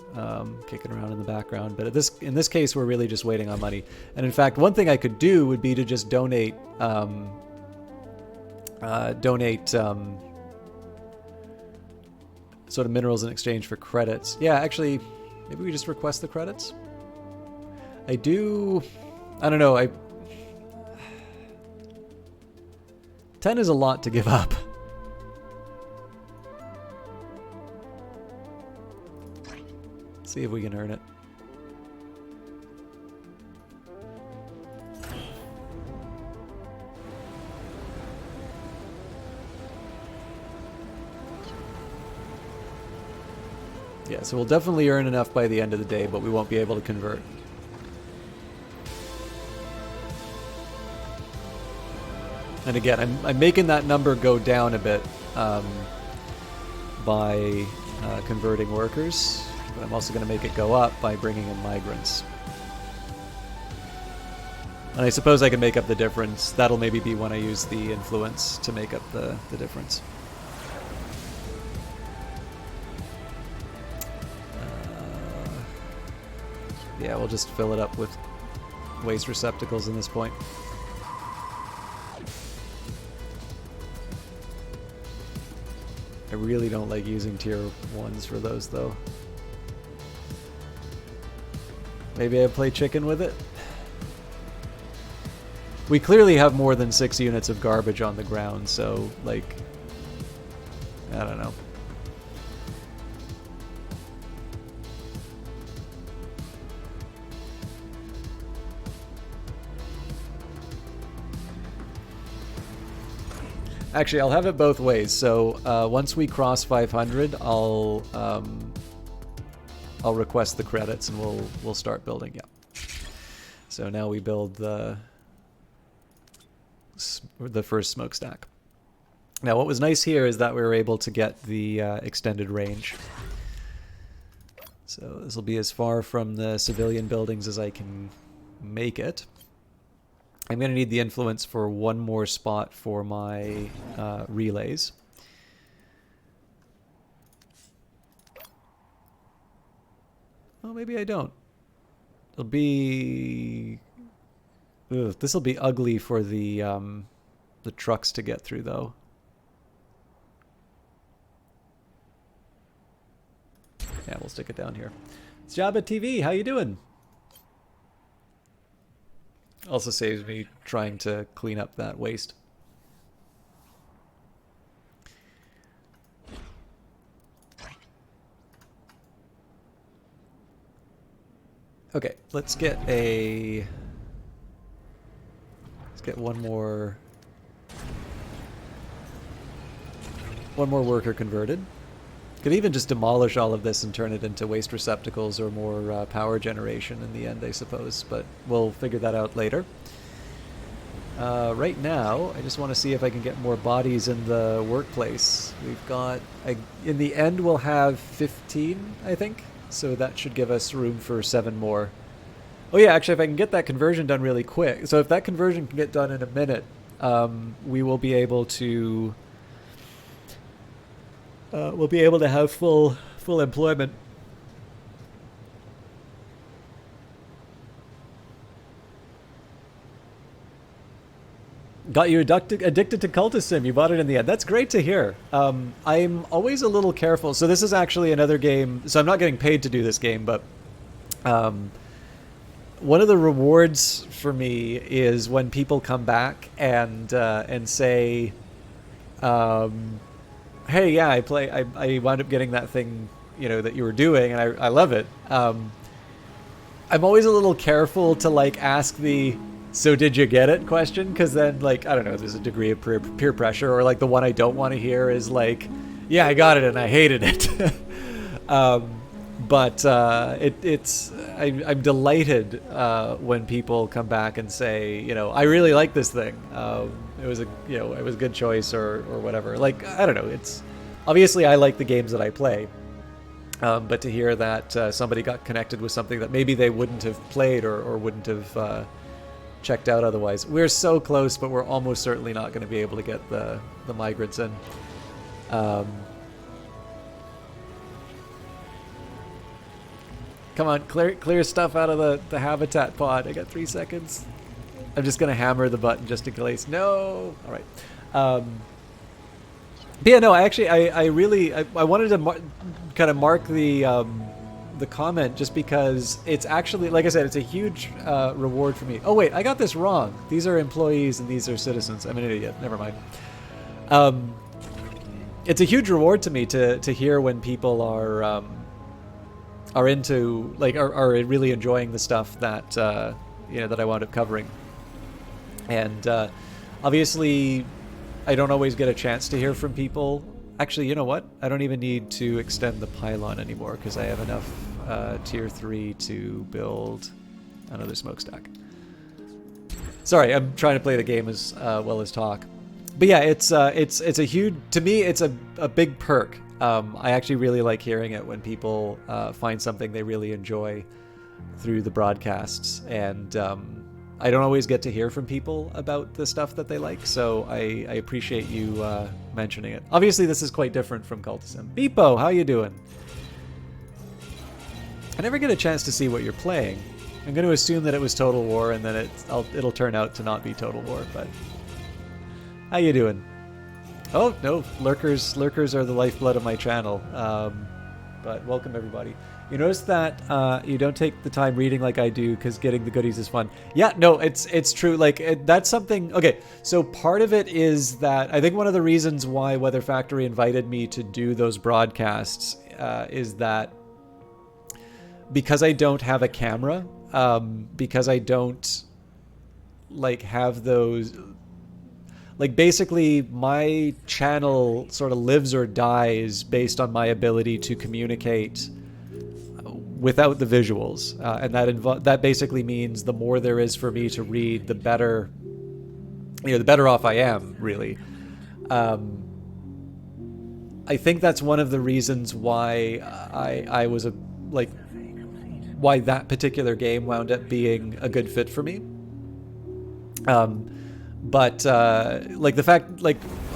Kicking around in the background. But in this case, we're really just waiting on money. And in fact, one thing I could do would be to just donate sort of minerals in exchange for credits. Yeah, actually, maybe we just request the credits? I don't know, 10 is a lot to give up. See if we can earn it. Yeah, so we'll definitely earn enough by the end of the day, but we won't be able to convert. And again, I'm making that number go down a bit by converting workers. But I'm also going to make it go up by bringing in migrants. And I suppose I can make up the difference. That'll maybe be when I use the influence to make up the difference. Yeah, we'll just fill it up with waste receptacles in this point. I really don't like using tier 1s for those, though. Maybe I play chicken with it? We clearly have more than 6 units of garbage on the ground, so, like, I don't know. Actually, I'll have it both ways. So once we cross 500, I'll request the credits and we'll start building. Yeah. So now we build the first smokestack. Now, what was nice here is that we were able to get the extended range. So this will be as far from the civilian buildings as I can make it. I'm going to need the influence for one more spot for my relays. Oh, maybe I don't. It'll be... This will be ugly for the trucks to get through, though. Yeah, we'll stick it down here. It's Jabba TV. How you doing? Also saves me trying to clean up that waste. Okay, let's get one more worker converted. Could even just demolish all of this and turn it into waste receptacles or more power generation in the end, I suppose. But we'll figure that out later. Right now, I just want to see if I can get more bodies in the workplace. We've got, in the end, we'll have 15, I think. So that should give us room for 7 more. Oh yeah, actually, if I can get that conversion done really quick. So if that conversion can get done in a minute, we will be able to have full employment. Got you addicted to Cultist Sim. You bought it in the end. That's great to hear. I'm always a little careful. So this is actually another game. So I'm not getting paid to do this game, but one of the rewards for me is when people come back and say, "Hey, yeah, I wound up getting that thing, that you were doing, and I love it." I'm always a little careful to ask the "So did you get it?" question, because then I don't know, there's a degree of peer pressure, or the one I don't want to hear is "Yeah, I got it and I hated it." But I'm delighted when people come back and say, I really like this thing. It was a good choice or whatever. I don't know. It's obviously I like the games that I play, but to hear that somebody got connected with something that maybe they wouldn't have played or wouldn't have checked out otherwise. We're so close, but we're almost certainly not going to be able to get the migrants in. Come on, clear stuff out of the habitat pod. I got 3 seconds. I'm just gonna hammer the button just in case. No. All right. But yeah, no. I wanted to kind of mark the comment just because it's actually, like I said, it's a huge reward for me. Oh wait, I got this wrong. These are employees and these are citizens. I'm an idiot. Never mind. It's a huge reward to me to hear when people are into are really enjoying the stuff that that I wound up covering. And obviously I don't always get a chance to hear from people. Actually, you know what? I don't even need to extend the pylon anymore because I have enough tier 3 to build another smokestack. Sorry, I'm trying to play the game as well as talk. But yeah, it's a huge, to me, it's a big perk. I actually really like hearing it when people find something they really enjoy through the broadcasts, and I don't always get to hear from people about the stuff that they like, so I appreciate you mentioning it. Obviously, this is quite different from Cultist Sim. Beepo, how you doing? I never get a chance to see what you're playing. I'm going to assume that it was Total War, and then it'll turn out to not be Total War, but how you doing? Oh, no, lurkers are the lifeblood of my channel. But welcome, everybody. You notice that you don't take the time reading like I do because getting the goodies is fun. Yeah, no, it's true. That's something... Okay, so part of it is that I think one of the reasons why Weather Factory invited me to do those broadcasts is that because I don't have a camera, because I don't have those... basically, my channel sort of lives or dies based on my ability to communicate without the visuals, and that basically means the more there is for me to read, the better, the better off I am, really. I think that's one of the reasons why I was why that particular game wound up being a good fit for me. But the fact,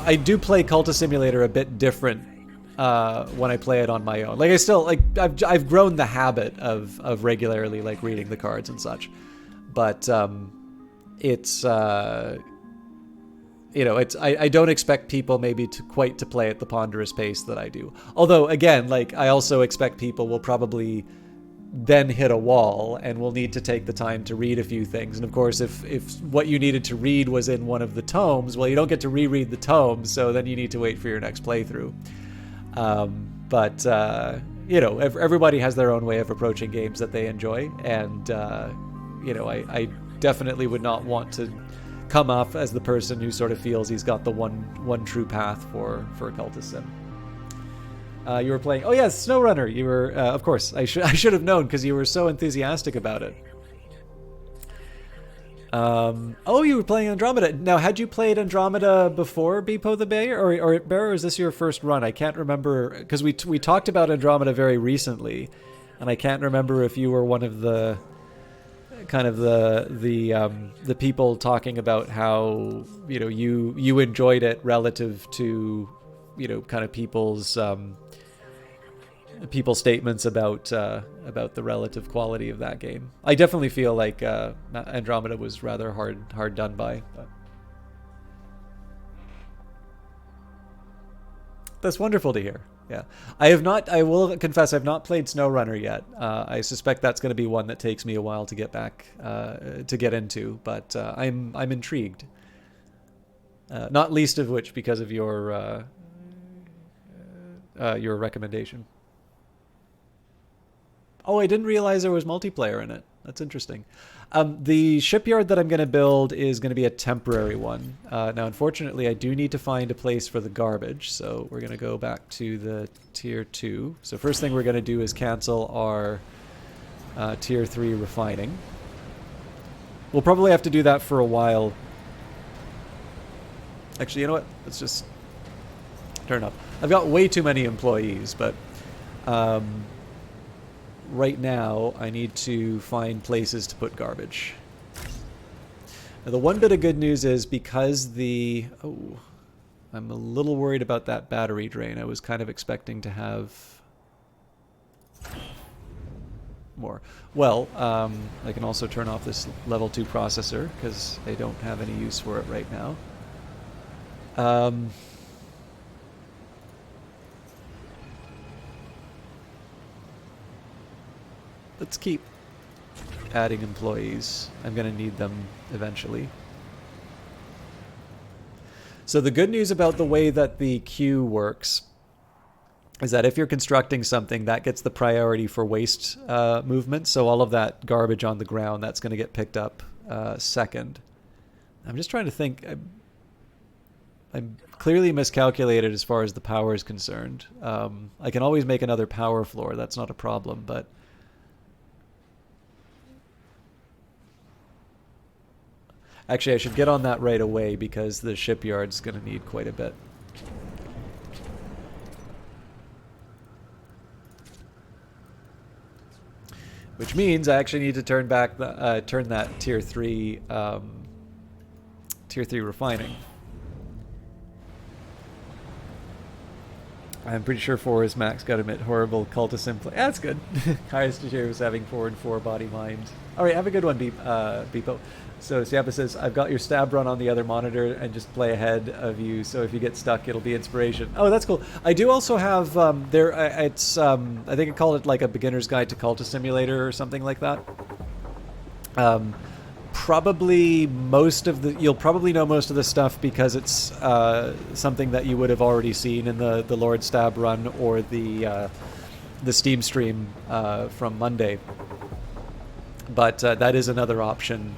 I do play Cultist Simulator a bit different when I play it on my own. I still I've grown the habit of regularly reading the cards and such, but it's I don't expect people maybe to play at the ponderous pace that I do. Although again, I also expect people will probably then hit a wall and will need to take the time to read a few things. And of course, if what you needed to read was in one of the tomes, well, you don't get to reread the tomes, so then you need to wait for your next playthrough. But everybody has their own way of approaching games that they enjoy, and I definitely would not want to come off as the person who sort of feels he's got the one true path for Cultist Sim. You were playing... Oh, yeah, SnowRunner. You were... of course, I should have known because you were so enthusiastic about it. Oh, you were playing Andromeda. Now, had you played Andromeda before Bepo the Bear, or is this your first run? I can't remember, because we talked about Andromeda very recently, and I can't remember if you were one of the kind of the people talking about how you enjoyed it relative to kind of people's statements about the relative quality of that game. I definitely feel like Andromeda was rather hard done by. But that's wonderful to hear. Yeah, I will confess, I've not played SnowRunner yet. I suspect that's going to be one that takes me a while to get back to get into, but I'm intrigued. Not least of which because of your recommendation. Oh, I didn't realize there was multiplayer in it. That's interesting. The shipyard that I'm going to build is going to be a temporary one. Now, unfortunately, I do need to find a place for the garbage, so we're going to go back to the Tier 2. So first thing we're going to do is cancel our Tier 3 refining. We'll probably have to do that for a while. Actually, you know what? Let's just turn up. I've got way too many employees, but right now I need to find places to put garbage. Now, the one bit of good news is because I'm a little worried about that battery drain. I was kind of expecting to have more. Well, I can also turn off this level 2 processor because I don't have any use for it right now. Let's keep adding employees. I'm going to need them eventually. So the good news about the way that the queue works is that if you're constructing something, that gets the priority for waste movement. So all of that garbage on the ground, that's going to get picked up second. I'm just trying to think. I'm clearly miscalculated as far as the power is concerned. I can always make another power floor. That's not a problem, but actually, I should get on that right away because the shipyard's going to need quite a bit. Which means I actually need to turn that tier 3 refining. I'm pretty sure 4 is max. Gotta admit, horrible cultist play. That's good. Highest to share was having 4 and 4 body mind. All right, have a good one, Beepo. So Siapa says, I've got your stab run on the other monitor and just play ahead of you. So if you get stuck, it'll be inspiration. Oh, that's cool. I do also have I think I call it like a beginner's guide to Cultist Simulator or something like that. Probably you'll probably know most of the stuff because it's something that you would have already seen in the Lord Stab run or the Steam stream from Monday. But that is another option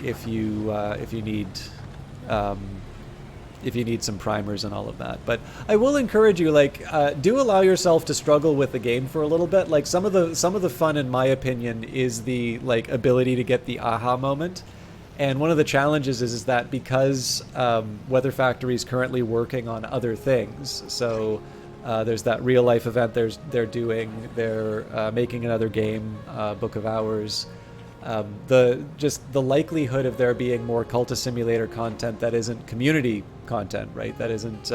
if you need some primers and all of that. But I will encourage you, do allow yourself to struggle with the game for a little bit. Like some of the fun, in my opinion, is the ability to get the aha moment. And one of the challenges is that because Weather Factory is currently working on other things, so there's that real life event they're making another game, Book of Hours. The likelihood of there being more Cultist Simulator content that isn't community content, right? That isn't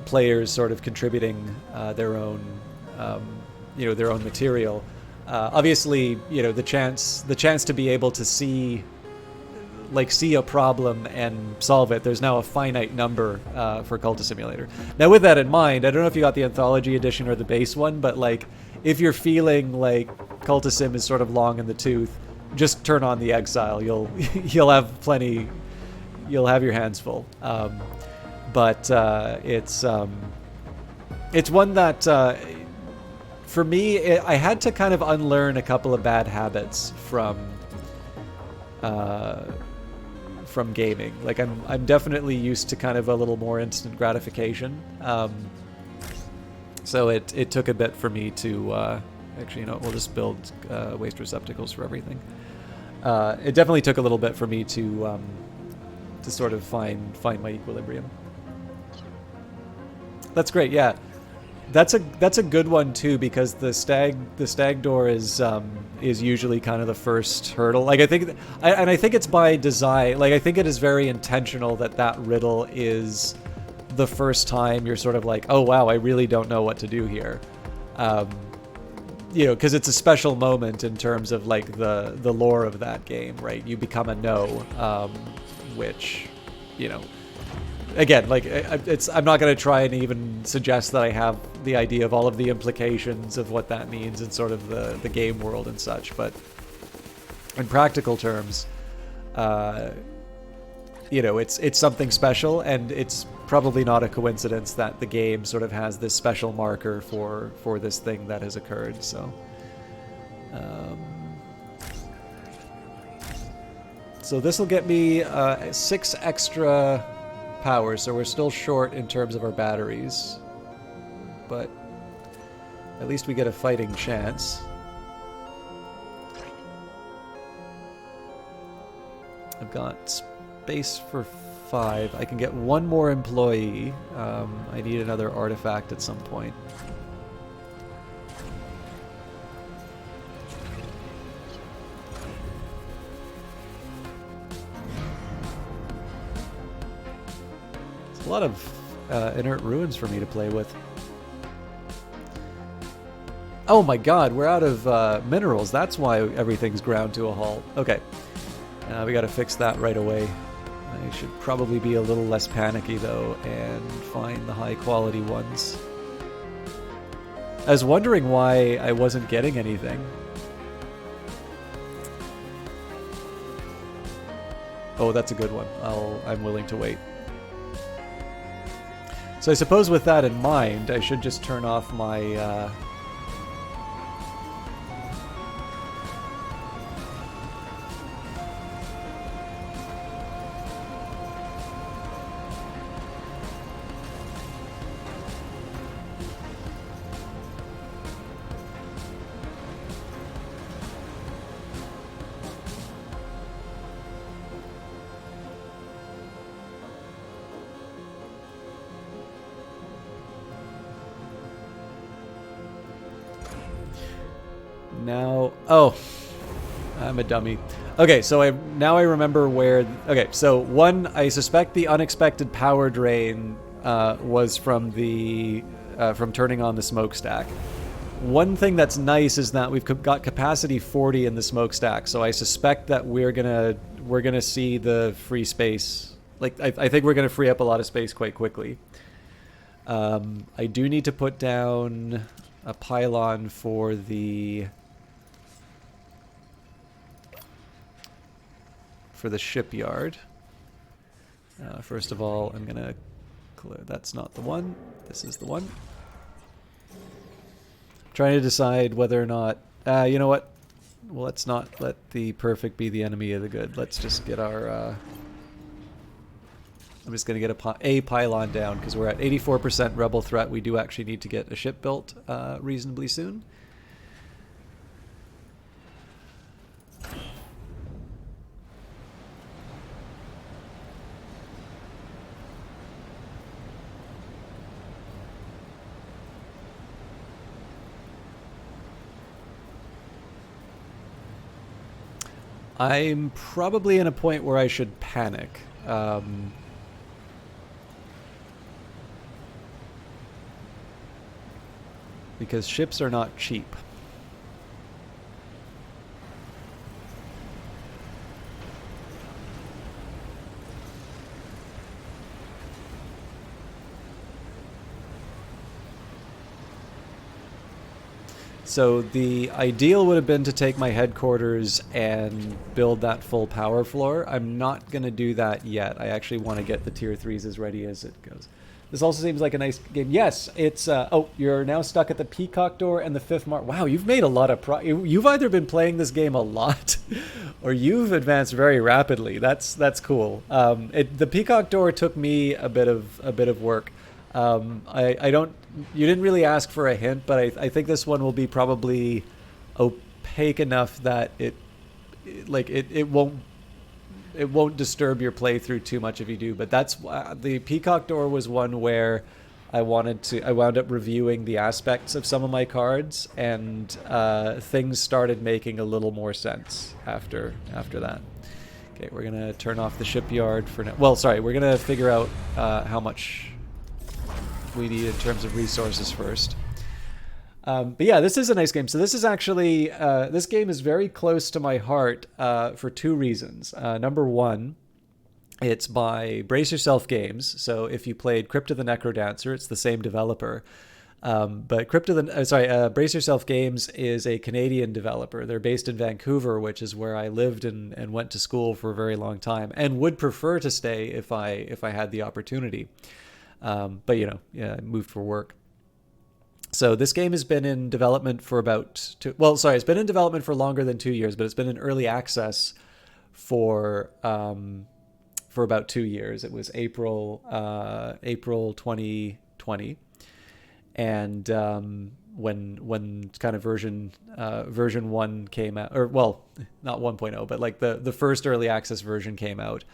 players sort of contributing their own material. Obviously, the chance to be able to see a problem and solve it. There's now a finite number for Cultist Simulator. Now, with that in mind, I don't know if you got the Anthology edition or the base one, but if you're feeling like Cultist Sim is sort of long in the tooth, just turn on the Exile. You'll have plenty. You'll have your hands full. But it's one that for me, I had to kind of unlearn a couple of bad habits from gaming. I'm definitely used to kind of a little more instant gratification. So it took a bit for me to Actually, you know what, we'll just build waste receptacles for everything. It definitely took a little bit for me to sort of find my equilibrium. That's great, yeah. That's a good one too, because the stag door is usually kind of the first hurdle. Like I think it's by design. Like I think it is very intentional that riddle is the first time you're sort of like, oh wow, I really don't know what to do here. You know, because it's a special moment in terms of like the lore of that game, right? You become a no, which, you know, again, like I'm not going to try and even suggest that I have the idea of all of the implications of what that means in sort of the game world and such, but in practical terms, you know, it's something special, and it's probably not a coincidence that the game sort of has this special marker for this thing that has occurred. So this will get me 6 extra power, so we're still short in terms of our batteries, but at least we get a fighting chance. I've got space for 5. I can get 1 more employee. I need another artifact at some point. It's a lot of inert ruins for me to play with. Oh my god, we're out of minerals. That's why everything's ground to a halt. Okay. We gotta fix that right away. I should probably be a little less panicky, though, and find the high-quality ones. I was wondering why I wasn't getting anything. Oh, that's a good one. I'm willing to wait. So I suppose with that in mind, I should just turn off my... Now, oh, I'm a dummy. Okay, so now I remember where. Okay, so one, I suspect the unexpected power drain was from from turning on the smokestack. One thing that's nice is that we've got capacity 40 in the smokestack, so I suspect that we're gonna see the free space. Like I think we're gonna free up a lot of space quite quickly. I do need to put down a pylon for the shipyard. First of all, I'm gonna clear. That's not the one. This is the one. Trying to decide whether or not. You know what? Well, let's not let the perfect be the enemy of the good. Let's just get our. I'm just gonna get a pylon down because we're at 84% rebel threat. We do actually need to get a ship built reasonably soon. I'm probably in a point where I should panic. Because ships are not cheap. So the ideal would have been to take my headquarters and build that full power floor. I'm not going to do that yet. I actually want to get the tier 3s as ready as it goes. This also seems like a nice game. Yes, it's... oh, you're now stuck at the Peacock door and the 5th Mark. Wow, you've made a lot of... You've either been playing this game a lot or you've advanced very rapidly. That's cool. The Peacock door took me a bit of work. I don't... you didn't really ask for a hint, but I think this one will be probably opaque enough that it won't disturb your playthrough too much if you do. But that's the Peacock Door was one where I wound up reviewing the aspects of some of my cards, and things started making a little more sense after that. Okay, we're gonna turn off the shipyard for now. Well, sorry, we're gonna figure out how much we need in terms of resources first. But yeah, this is a nice game. So this is actually this game is very close to my heart for two reasons. Number one, it's by Brace Yourself Games. So if you played Crypt of the Necrodancer, it's the same developer. But Brace Yourself Games is a Canadian developer. They're based in Vancouver, which is where I lived and went to school for a very long time, and would prefer to stay if I had the opportunity. But I moved for work. So this game has been in development for it's been in development for longer than 2 years, but it's been in early access for about 2 years. It was April 2020, and when kind of version 1 came out, or well, not 1.0, but like the first early access version came out.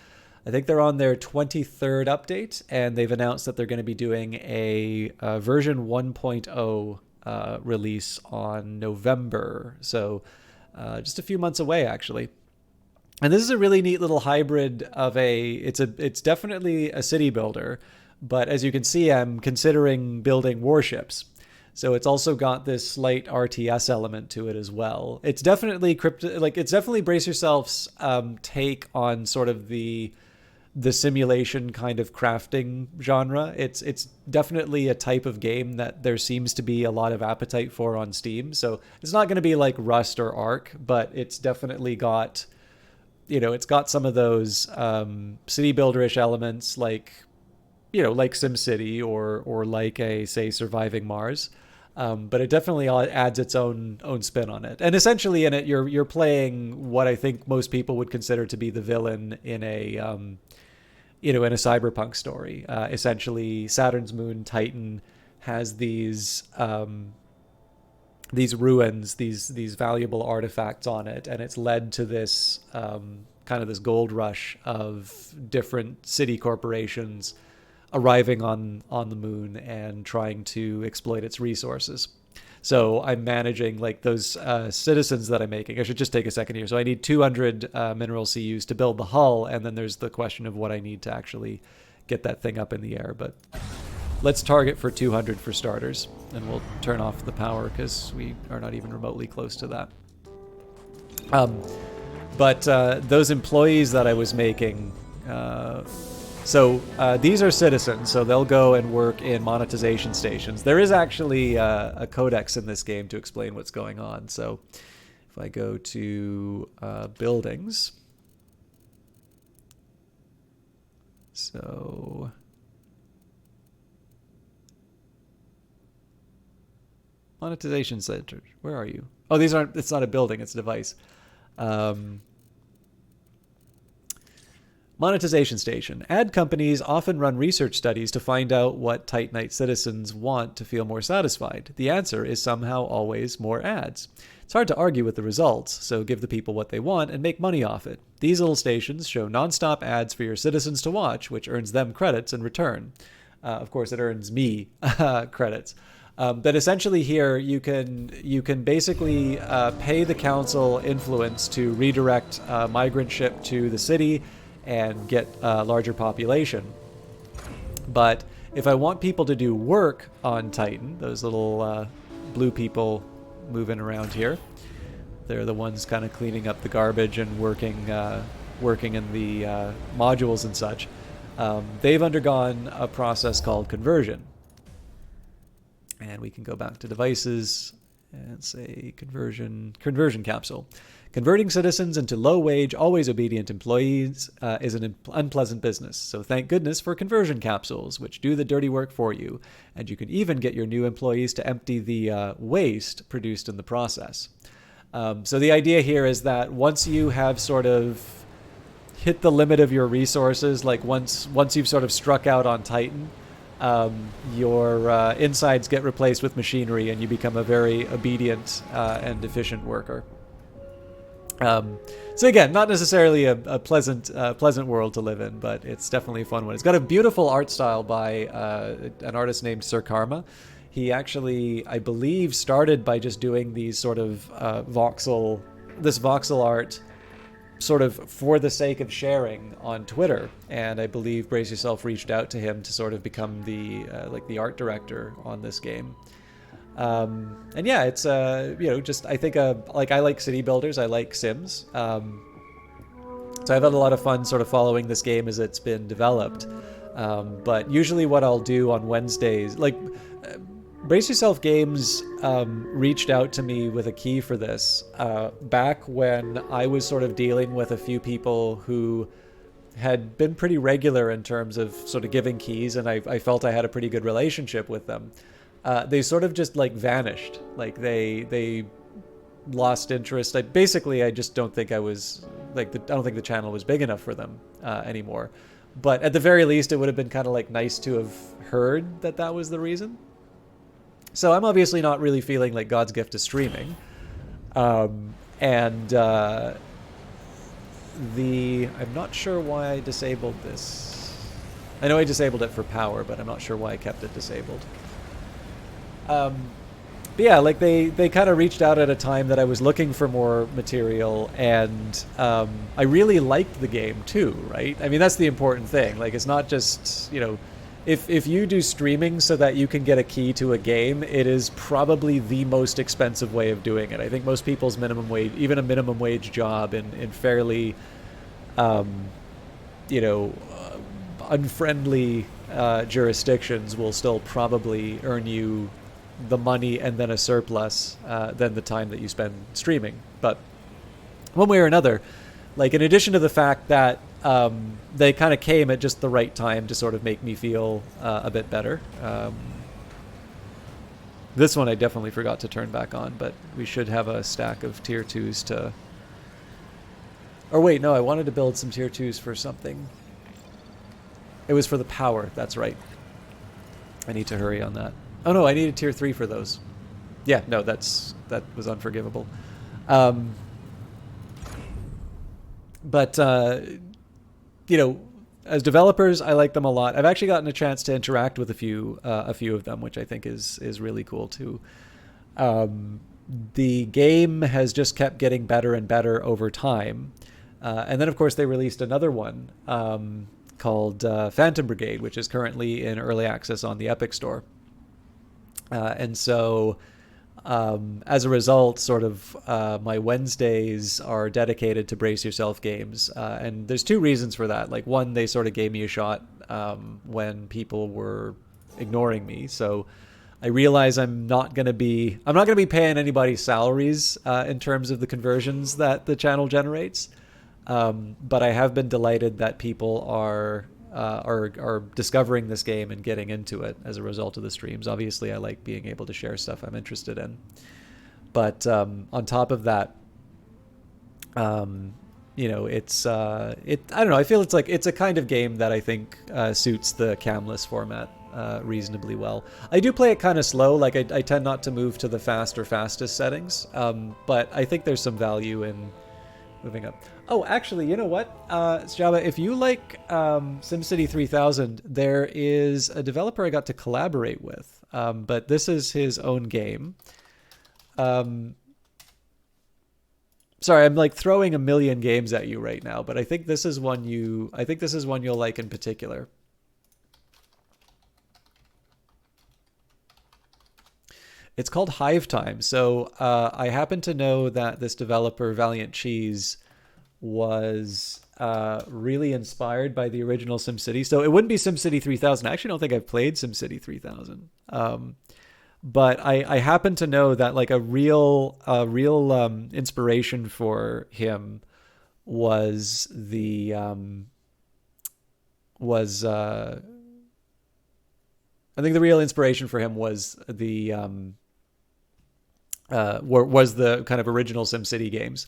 I think they're on their 23rd update, and they've announced that they're going to be doing a version 1.0 release on November. So just a few months away, actually. And this is a really neat little hybrid of it's definitely a city builder, but as you can see, I'm considering building warships. So it's also got this slight RTS element to it as well. It's definitely it's definitely Brace Yourself's take on sort of the simulation kind of crafting genre. It's definitely a type of game that there seems to be a lot of appetite for on Steam. So it's not going to be like Rust or Ark, but it's definitely got, it's got some of those city builder-ish elements like SimCity or like say Surviving Mars. But it definitely adds its own spin on it. And essentially in it, you're playing what I think most people would consider to be the villain in a in a cyberpunk story. Essentially, Saturn's moon Titan has these ruins, these valuable artifacts on it, and it's led to this kind of this gold rush of different city corporations arriving on the moon and trying to exploit its resources. So I'm managing like those citizens that I'm making. I should just take a second here. So I need 200 mineral CUs to build the hull, and then there's the question of what I need to actually get that thing up in the air. But let's target for 200 for starters, and we'll turn off the power because we are not even remotely close to that. But those employees that I was making, these are citizens, so they'll go and work in monetization stations. There is actually a codex in this game to explain what's going on. So if I go to buildings, so monetization center, where are you? Oh, it's not a building, it's a device. Monetization station. Ad companies often run research studies to find out what Titanite citizens want to feel more satisfied. The answer is somehow always more ads. It's hard to argue with the results, so give the people what they want and make money off it. These little stations show non-stop ads for your citizens to watch, which earns them credits in return. Of course, it earns me credits. But essentially here, you can basically pay the council influence to redirect a migrant ship to the city and get a larger population. But if I want people to do work on Titan, those little blue people moving around here, they're the ones kind of cleaning up the garbage and working in the modules and such. They've undergone a process called conversion. And we can go back to devices and say conversion capsule. Converting citizens into low-wage, always obedient employees is an unpleasant business, so thank goodness for conversion capsules, which do the dirty work for you, and you can even get your new employees to empty the waste produced in the process. So the idea here is that once you have sort of hit the limit of your resources, like once you've sort of struck out on Titan, your insides get replaced with machinery, and you become a very obedient and efficient worker. So again, not necessarily a pleasant world to live in, but it's definitely a fun one. It's got a beautiful art style by an artist named Sir Karma. He actually, I believe, started by just doing these sort of voxel art sort of for the sake of sharing on Twitter. And I believe Brace Yourself reached out to him to sort of become the the art director on this game. And yeah, it's just I think I like city builders. I like Sims. So I've had a lot of fun sort of following this game as it's been developed. But usually what I'll do on Wednesdays, Brace Yourself Games reached out to me with a key for this back when I was sort of dealing with a few people who had been pretty regular in terms of sort of giving keys, and I felt I had a pretty good relationship with them. They sort of just vanished. They lost interest. I just don't think I was I don't think the channel was big enough for them anymore. But at the very least, it would have been kind of nice to have heard that was the reason. So I'm obviously not really feeling like God's gift to streaming. I'm not sure why I disabled this. I know I disabled it for power, but I'm not sure why I kept it disabled. But yeah, they kind of reached out at a time that I was looking for more material, and I really liked the game too, right? I mean, that's the important thing. It's not just, if you do streaming so that you can get a key to a game, it is probably the most expensive way of doing it. I think most people's minimum wage, even a minimum wage job in fairly, unfriendly jurisdictions will still probably earn you the money and then a surplus than the time that you spend streaming. But one way or another, in addition to the fact that they kind of came at just the right time to sort of make me feel a bit better. This one I definitely forgot to turn back on, but we should have a stack of tier 2s to... Or wait, no, I wanted to build some tier 2s for something. It was for the power, that's right. I need to hurry on that. Oh no, I needed tier 3 for those. Yeah, no, that was unforgivable. But as developers, I like them a lot. I've actually gotten a chance to interact with a few of them, which I think is really cool too. The game has just kept getting better and better over time. And then, of course, they released another one called Phantom Brigade, which is currently in early access on the Epic Store. And so, as a result, sort of my Wednesdays are dedicated to Brace Yourself games. And there's two reasons for that. One, they sort of gave me a shot when people were ignoring me. So I realize I'm not going to be paying anybody's salaries in terms of the conversions that the channel generates. But I have been delighted that people are discovering this game and getting into it as a result of the streams. Obviously, I like being able to share stuff I'm interested in. But on top of that, it's I don't know. I feel it's a kind of game that I think suits the camless format reasonably well. I do play it kind of slow. I tend not to move to the fast or fastest settings. But I think there's some value in moving up. Oh, actually, you know what, Java, if you like SimCity 3000, there is a developer I got to collaborate with, but this is his own game. Sorry, I'm throwing a million games at you right now, but I think this is one you'll like in particular. It's called Hive Time. So I happen to know that this developer, Valiant Cheese, was really inspired by the original SimCity. So it wouldn't be SimCity 3000. I actually don't think I've played SimCity 3000. But I happen to know that a real inspiration for him was I think the real inspiration for him was the kind of original SimCity games.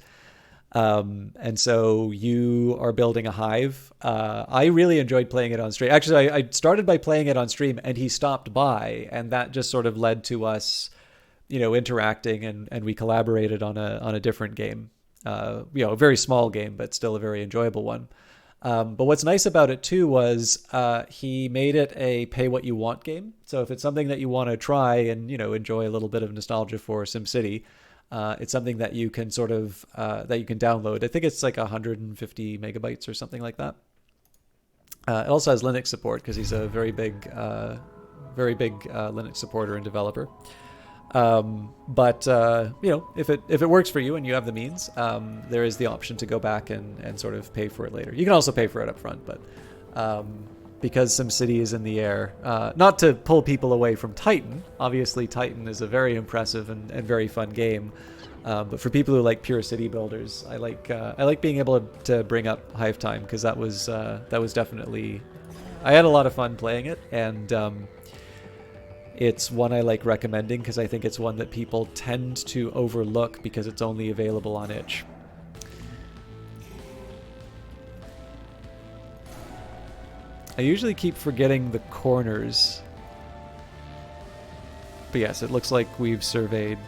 And so you are building a hive. I really enjoyed playing it on stream. Actually, I started by playing it on stream, and he stopped by, and that just sort of led to us, interacting, and we collaborated on a different game. A very small game, but still a very enjoyable one. But what's nice about it too was he made it a pay what you want game. So if it's something that you want to try and enjoy a little bit of nostalgia for SimCity, it's something that you can sort of that you can download. I think it's like 150 megabytes or something like that. It also has Linux support because he's a very big Linux supporter and developer. But if it works for you and you have the means, there is the option to go back and sort of pay for it later. You can also pay for it up front, but because SimCity is in the air, not to pull people away from Titan. Obviously, Titan is a very impressive and very fun game. But for people who like pure city builders, I like being able to bring up Hive Time because that was definitely, I had a lot of fun playing it, and it's one I like recommending because I think it's one that people tend to overlook because it's only available on itch. I usually keep forgetting the corners. But yes, it looks like we've surveyed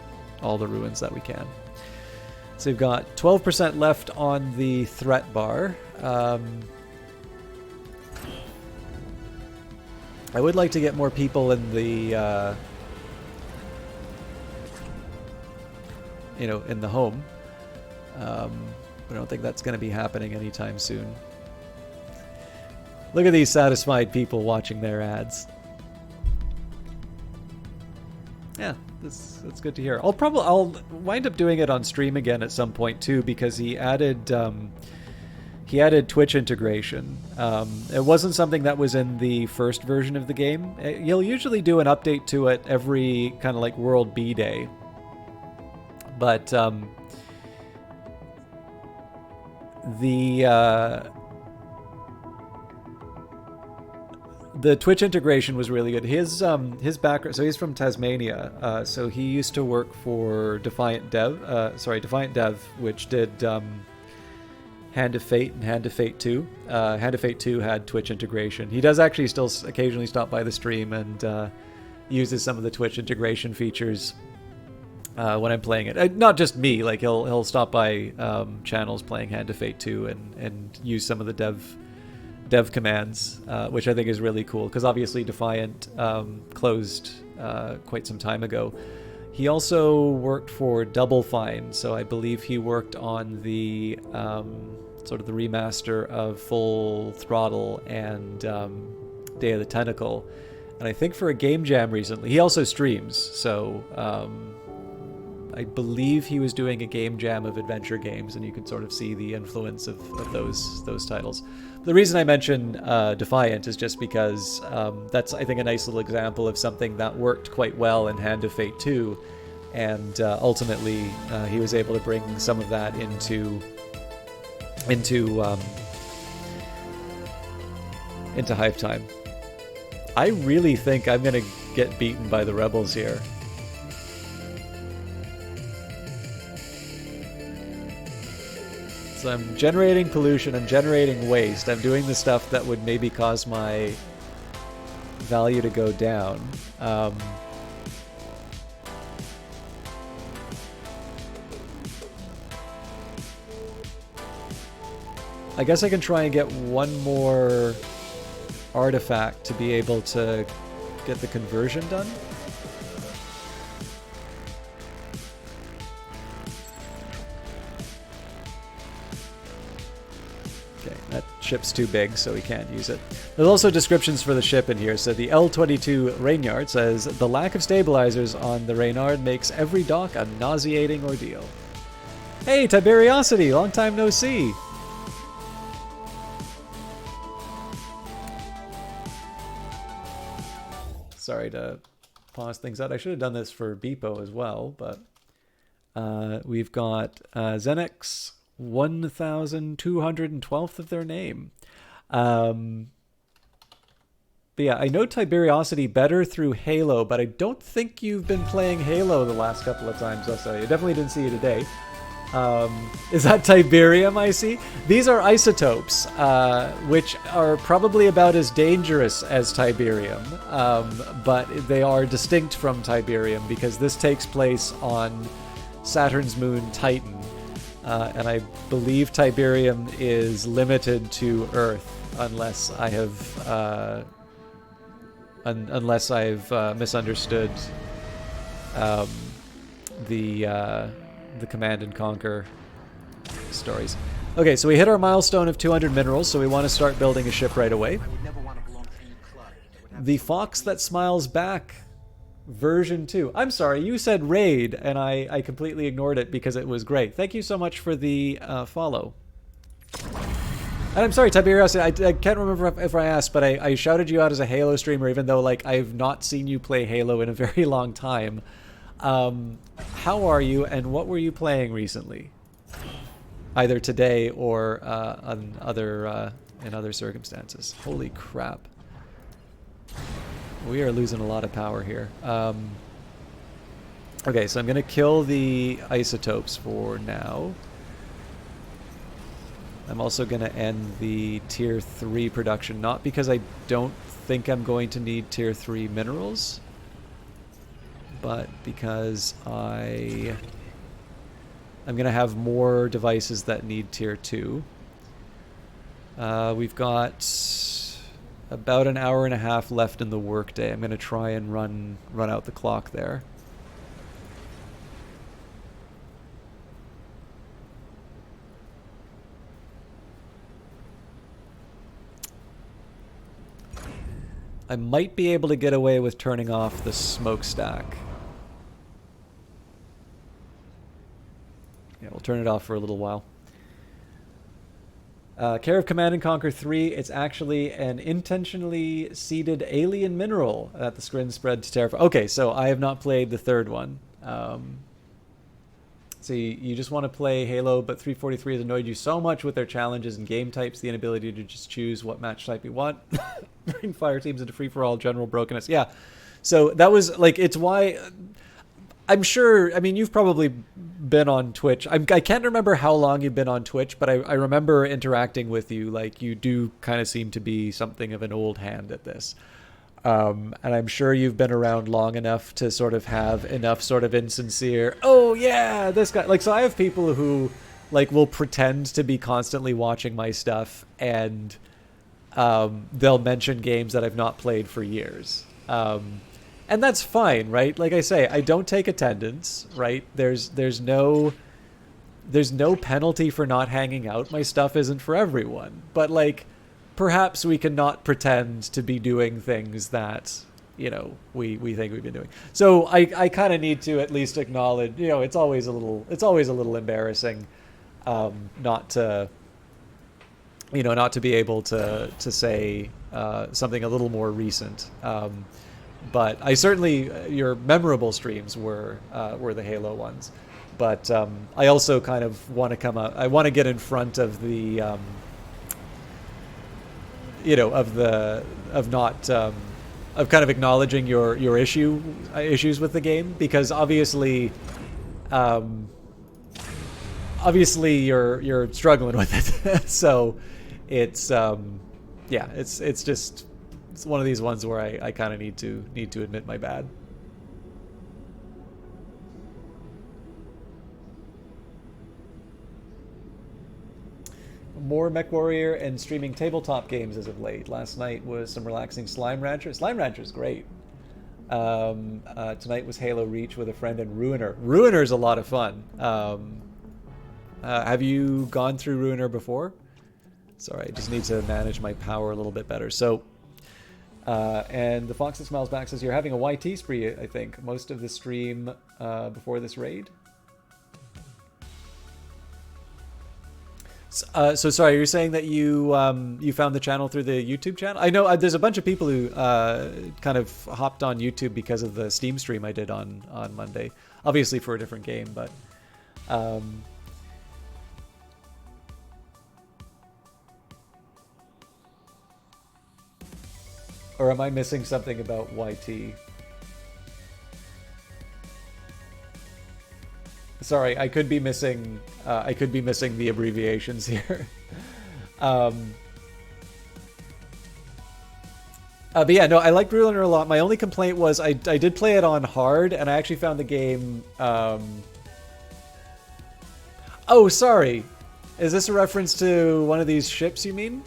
all the ruins that we can. So we've got 12% left on the threat bar. I would like to get more people in the, in the home. But I don't think that's going to be happening anytime soon. Look at these satisfied people watching their ads. Yeah, that's good to hear. I'll wind up doing it on stream again at some point too because he added Twitch integration. It wasn't something that was in the first version of the game. You'll usually do an update to it every kind of like World B Day. But the Twitch integration was really good. His background, so he's from Tasmania. So he used to work for Defiant Dev, which did Hand of Fate and Hand of Fate 2. Hand of Fate 2 had Twitch integration. He does actually still occasionally stop by the stream and uses some of the Twitch integration features when I'm playing it. Not just me, like he'll stop by channels playing Hand of Fate 2 and use some of the dev commands, which I think is really cool because obviously Defiant closed quite some time ago. He also worked for Double Fine, so I believe he worked on the sort of the remaster of Full Throttle and Day of the Tentacle, and I think for a game jam recently. He also streams, so I believe he was doing a game jam of adventure games, and you can sort of see the influence of those titles. The reason I mention Defiant is just because that's, I think, a nice little example of something that worked quite well in Hand of Fate 2, and ultimately he was able to bring some of that into Hive Time. I really think I'm gonna get beaten by the rebels here. So I'm generating pollution, I'm generating waste, I'm doing the stuff that would maybe cause my value to go down. I guess I can try and get one more artifact to be able to get the conversion done. That ship's too big, so we can't use it. There's also descriptions for the ship in here. So the L-22 Rainyard says, the lack of stabilizers on the Reynard makes every dock a nauseating ordeal. Hey, Tiberiosity! Long time no see! Sorry to pause things out. I should have done this for Beepo as well, but we've got Zenex 1,212th of their name. But yeah, I know Tiberiosity better through Halo, but I don't think you've been playing Halo the last couple of times, so you definitely didn't see you today. Is that Tiberium I see? These are isotopes, which are probably about as dangerous as Tiberium, but they are distinct from Tiberium because this takes place on Saturn's moon Titan, and I believe Tiberium is limited to Earth unless I have misunderstood the Command and Conquer stories. Okay, so we hit our milestone of 200 minerals, so we want to start building a ship right away. The Fox That Smiles Back version 2. I'm sorry, you said raid, and I completely ignored it because it was great. Thank you so much for the follow. And I'm sorry, Tiberius, I can't remember if I asked, but I shouted you out as a Halo streamer, even though like I've not seen you play Halo in a very long time. How are you, and what were you playing recently? Either today or in other circumstances. Holy crap. We are losing a lot of power here. Okay, so I'm going to kill the isotopes for now. I'm also going to end the tier 3 production, not because I don't think I'm going to need tier 3 minerals, but because I'm going to have more devices that need tier 2. We've got about an hour and a half left in the workday. I'm going to try and run out the clock there. I might be able to get away with turning off the smokestack. Yeah, we'll turn it off for a little while. Care of Command & Conquer 3, it's actually an intentionally seeded alien mineral that the screen spread to terrify. Okay, so I have not played the third one. So you just want to play Halo, but 343 has annoyed you so much with their challenges and game types, the inability to just choose what match type you want. Bring fire teams into free-for-all, general brokenness. Yeah, so that was, like, it's why... I'm sure, I mean, you've probably been on Twitch. I can't remember how long you've been on Twitch, but I remember interacting with you. Like, you do kind of seem to be something of an old hand at this. And I'm sure you've been around long enough to sort of have enough sort of insincere, oh yeah, this guy. Like, so I have people who, like, will pretend to be constantly watching my stuff, and they'll mention games that I've not played for years. And that's fine, right? Like I say, I don't take attendance, right? There's no penalty for not hanging out. My stuff isn't for everyone. But, like, perhaps we can not pretend to be doing things that, you know, we think we've been doing. So I kind of need to at least acknowledge, you know, it's always a little embarrassing not to be able to say something a little more recent. But I certainly, your memorable streams were the Halo ones. But I also kind of want to come up. I want to get in front of the, of kind of acknowledging your issues with the game, because obviously you're struggling with it. So it's it's just. It's one of these ones where I kind of need to admit my bad. More MechWarrior and streaming tabletop games as of late. Last night was some relaxing Slime Rancher. Slime Rancher's great. Tonight was Halo Reach with a friend and Ruiner. Ruiner's a lot of fun. Have you gone through Ruiner before? Sorry, I just need to manage my power a little bit better. So. And the Fox That Smiles Back says you're having a YT spree, I think, most of the stream before this raid. So sorry, you're saying that you found the channel through the YouTube channel? I know there's a bunch of people who kind of hopped on YouTube because of the Steam stream I did on Monday. Obviously for a different game, but... Or am I missing something about YT? Sorry, I could be missing the abbreviations here. But yeah, no, I liked Ruiner a lot. My only complaint was I did play it on hard, and I actually found the game... Oh, sorry. Is this a reference to one of these ships, you mean?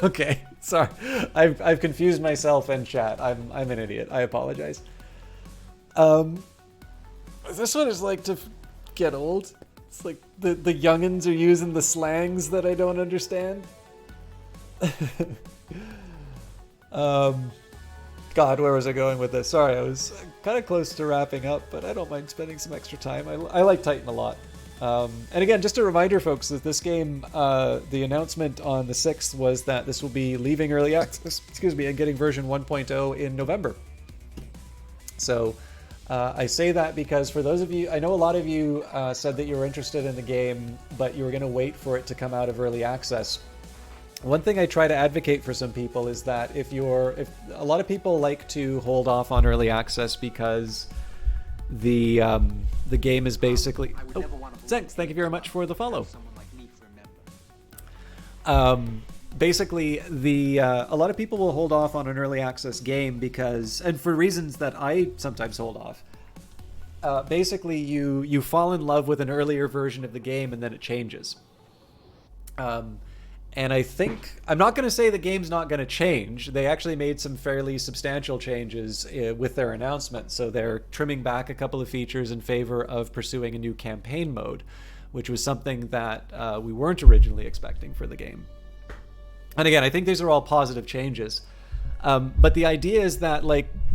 Okay, sorry. I've confused myself and chat. I'm an idiot. I apologize. This one is like to get old. It's like the youngins are using the slangs that I don't understand. God, where was I going with this? Sorry, I was kind of close to wrapping up, but I don't mind spending some extra time. I like Titan a lot. And again, just a reminder, folks, that this game, the announcement on the 6th was that this will be leaving early access, and getting version 1.0 in November. So I say that because for those of you, I know a lot of you said that you were interested in the game, but you were going to wait for it to come out of early access. One thing I try to advocate for some people is that if a lot of people like to hold off on early access because the game is basically... Oh, thanks. Thank you very much for the follow. Basically, a lot of people will hold off on an early access game because, and for reasons that I sometimes hold off, basically you fall in love with an earlier version of the game and then it changes. And I think, I'm not going to say the game's not going to change. They actually made some fairly substantial changes with their announcement. So they're trimming back a couple of features in favor of pursuing a new campaign mode, which was something that we weren't originally expecting for the game. And again, I think these are all positive changes. But the idea is that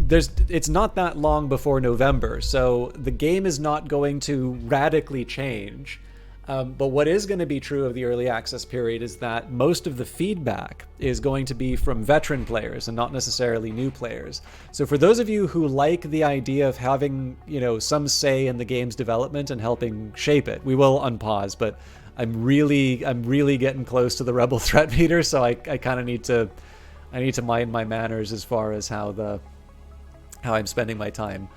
it's not that long before November. So the game is not going to radically change. But what is going to be true of the early access period is that most of the feedback is going to be from veteran players and not necessarily new players. So for those of you who like the idea of having, some say in the game's development and helping shape it, we will unpause, but I'm really getting close to the Rebel threat meter, so I kind of need to mind my manners as far as how I'm spending my time.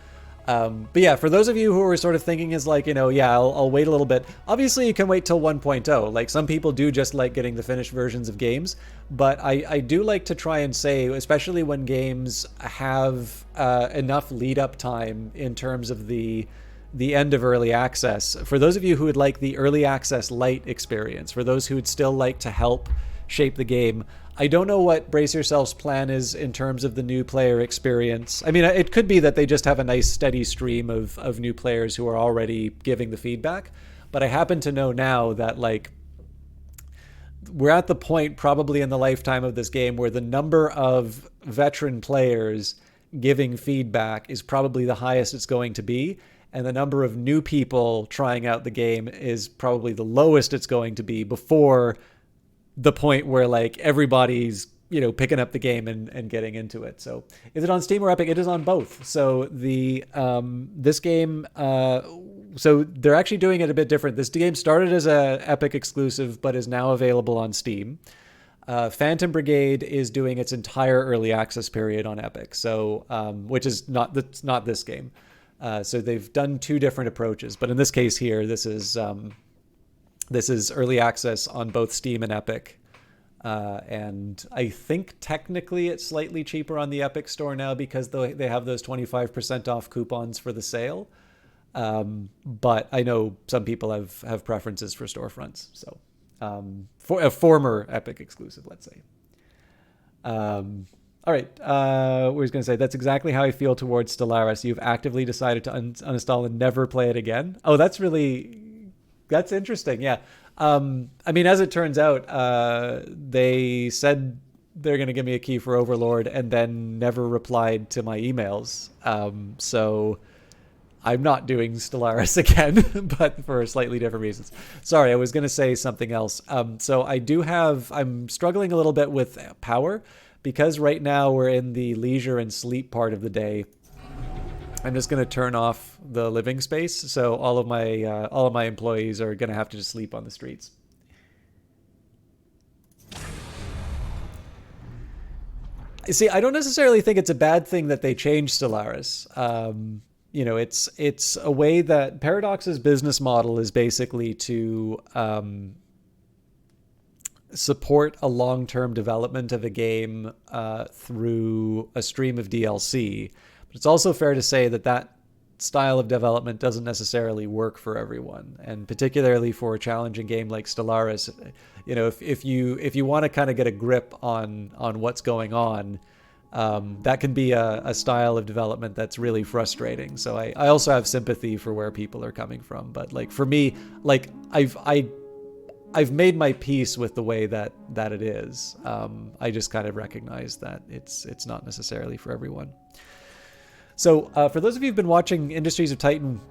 But yeah, for those of you who are sort of thinking is I'll wait a little bit. Obviously, you can wait till 1.0. Like, some people do just like getting the finished versions of games. But I do like to try and say, especially when games have enough lead-up time in terms of the end of early access, for those of you who would like the early access light experience, for those who would still like to help shape the game, I don't know what Brace Yourself's plan is in terms of the new player experience. I mean, it could be that they just have a nice steady stream of new players who are already giving the feedback. But I happen to know now that, we're at the point probably in the lifetime of this game where the number of veteran players giving feedback is probably the highest it's going to be. And the number of new people trying out the game is probably the lowest it's going to be before the point where everybody's picking up the game and getting into it. So is it on Steam or Epic? It is on both. So this game, so they're actually doing it a bit different. This game started as a Epic exclusive, but is now available on Steam. Phantom Brigade is doing its entire early access period on Epic, so which is not this game. So they've done two different approaches, but in this case here, this is early access on both Steam and Epic. And I think technically it's slightly cheaper on the Epic store now because they have those 25% off coupons for the sale. But I know some people have preferences for storefronts. So for a former Epic exclusive, let's say. All right. What was going to say? That's exactly how I feel towards Stellaris. You've actively decided to uninstall and never play it again. Oh, that's interesting. Yeah. I mean, as it turns out, they said they're going to give me a key for Overlord and then never replied to my emails. So I'm not doing Stellaris again, but for slightly different reasons. Sorry, I was going to say something else. So I'm struggling a little bit with power because right now we're in the leisure and sleep part of the day. I'm just going to turn off the living space, so all of my employees are going to have to just sleep on the streets. See, I don't necessarily think it's a bad thing that they changed Stellaris. It's a way that Paradox's business model is basically to support a long-term development of a game through a stream of DLC. But it's also fair to say that that style of development doesn't necessarily work for everyone, and particularly for a challenging game like Stellaris. If you want to kind of get a grip on what's going on, that can be a style of development that's really frustrating. So I also have sympathy for where people are coming from. But like for me, like I've made my peace with the way that it is. I just kind of recognize that it's not necessarily for everyone. So for those of you who've been watching Industries of Titan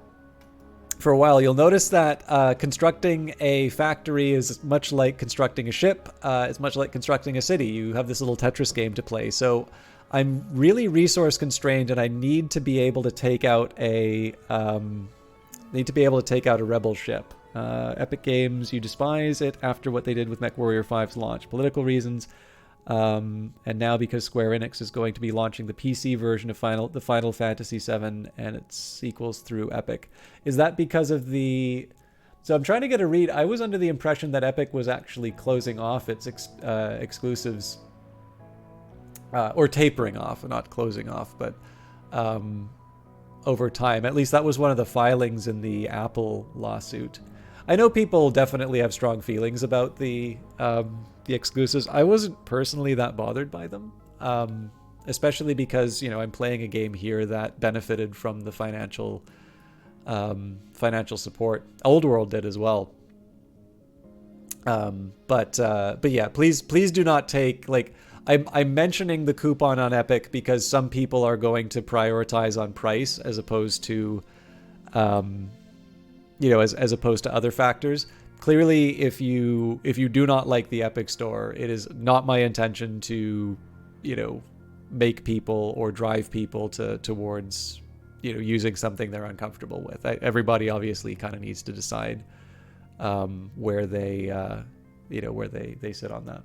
for a while, you'll notice that constructing a factory is much like constructing a ship. It's much like constructing a city. You have this little Tetris game to play. So I'm really resource constrained, and I need to be able to take out a rebel ship. Epic Games, you despise it after what they did with MechWarrior 5's launch. Political reasons. And now because Square Enix is going to be launching the PC version of the Final Fantasy VII and its sequels through Epic. Is that because of the... So I'm trying to get a read. I was under the impression that Epic was actually closing off its exclusives, or tapering off, not closing off, but over time. At least that was one of the filings in the Apple lawsuit. I know people definitely have strong feelings about the exclusives. I wasn't personally that bothered by them, especially because I'm playing a game here that benefited from the financial support. Old World did as well. But yeah, please do not take I'm mentioning the coupon on Epic because some people are going to prioritize on price as opposed to as opposed to other factors. Clearly, if you do not like the Epic Store, it is not my intention to, make people or drive people towards, using something they're uncomfortable with. Everybody obviously kind of needs to decide where they sit on that.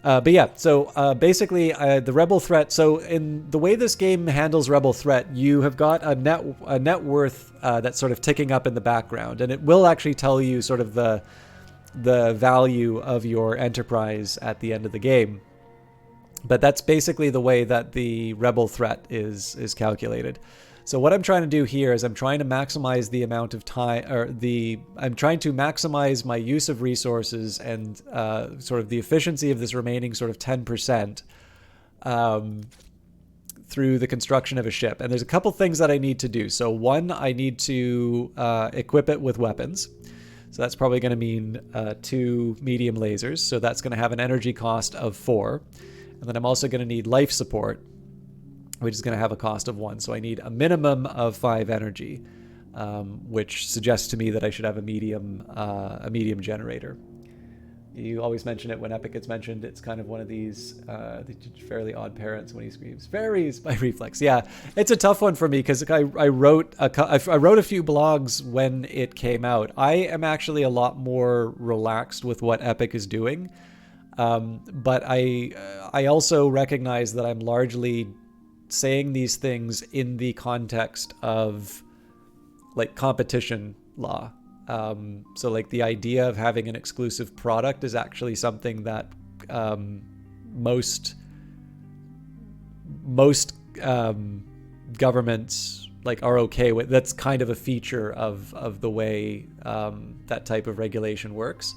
But yeah, so basically the Rebel threat. So in the way this game handles Rebel threat, you have got a net worth that's sort of ticking up in the background, and it will actually tell you sort of the value of your enterprise at the end of the game. But that's basically the way that the Rebel threat is calculated. So what I'm trying to do here is I'm trying to maximize the amount of time, I'm trying to maximize my use of resources and sort of the efficiency of this remaining sort of 10% through the construction of a ship. And there's a couple things that I need to do. So one, I need to equip it with weapons. So that's probably going to mean 2 medium lasers. So that's going to have an energy cost of 4. And then I'm also going to need life support, which is going to have a cost of 1. So I need a minimum of 5 energy, which suggests to me that I should have a medium generator. You always mention it when Epic gets mentioned. It's kind of one of these fairly odd parents when he screams, "Fairies!" My reflex. Yeah, it's a tough one for me because I wrote a few blogs when it came out. I am actually a lot more relaxed with what Epic is doing, but I also recognize that I'm largely saying these things in the context of competition law. So the idea of having an exclusive product is actually something that most governments are okay with. That's kind of a feature of the way that type of regulation works.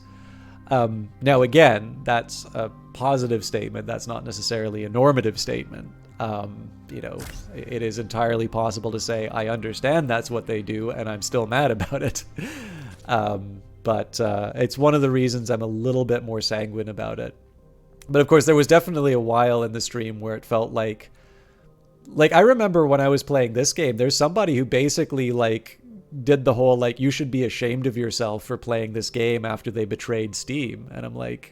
Now again, that's a positive statement. That's not necessarily a normative statement. It is entirely possible to say, I understand that's what they do, and I'm still mad about it. But it's one of the reasons I'm a little bit more sanguine about it. But of course, there was definitely a while in the stream where it felt like I remember when I was playing this game, there's somebody who basically did the whole, you should be ashamed of yourself for playing this game after they betrayed Steam. And I'm like,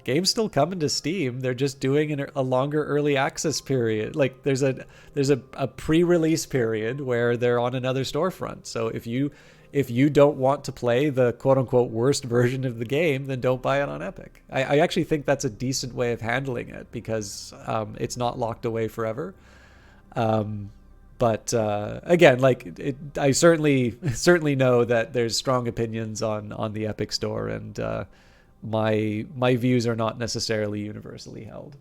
game's still coming to Steam. They're just doing a longer early access period. There's a pre-release period where they're on another storefront. So if you if you don't want to play the quote-unquote worst version of the game, then don't buy it on Epic. I actually think that's a decent way of handling it, because it's not locked away forever. But again, like I certainly know that there's strong opinions on the Epic Store, and my views are not necessarily universally held.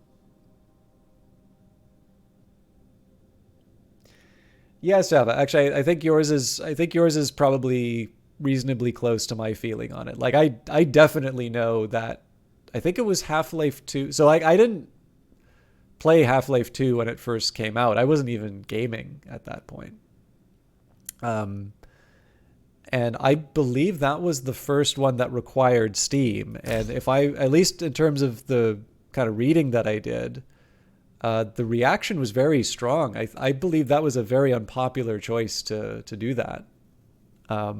Yes, Java. Actually, I think yours is probably reasonably close to my feeling on it. Like I definitely know that I think it was Half-Life 2. So like I didn't play Half-Life 2 when it first came out. I wasn't even gaming at that point. And I believe that was the first one that required Steam. And if I, at least in terms of the kind of reading that I did, the reaction was very strong. I believe that was a very unpopular choice to do that. I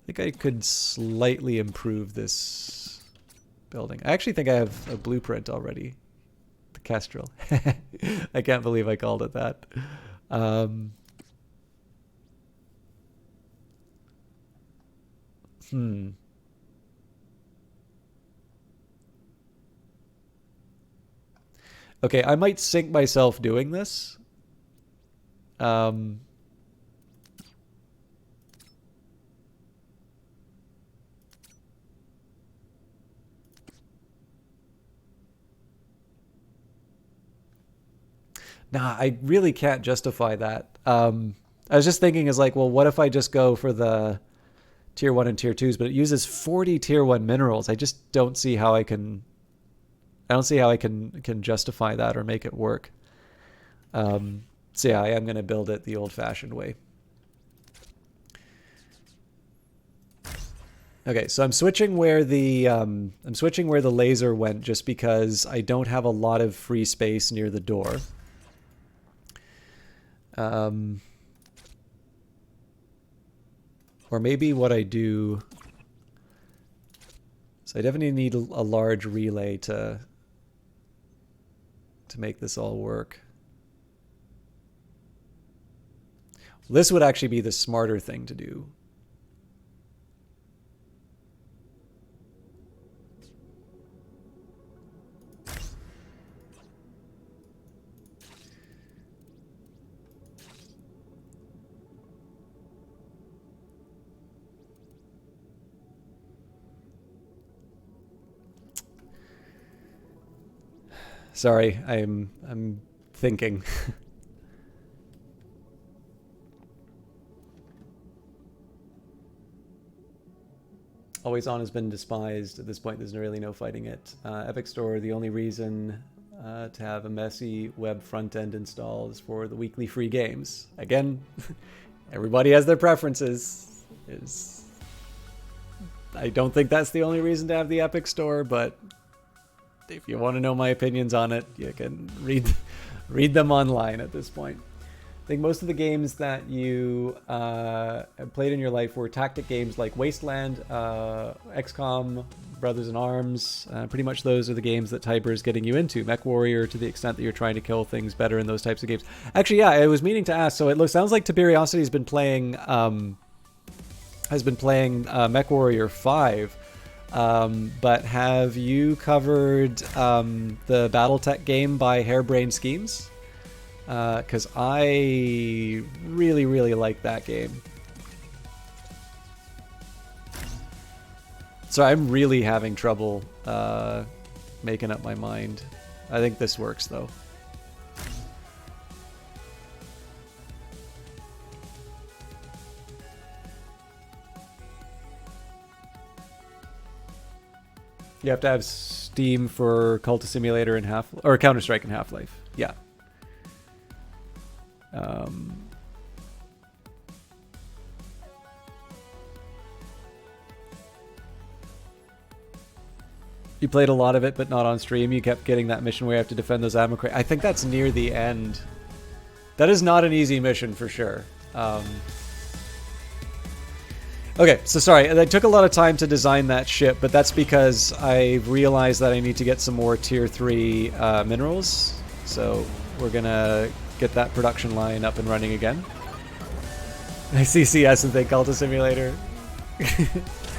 think I could slightly improve this building. I actually think I have a blueprint already. The Kestrel. I can't believe I called it that. Okay, I might sink myself doing this. Nah, I really can't justify that. I was just thinking is like, well, what if I just go for the tier 1 and tier 2s, but it uses 40 tier 1 minerals. I just don't see how I can justify that or make it work. So yeah, I am going to build it the old-fashioned way. Okay, so I'm switching where the laser went just because I don't have a lot of free space near the door. Or maybe what I do. So I definitely need a large relay to make this all work. This would actually be the smarter thing to do. Sorry, I'm thinking. Always On has been despised. At this point, there's really no fighting it. Epic Store, the only reason to have a messy web front end installed is for the weekly free games. Again, everybody has their preferences. I don't think that's the only reason to have the Epic Store, but if you want to know my opinions on it, you can read them online at this point. I think most of the games that you have played in your life were tactic games like Wasteland, XCOM, Brothers in Arms. Pretty much those are the games that Tiber is getting you into. Mech Warrior, to the extent that you're trying to kill things better in those types of games. Actually, yeah, I was meaning to ask. So it sounds like Tiberiosity has been playing Mech Warrior 5. But have you covered the BattleTech game by Harebrained Schemes? Because I really, really like that game. So I'm really having trouble making up my mind. I think this works, though. You have to have Steam for Cultist Simulator and Counter-Strike and Half-Life. Yeah. You played a lot of it, but not on stream. You kept getting that mission where you have to defend those ammo crates. I think that's near the end. That is not an easy mission for sure. Okay, so sorry, it took a lot of time to design that ship, but that's because I realized that I need to get some more tier 3 minerals. So we're gonna get that production line up and running again. I see CS and think Cultist Simulator.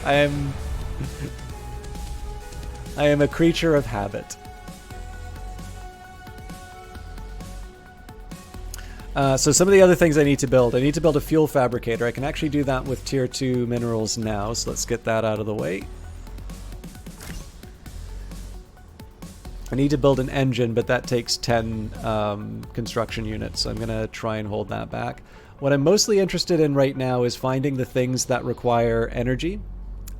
I am a creature of habit. So some of the other things I need to build a fuel fabricator. I can actually do that with tier 2 minerals now, so let's get that out of the way. I need to build an engine, but that takes 10 construction units, so I'm going to try and hold that back. What I'm mostly interested in right now is finding the things that require energy.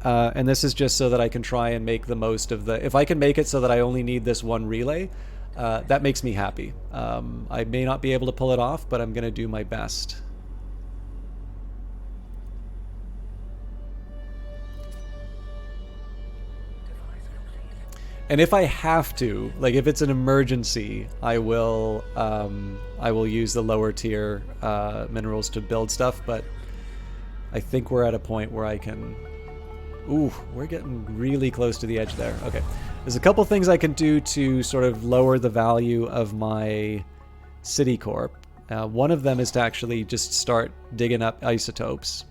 And this is just so that I can try and make the most of the... If I can make it so that I only need this one relay, that makes me happy. I may not be able to pull it off, but I'm going to do my best. And if I have to, like if it's an emergency, I will use the lower tier minerals to build stuff, but I think we're at a point where I can... Ooh, we're getting really close to the edge there. Okay. There's a couple things I can do to sort of lower the value of my city corp. One of them is to actually just start digging up isotopes.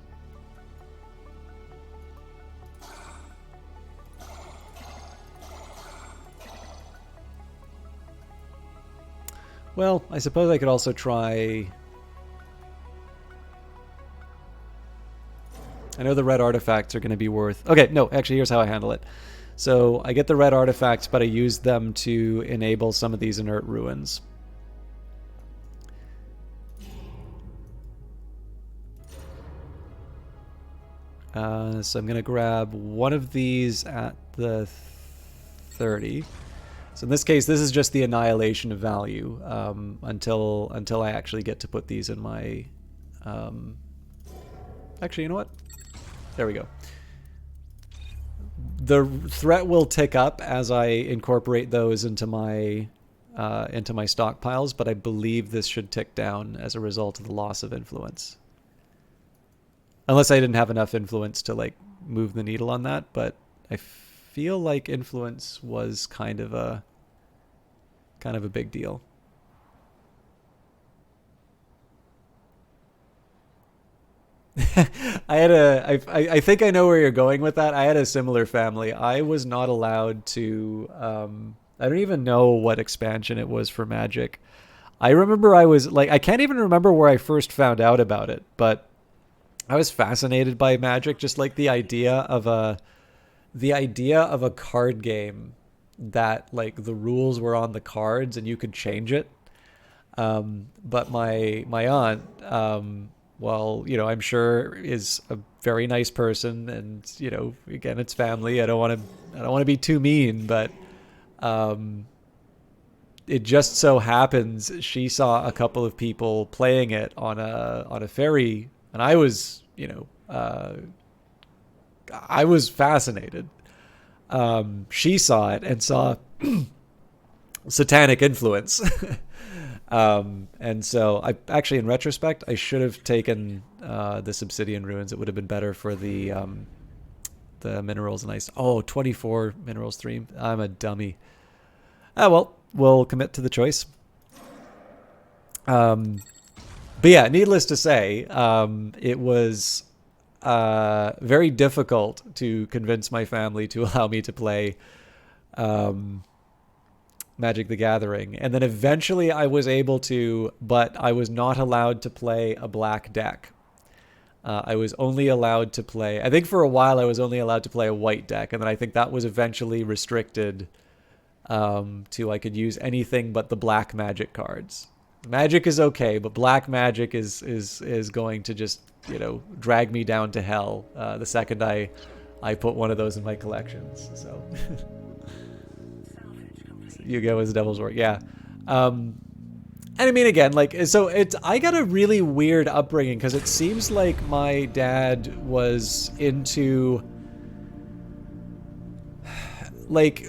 Well, I suppose I could also try... I know the red artifacts are going to be worth... Okay, no, actually, here's how I handle it. So I get the red artifacts, but I use them to enable some of these inert ruins. So I'm going to grab one of these at the 30. So in this case, this is just the annihilation of value until I actually get to put these in my... Actually, you know what? There we go. The threat will tick up as I incorporate those into my stockpiles, but I believe this should tick down as a result of the loss of influence. Unless I didn't have enough influence to like move the needle on that, but I feel like influence was kind of a big deal. I think I know where you're going with that. I had a similar family. I was not allowed to I don't even know what expansion it was for Magic. I remember I was like, I can't even remember where I first found out about it, but I was fascinated by Magic, just like the idea of a card game that like the rules were on the cards and you could change it. But my aunt, well, you know, I'm sure is a very nice person, and you know, again, it's family. I don't want to be too mean, but it just so happens she saw a couple of people playing it on a ferry, and I was, you know, I was fascinated. She saw it and saw satanic influence. And so I actually, in retrospect, I should have taken this obsidian ruins. It would have been better for the minerals and ice. Oh, 24 minerals 3. I'm a dummy. Ah, well, we'll commit to the choice. But yeah, needless to say, it was very difficult to convince my family to allow me to play Magic the Gathering. And then eventually I was able to, but I was not allowed to play a black deck. I was only allowed to play, I think for a while I was only allowed to play a white deck, and then I think that was eventually restricted to I could use anything but the black Magic cards. Magic is okay, but black Magic is going to just, you know, drag me down to hell the second I put one of those in my collections. So Yu-Gi-Oh! Is Devil's Work, yeah. And I mean, again, like, so I got a really weird upbringing because it seems like my dad was into, like,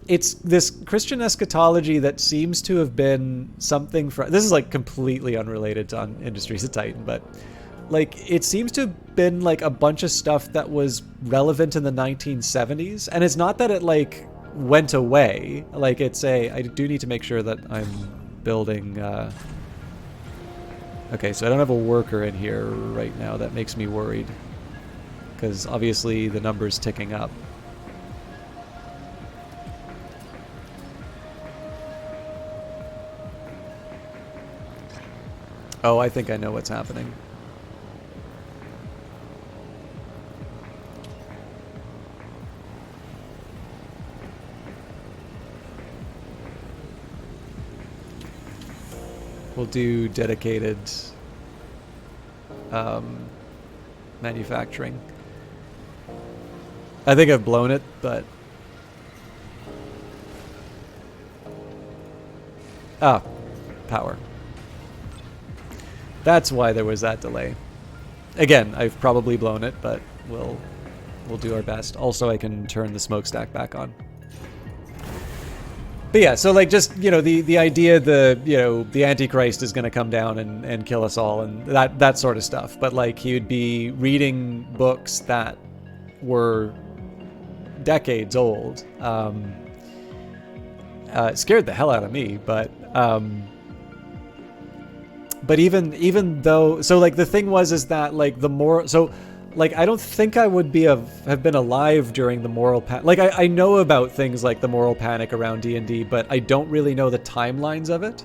it's this Christian eschatology that seems to have been something from, this is like completely unrelated to Industries of Titan, but like it seems to have been like a bunch of stuff that was relevant in the 1970s. And it's not that it like went away. Like I do need to make sure that I'm building Okay, so I don't have a worker in here right now. That makes me worried. Because obviously the number's ticking up. Oh, I think I know what's happening. We'll do dedicated manufacturing. I think I've blown it, but... Ah, power. That's why there was that delay. Again, I've probably blown it, but we'll do our best. Also, I can turn the smokestack back on. But yeah, so like just, you know, the idea the Antichrist is going to come down and kill us all and that sort of stuff. But like he would be reading books that were decades old. It scared the hell out of me, but even though, so like the thing is that like the more, so like I don't think I would have been alive during the moral panic. Like I know about things like the moral panic around D&D, but I don't really know the timelines of it.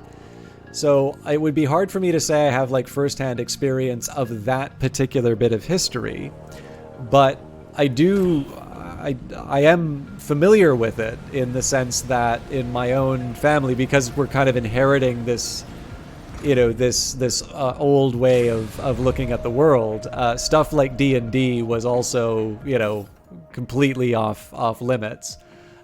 So it would be hard for me to say I have like firsthand experience of that particular bit of history, but I am familiar with it in the sense that in my own family, because we're kind of inheriting this, you know, this old way of looking at the world. Stuff like D&D was also, you know, completely off limits.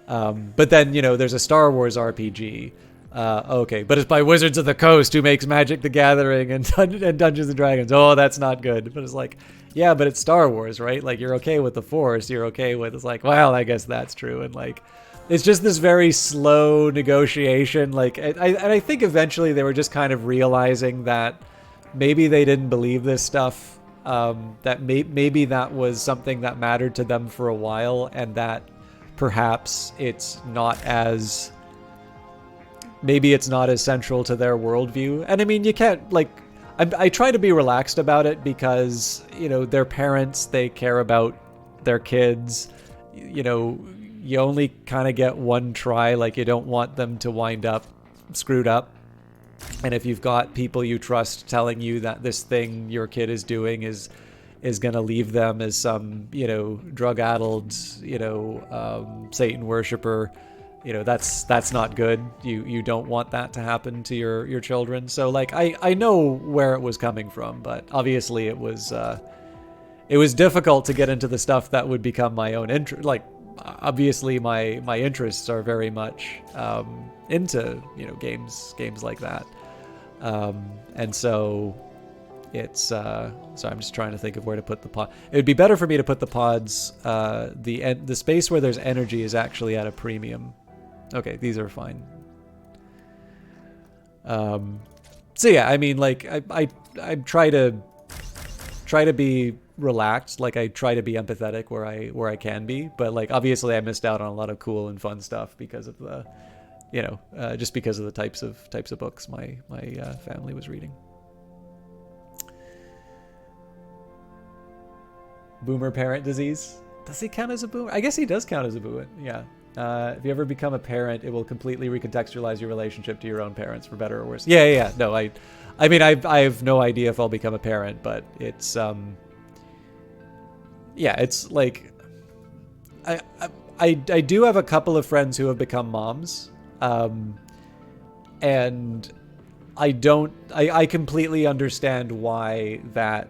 But then, you know, there's a Star Wars RPG. Okay, but it's by Wizards of the Coast, who makes Magic the Gathering and Dungeons and Dragons. Oh, that's not good. But it's like, yeah, but it's Star Wars, right? Like, you're okay with the Force. You're okay with... It's like, well, I guess that's true. And like... It's just this very slow negotiation. Like, I think eventually they were just kind of realizing that maybe they didn't believe this stuff. That maybe that was something that mattered to them for a while, and that perhaps it's not as central to their worldview. And I mean, you can't like. I try to be relaxed about it because, you know, they're parents. They care about their kids. You know. You only kind of get one try. Like, you don't want them to wind up screwed up. And if you've got people you trust telling you that this thing your kid is doing is going to leave them as some, you know, drug-addled, you know, Satan worshiper, you know, that's not good. You don't want that to happen to your children. So like, I know where it was coming from, but obviously it was difficult to get into the stuff that would become my own interest. Like, obviously my interests are very much into, you know, games like that, and so it's so I'm just trying to think of where to put the pod. It would be better for me to put the pods, the space where there's energy is actually at a premium. Okay, these are fine. So yeah, I mean, like I try to be relaxed. Like, I try to be empathetic where I can be, but like obviously I missed out on a lot of cool and fun stuff because of the, you know, just because of the types of books my family was reading. Boomer parent disease. Does he count as a boomer? I guess he does count as a boomer. Yeah. If you ever become a parent, it will completely recontextualize your relationship to your own parents, for better or worse. Yeah. No, I mean, I have no idea if I'll become a parent, but it's yeah, it's like I do have a couple of friends who have become moms, and I completely understand why that.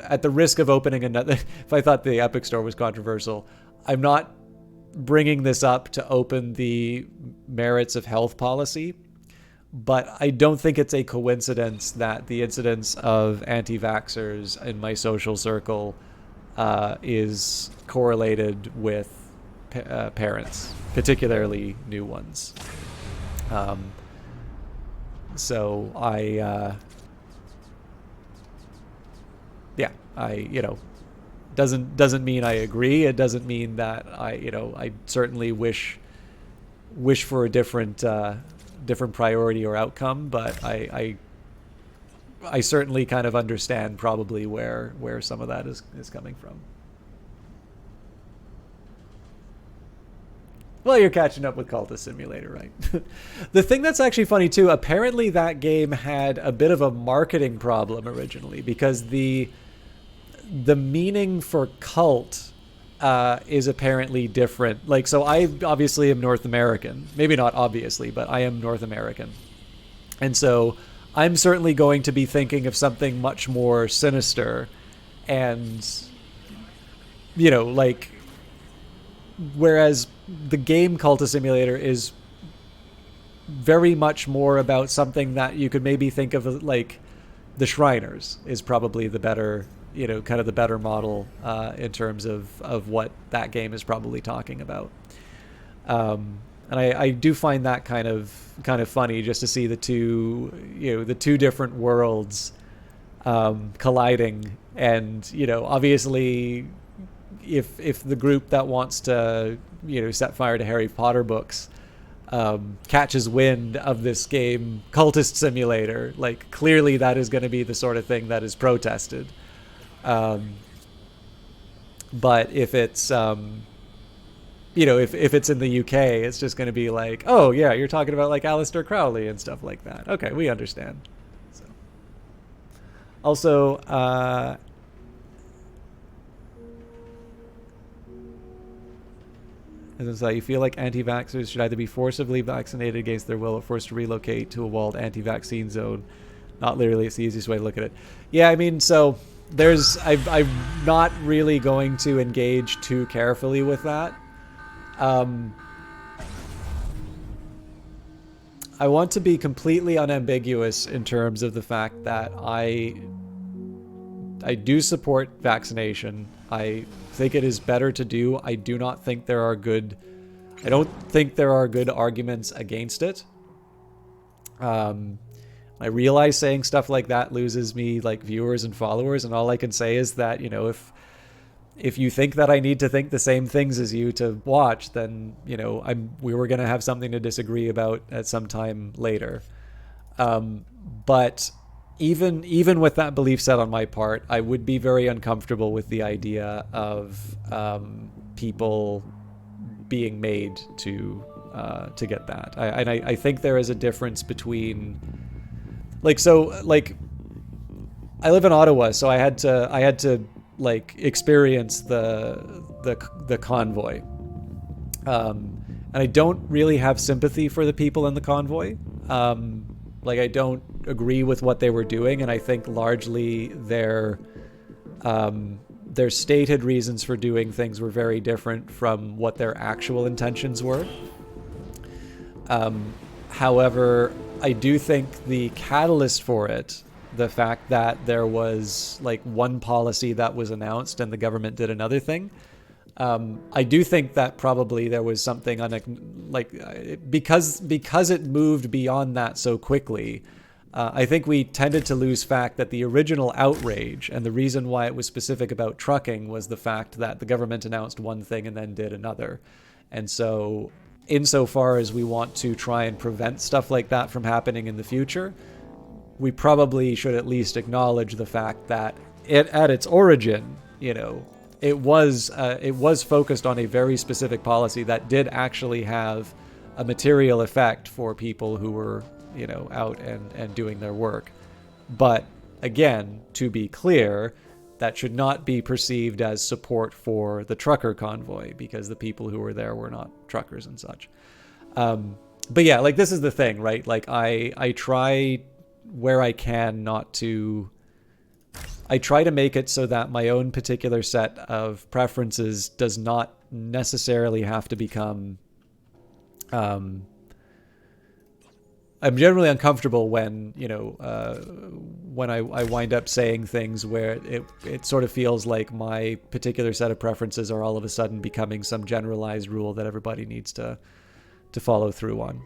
At the risk of opening another, if I thought the Epic Store was controversial, I'm not bringing this up to open the merits of health policy, but I don't think it's a coincidence that the incidence of anti-vaxxers in my social circle is correlated with parents, particularly new ones. So you know, doesn't mean I agree. It doesn't mean that I certainly wish for a different priority or outcome, but I I certainly kind of understand probably where some of that is coming from. Well, you're catching up with Cultist Simulator, right? The thing that's actually funny too, apparently that game had a bit of a marketing problem originally, because the meaning for cult is apparently different. Like, so I obviously am North American. Maybe not obviously, but I am North American. And so I'm certainly going to be thinking of something much more sinister and, you know, like, whereas the game Cultist Simulator is very much more about something that you could maybe think of like the Shriners is probably the better, you know, kind of the better model in terms of what that game is probably talking about. And I do find that kind of funny, just to see the two, you know, the two different worlds colliding. And, you know, obviously if the group that wants to, you know, set fire to Harry Potter books catches wind of this game Cultist Simulator, like, clearly that is going to be the sort of thing that is protested. But if it's you know, if it's in the UK, it's just going to be like, oh yeah, you're talking about like Aleister Crowley and stuff like that. Okay, we understand. So. Also, as it's like, you feel like anti-vaxxers should either be forcibly vaccinated against their will or forced to relocate to a walled anti-vaccine zone. Not literally, it's the easiest way to look at it. Yeah, I mean, so I'm not really going to engage too carefully with that. I want to be completely unambiguous in terms of the fact that I do support vaccination. I think it is better to do. I don't think there are good arguments against it. I realize saying stuff like that loses me like viewers and followers, and all I can say is that, you know, if you think that I need to think the same things as you to watch, then, you know, we were going to have something to disagree about at some time later. But even with that belief set on my part, I would be very uncomfortable with the idea of people being made to get that. I think there is a difference between, like, so, like, I live in Ottawa, so I had to like experience the convoy, and I don't really have sympathy for the people in the convoy. Like, I don't agree with what they were doing, and I think largely their stated reasons for doing things were very different from what their actual intentions were. However, I do think the catalyst for it, the fact that there was like one policy that was announced and the government did another thing, I do think that probably there was something because it moved beyond that so quickly. I think we tended to lose fact that the original outrage and the reason why it was specific about trucking was the fact that the government announced one thing and then did another. And so, insofar as we want to try and prevent stuff like that from happening in the future, we probably should at least acknowledge the fact that at its origin, you know, it was focused on a very specific policy that did actually have a material effect for people who were, you know, out and doing their work. But again, to be clear, that should not be perceived as support for the trucker convoy, because the people who were there were not truckers and such. But yeah, like, this is the thing, right? Like, I try where I can not to... I try to make it so that my own particular set of preferences does not necessarily have to become... I'm generally uncomfortable when, you know, when I wind up saying things where it sort of feels like my particular set of preferences are all of a sudden becoming some generalized rule that everybody needs to follow through on.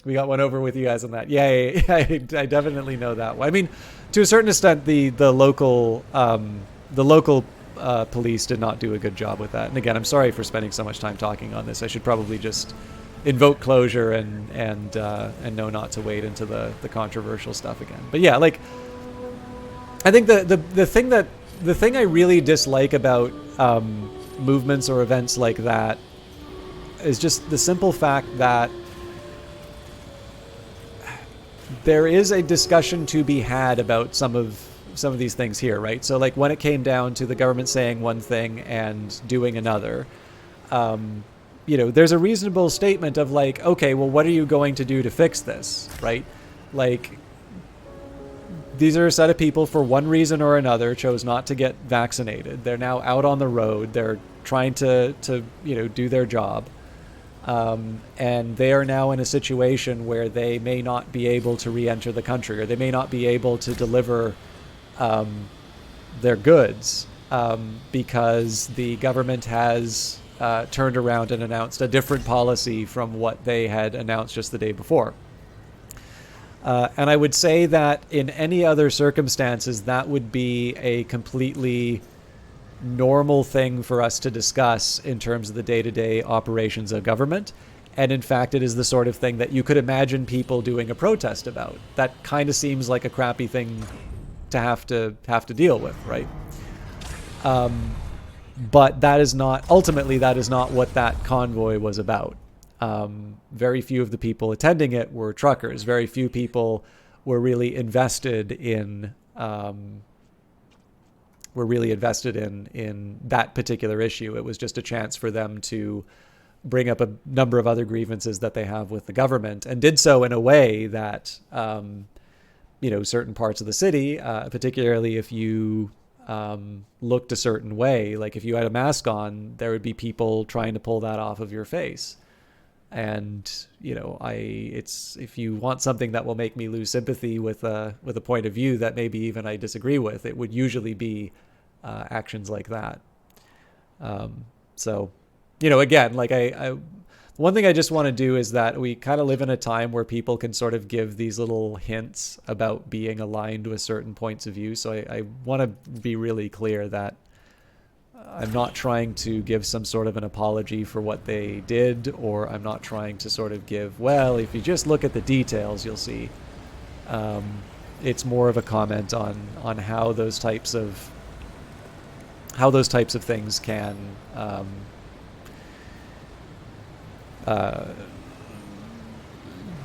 We got one over with you guys on that. Yeah, I definitely know that one. I mean, to a certain extent, the local police did not do a good job with that. And again, I'm sorry for spending so much time talking on this. I should probably just invoke closure and know not to wade into the controversial stuff again. But yeah, like, I think the thing I really dislike about movements or events like that is just the simple fact that there is a discussion to be had about some of these things here, right? So like when it came down to the government saying one thing and doing another, there's a reasonable statement of like, okay, well, what are you going to do to fix this, right? Like, these are a set of people for one reason or another chose not to get vaccinated. They're now out on the road. They're trying to do their job. And they are now in a situation where they may not be able to re-enter the country, or they may not be able to deliver their goods because the government has turned around and announced a different policy from what they had announced just the day before. And I would say that in any other circumstances, that would be a completely normal thing for us to discuss in terms of the day-to-day operations of government. And in fact, it is the sort of thing that you could imagine people doing a protest about. That kind of seems like a crappy thing to have to deal with, right? But that is not what that convoy was about. Very few of the people attending it were truckers. Very few people were really invested in that particular issue. It was just a chance for them to bring up a number of other grievances that they have with the government, and did so in a way that certain parts of the city, particularly if you looked a certain way, like if you had a mask on, there would be people trying to pull that off of your face. And if you want something that will make me lose sympathy with a point of view that maybe even I disagree with, it would usually be actions like that. So again, like one thing I just want to do is that we kind of live in a time where people can sort of give these little hints about being aligned with certain points of view. So I want to be really clear that I'm not trying to give some sort of an apology for what they did, or I'm not trying to sort of give, well, if you just look at the details, you'll see. It's more of a comment on how those types of things can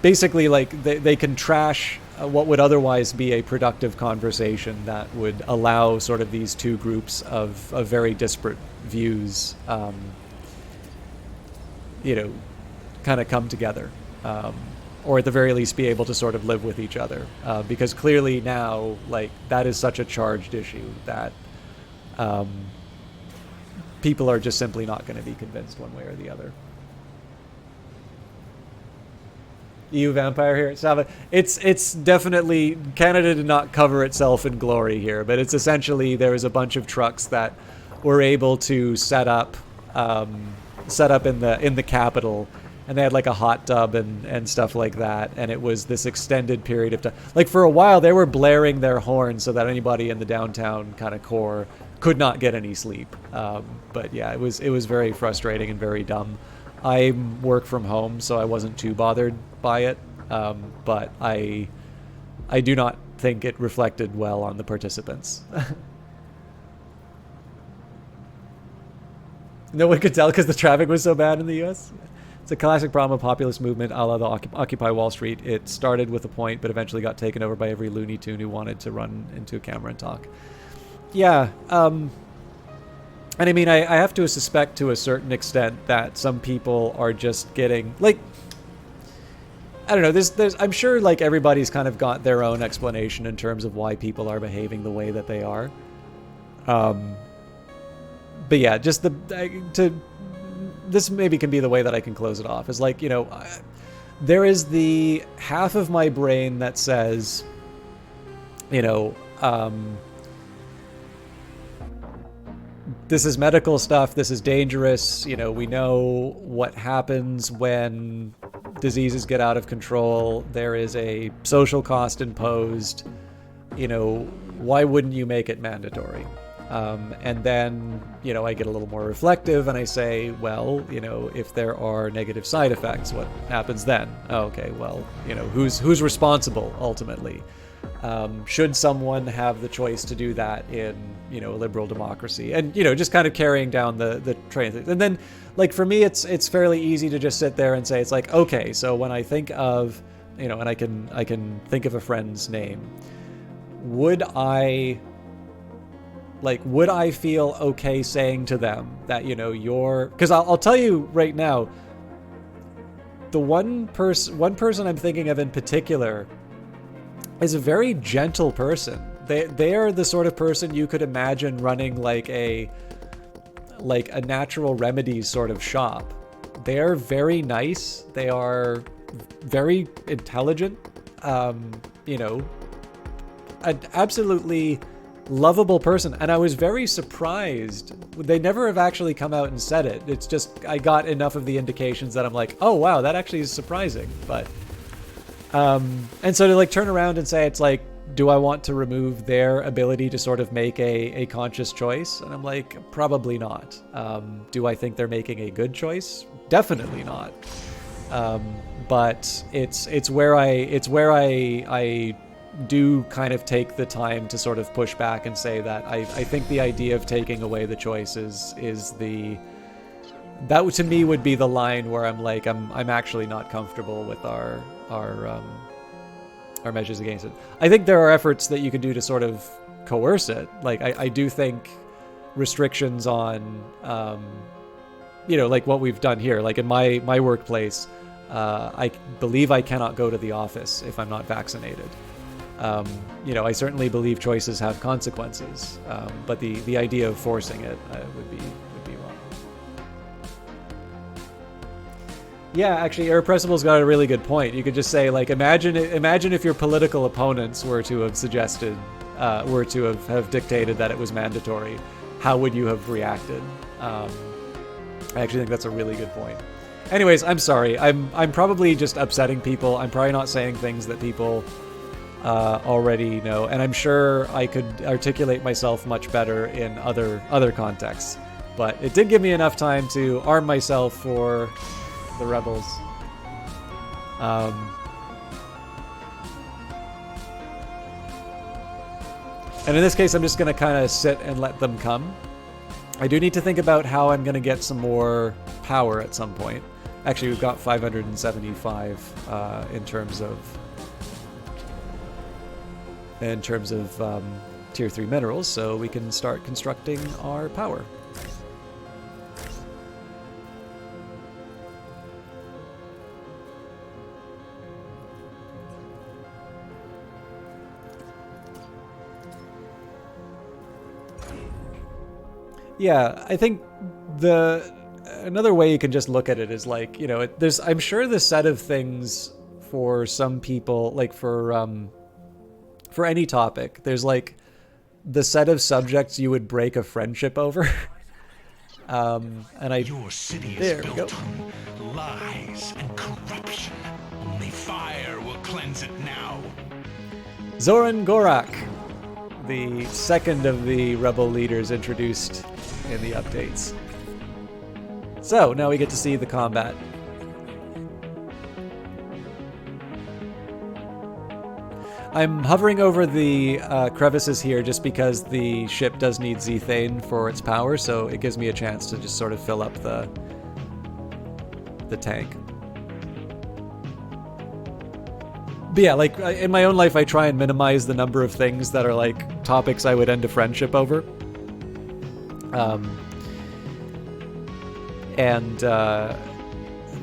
basically, like, they can trash what would otherwise be a productive conversation that would allow sort of these two groups of very disparate views, kind of come together, or at the very least be able to sort of live with each other. Because clearly now, like, that is such a charged issue that people are just simply not going to be convinced one way or the other. EU vampire here at Sava. It's definitely, Canada did not cover itself in glory here, but it's essentially, there was a bunch of trucks that were able to set up in the capital, and they had like a hot tub and stuff like that, and it was this extended period of time. Like, for a while they were blaring their horns so that anybody in the downtown kind of core could not get any sleep. But yeah, it was very frustrating and very dumb. I work from home, so I wasn't too bothered by it, but I do not think it reflected well on the participants. No one could tell because the traffic was so bad in the U.S. It's a classic problem of populist movement, a la the Occupy Wall Street. It started with a point, but eventually got taken over by every Looney Tune who wanted to run into a camera and talk. Yeah, and I mean, I have to suspect to a certain extent that some people are just getting, like, I don't know, there's I'm sure, like, everybody's kind of got their own explanation in terms of why people are behaving the way that they are. But yeah, just this maybe can be the way that I can close it off, is like, there is the half of my brain that says, this is medical stuff, this is dangerous, we know what happens when diseases get out of control, there is a social cost imposed, why wouldn't you make it mandatory? And then, I get a little more reflective and I say, well, if there are negative side effects, what happens then? Oh, okay, well, who's responsible ultimately? Should someone have the choice to do that in, a liberal democracy? And, just kind of carrying down the train of things. And then, like, for me, it's fairly easy to just sit there and say, it's like, okay, so when I think of, and I can think of a friend's name, would I feel okay saying to them that, you're, because I'll tell you right now, the one person I'm thinking of in particular is a very gentle person. They are the sort of person you could imagine running like a natural remedies sort of shop. They're very nice. They are very intelligent. An absolutely lovable person. And I was very surprised. They never have actually come out and said it. It's just I got enough of the indications that I'm like, oh wow, that actually is surprising. But and so to like turn around and say, it's like, do I want to remove their ability to sort of make a conscious choice? And I'm like, probably not. Do I think they're making a good choice? Definitely not. But it's where I do kind of take the time to sort of push back and say that I think the idea of taking away the choice is that to me would be the line where I'm like, I'm actually not comfortable with our measures against it. I think there are efforts that you can do to sort of coerce it. Like I do think restrictions on, like what we've done here, like in my workplace, I believe I cannot go to the office if I'm not vaccinated. I certainly believe choices have consequences, but the idea of forcing it would be wrong. Yeah, actually, Irrepressible's got a really good point. You could just say, like, imagine if your political opponents were to have suggested, have dictated that it was mandatory. How would you have reacted? I actually think that's a really good point. Anyways, I'm sorry. I'm probably just upsetting people. I'm probably not saying things that people already know, and I'm sure I could articulate myself much better in other contexts. But it did give me enough time to arm myself for the rebels. And in this case, I'm just going to kind of sit and let them come. I do need to think about how I'm going to get some more power at some point. Actually, we've got 575 in terms of tier 3 minerals, so we can start constructing our power. Yeah, I think another way you can just look at it is like, I'm sure the set of things for some people, like for any topic, there's like the set of subjects you would break a friendship over. Your city is built on lies and corruption. Only fire will cleanse it now. Zoran Gorak, the second of the rebel leaders introduced in the updates. So now we get to see the combat. I'm hovering over the crevices here just because the ship does need Zethane for its power, so it gives me a chance to just sort of fill up the tank. But yeah, like in my own life, I try and minimize the number of things that are like topics I would end a friendship over.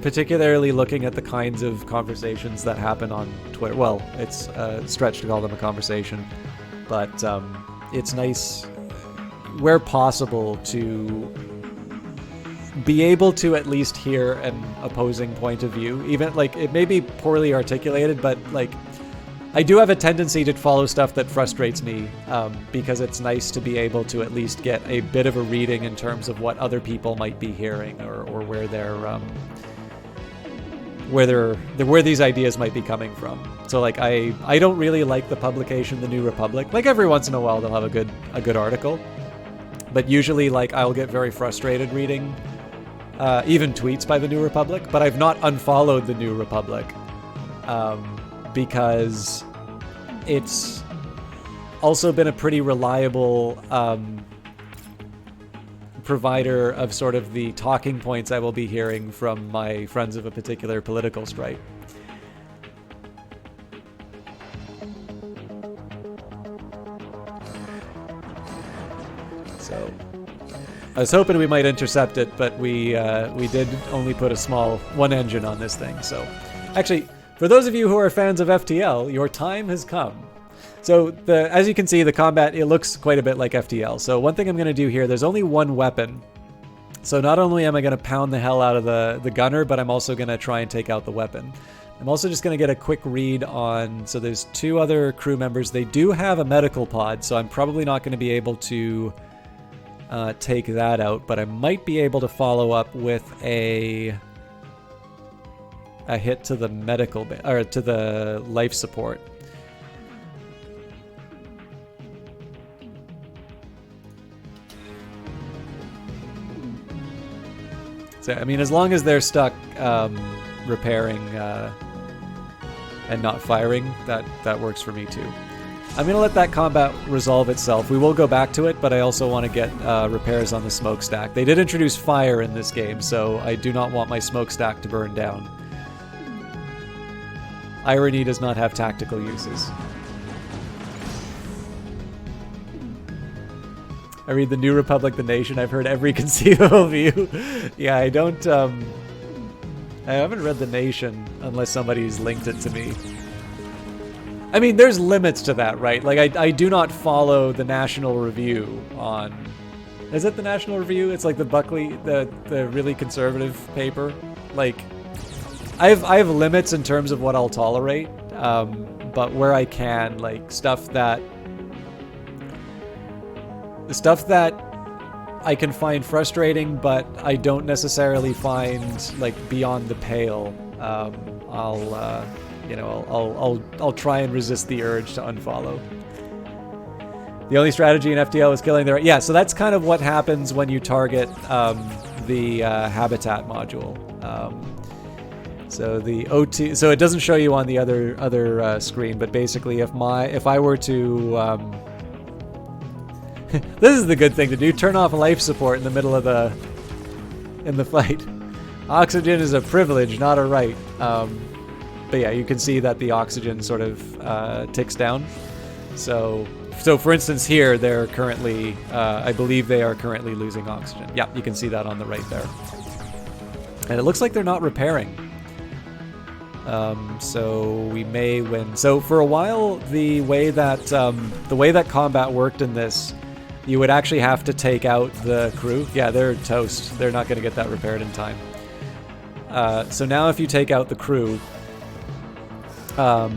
Particularly looking at the kinds of conversations that happen on Twitter. Well, it's a stretch to call them a conversation, but it's nice, where possible, to be able to at least hear an opposing point of view. Even, like, it may be poorly articulated, but, like, I do have a tendency to follow stuff that frustrates me, because it's nice to be able to at least get a bit of a reading in terms of what other people might be hearing, or where they're where these ideas might be coming from. So like I don't really like the publication The New Republic. Like every once in a while they'll have a good article, but usually like I'll get very frustrated reading even tweets by the New Republic, but I've not unfollowed the New Republic because it's also been a pretty reliable provider of sort of the talking points I will be hearing from my friends of a particular political stripe. So I was hoping we might intercept it, but we did only put a small one engine on this thing. So actually, for those of you who are fans of FTL, your time has come. So as you can see, the combat, it looks quite a bit like FTL. So one thing I'm going to do here, there's only one weapon. So not only am I going to pound the hell out of the gunner, but I'm also going to try and take out the weapon. I'm also just going to get a quick read on, so there's 2 other crew members. They do have a medical pod, so I'm probably not going to be able to take that out, but I might be able to follow up with a hit to the medical, or to the life support. So, I mean, as long as they're stuck repairing and not firing, that works for me too. I'm going to let that combat resolve itself. We will go back to it, but I also want to get repairs on the smokestack. They did introduce fire in this game, so I do not want my smokestack to burn down. Irony does not have tactical uses. I read the New Republic, The Nation. I've heard every conceivable view. Yeah, I don't, I haven't read The Nation unless somebody's linked it to me. I mean, there's limits to that, right? Like, I do not follow the National Review on... Is it the National Review? It's like the Buckley, the really conservative paper. Like, I have limits in terms of what I'll tolerate, but where I can, like, stuff that I can find frustrating, but I don't necessarily find like beyond the pale. I'll try and resist the urge to unfollow. The only strategy in FTL is killing their... Yeah, so that's kind of what happens when you target the habitat module. So the OT... So it doesn't show you on the other screen, but basically if I were to... This is the good thing to do. Turn off life support in the middle of the fight. Oxygen is a privilege, not a right. But yeah, you can see that the oxygen sort of ticks down. So for instance here, they're currently, I believe they are currently losing oxygen. Yeah, you can see that on the right there. And it looks like they're not repairing. So we may win. So for a while, the way that combat worked in this, you would actually have to take out the crew. Yeah, they're toast. They're not going to get that repaired in time. So now if you take out the crew, oh,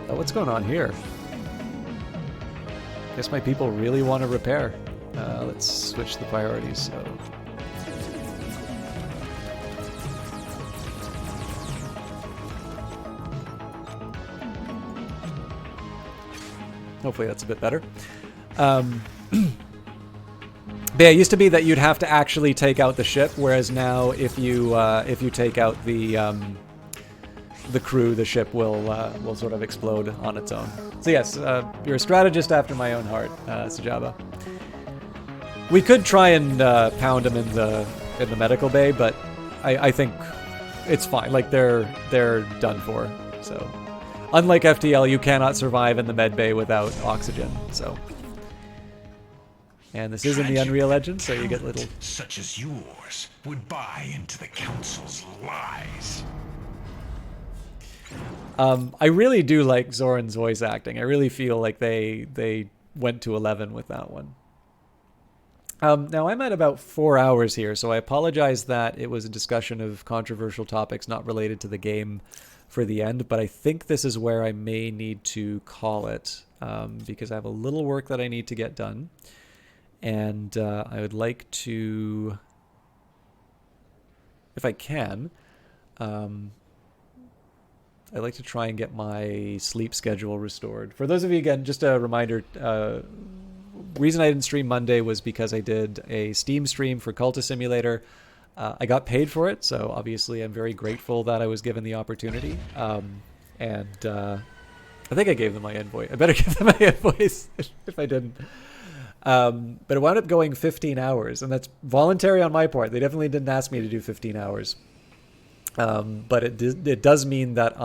what's going on here? Guess my people really want to repair. Let's switch the priorities. So. Hopefully that's a bit better. But yeah, it used to be that you'd have to actually take out the ship, whereas now if you take out the crew, the ship will sort of explode on its own. So yes, you're a strategist after my own heart, Sajaba. We could try and pound them in the medical bay, but I think it's fine. Like they're done for. So. Unlike FTL, you cannot survive in the med bay without oxygen, so. And this is in the Unreal Engine, so you get little... Such as yours would buy into the Council's lies. I really do like Zoran's voice acting. I really feel like they went to 11 with that one. Now, I'm at about 4 hours here, so I apologize that it was a discussion of controversial topics not related to the game for the end, but I think this is where I may need to call it because I have a little work that I need to get done, and I would like to, if I can, I like to try and get my sleep schedule restored. For those of you, again, just a reminder, reason I didn't stream Monday was because I did a Steam stream for Cultist Simulator. I got paid for it, so obviously I'm very grateful that I was given the opportunity. And I think I gave them my invoice. I better give them my invoice if I didn't. But it wound up going 15 hours, and that's voluntary on my part. They definitely didn't ask me to do 15 hours. But it does mean that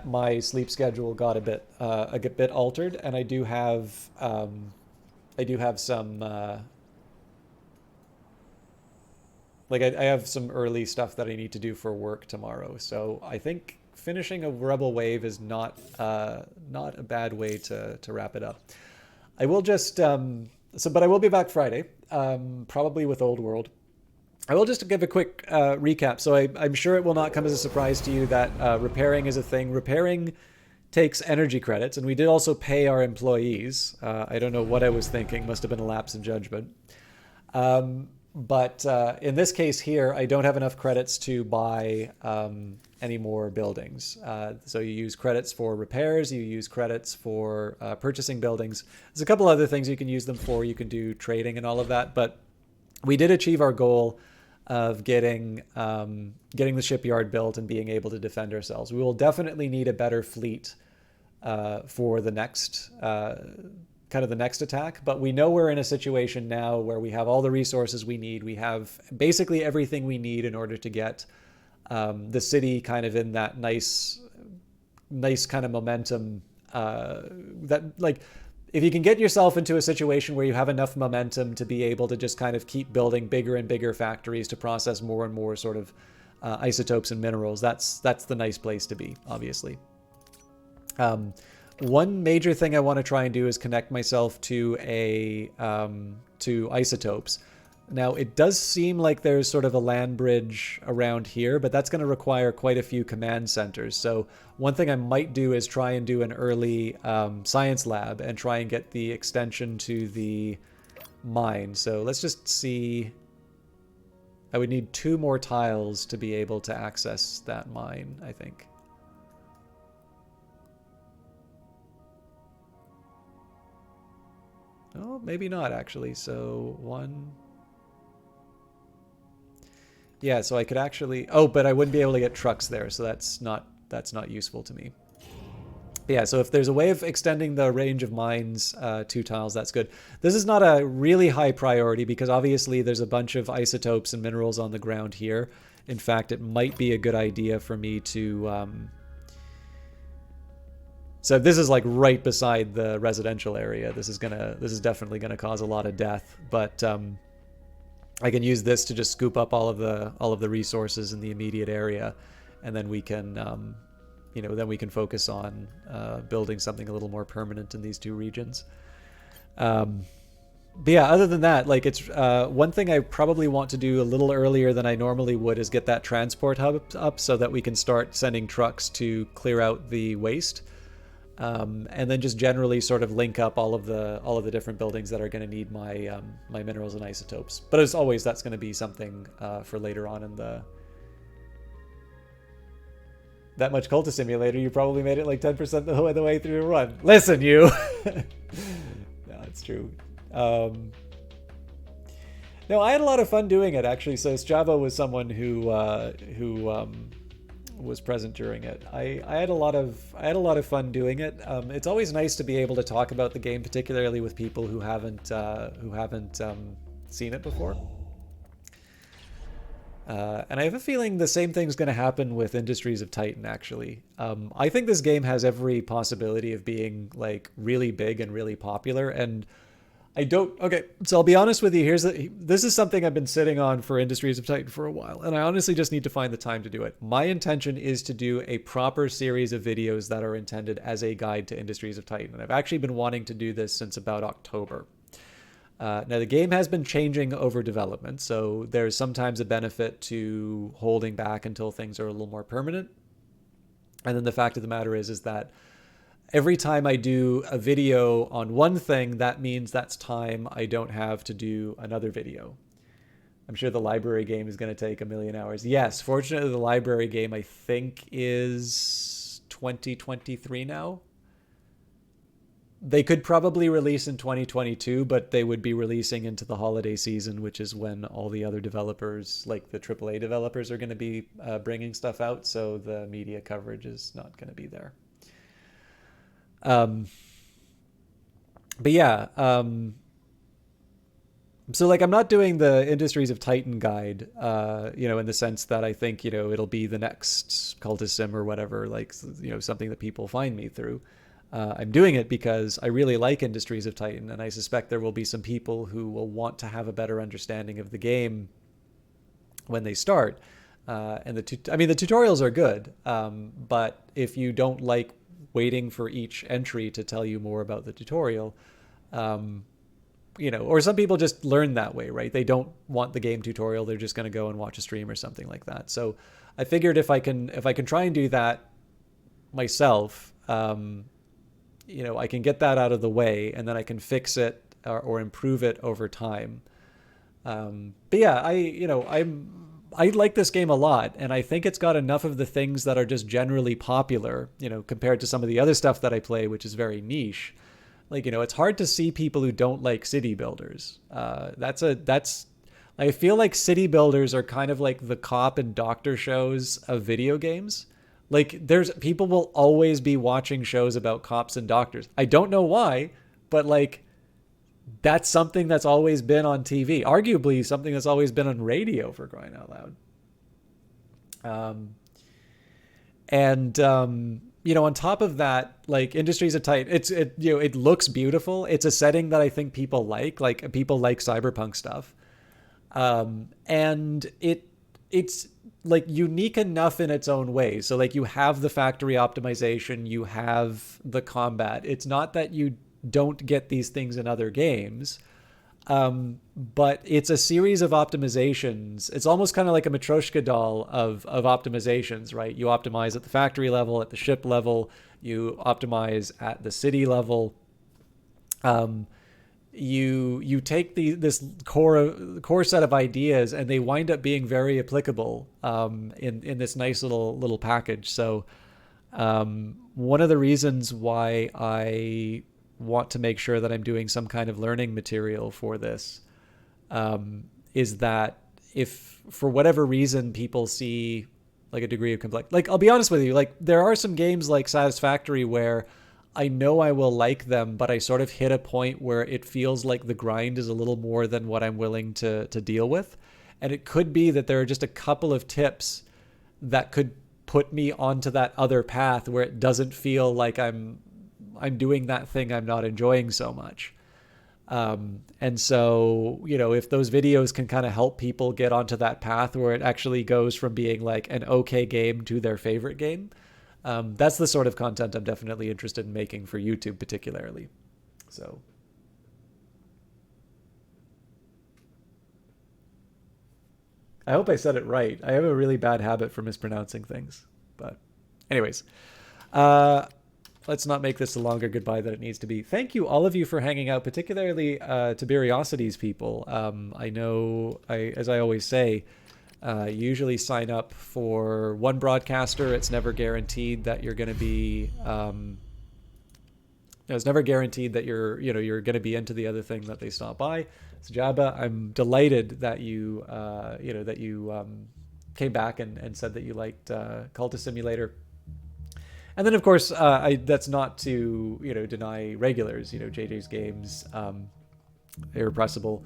my sleep schedule got a bit altered, and I do have some I have some early stuff that I need to do for work tomorrow. So I think finishing a Rebel Wave is not a bad way to wrap it up. I will just but I will be back Friday, probably with Old World. I will just give a quick recap. So I'm sure it will not come as a surprise to you that repairing is a thing. Repairing takes energy credits, and we did also pay our employees. I don't know what I was thinking. Must have been a lapse in judgment. But in this case here, I don't have enough credits to buy any more buildings. So you use credits for repairs, you use credits for purchasing buildings. There's a couple other things you can use them for. You can do trading and all of that. But we did achieve our goal of getting the shipyard built and being able to defend ourselves. We will definitely need a better fleet for the next the next attack, but we know we're in a situation now where we have all the resources we need. We have basically everything we need in order to get the city kind of in that nice kind of momentum that if you can get yourself into a situation where you have enough momentum to be able to just kind of keep building bigger and bigger factories to process more and more sort of isotopes and minerals, that's the nice place to be, obviously. One major thing I want to try and do is connect myself to to isotopes. Now, it does seem like there's sort of a land bridge around here, but that's going to require quite a few command centers. So one thing I might do is try and do an early science lab and try and get the extension to the mine. So let's just see. I would need 2 more tiles to be able to access that mine, I think. Oh, maybe not, actually. So 1... Yeah, so I could actually... Oh, but I wouldn't be able to get trucks there, so that's not useful to me. But yeah, so if there's a way of extending the range of mines 2 tiles, that's good. This is not a really high priority because obviously there's a bunch of isotopes and minerals on the ground here. In fact, it might be a good idea for me to... So this is like right beside the residential area. This is definitely gonna cause a lot of death, but I can use this to just scoop up all of the resources in the immediate area, and then we can then we can focus on building something a little more permanent in these 2 regions. But yeah, other than that, it's one thing I probably want to do a little earlier than I normally would is get that transport hub up so that we can start sending trucks to clear out the waste. And then just generally sort of link up all of the different buildings that are going to need my my minerals and isotopes. But as always, that's going to be something for later on in the... That much Cultist Simulator, you probably made it like 10% the way through the run. Listen, you! No, it's true. No, I had a lot of fun doing it, actually. So Java was someone who was present during it. I had a lot of fun doing it. It's always nice to be able to talk about the game, particularly with people who haven't seen it before. And I have a feeling the same thing's going to happen with Industries of Titan, actually. I think this game has every possibility of being really big and really popular, and okay, so I'll be honest with you. This is something I've been sitting on for Industries of Titan for a while, and I honestly just need to find the time to do it. My intention is to do a proper series of videos that are intended as a guide to Industries of Titan, and I've actually been wanting to do this since about October. Now, the game has been changing over development, so there's sometimes a benefit to holding back until things are a little more permanent. And then the fact of the matter is that every time I do a video on one thing, that means that's time I don't have to do another video. I'm sure the library game is going to take 1,000,000 hours. Yes, fortunately, the library game, I think, is 2023 now. They could probably release in 2022, but they would be releasing into the holiday season, which is when all the other developers, like the AAA developers, are going to be bringing stuff out. So the media coverage is not going to be there. But yeah, so like I'm not doing the Industries of Titan guide, in the sense that I think, it'll be the next Cultist Sim or whatever, like, something that people find me through. I'm doing it because I really like Industries of Titan, and I suspect there will be some people who will want to have a better understanding of the game when they start. And the tutorials are good, but if you don't like waiting for each entry to tell you more about the tutorial, or some people just learn that way, right? They don't want the game tutorial. They're just going to go and watch a stream or something like that. So I figured if I can try and do that myself, I can get that out of the way, and then I can fix it or improve it over time. But yeah, I like this game a lot, and I think it's got enough of the things that are just generally popular, compared to some of the other stuff that I play, which is very niche. Like, it's hard to see people who don't like city builders. I feel like city builders are kind of like the cop and doctor shows of video games. Like, people will always be watching shows about cops and doctors. I don't know why, but like, that's something that's always been on TV. Arguably something that's always been on radio, for crying out loud. On top of that, like, Industries of Titan, it looks beautiful. It's a setting that I think people like people like cyberpunk stuff. And it's like unique enough in its own way. So like, you have the factory optimization, you have the combat. It's not that you don't get these things in other games, but it's a series of optimizations. It's almost kind of like a Matryoshka doll of optimizations, right? You optimize at the factory level, at the ship level, you optimize at the city level. You take this core set of ideas, and they wind up being very applicable in this nice little package. So one of the reasons why I want to make sure that I'm doing some kind of learning material for this is that if for whatever reason people see like a degree of complexity, like, I'll be honest with you, like, there are some games like Satisfactory where I know I will like them, but I sort of hit a point where it feels like the grind is a little more than what I'm willing to deal with. And it could be that there are just a couple of tips that could put me onto that other path where it doesn't feel like I'm doing that thing I'm not enjoying so much. And so, if those videos can kind of help people get onto that path where it actually goes from being like an okay game to their favorite game, that's the sort of content I'm definitely interested in making for YouTube particularly. So I hope I said it right. I have a really bad habit for mispronouncing things. But anyways, let's not make this a longer goodbye than it needs to be. Thank you, all of you, for hanging out, particularly to Buriosities people. I know, as I always say, you usually sign up for one broadcaster. It's never guaranteed that you're going to be... it's never guaranteed that you're going to be into the other thing that they stop by. So Jabba, I'm delighted that you came back and said that you liked Cultist Simulator. And then, of course, that's not to deny regulars. JJ's Games, Irrepressible.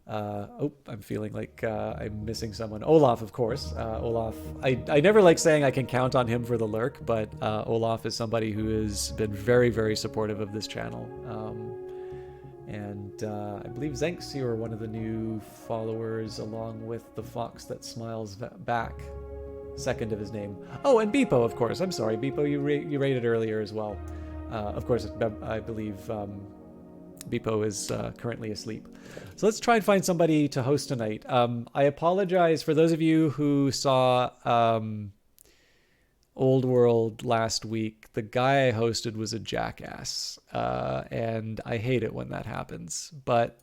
I'm feeling like I'm missing someone. Olaf, of course. Olaf. I never like saying I can count on him for the lurk, but Olaf is somebody who has been very, very supportive of this channel. And I believe Zenks, you are one of the new followers, along with the fox that smiles back. Second of his name. Oh, and Beepo, of course. I'm sorry, Beepo, you rated earlier as well. Of course, I believe Beepo is currently asleep. So let's try and find somebody to host tonight. I apologize for those of you who saw Old World last week. The guy I hosted was a jackass, and I hate it when that happens. But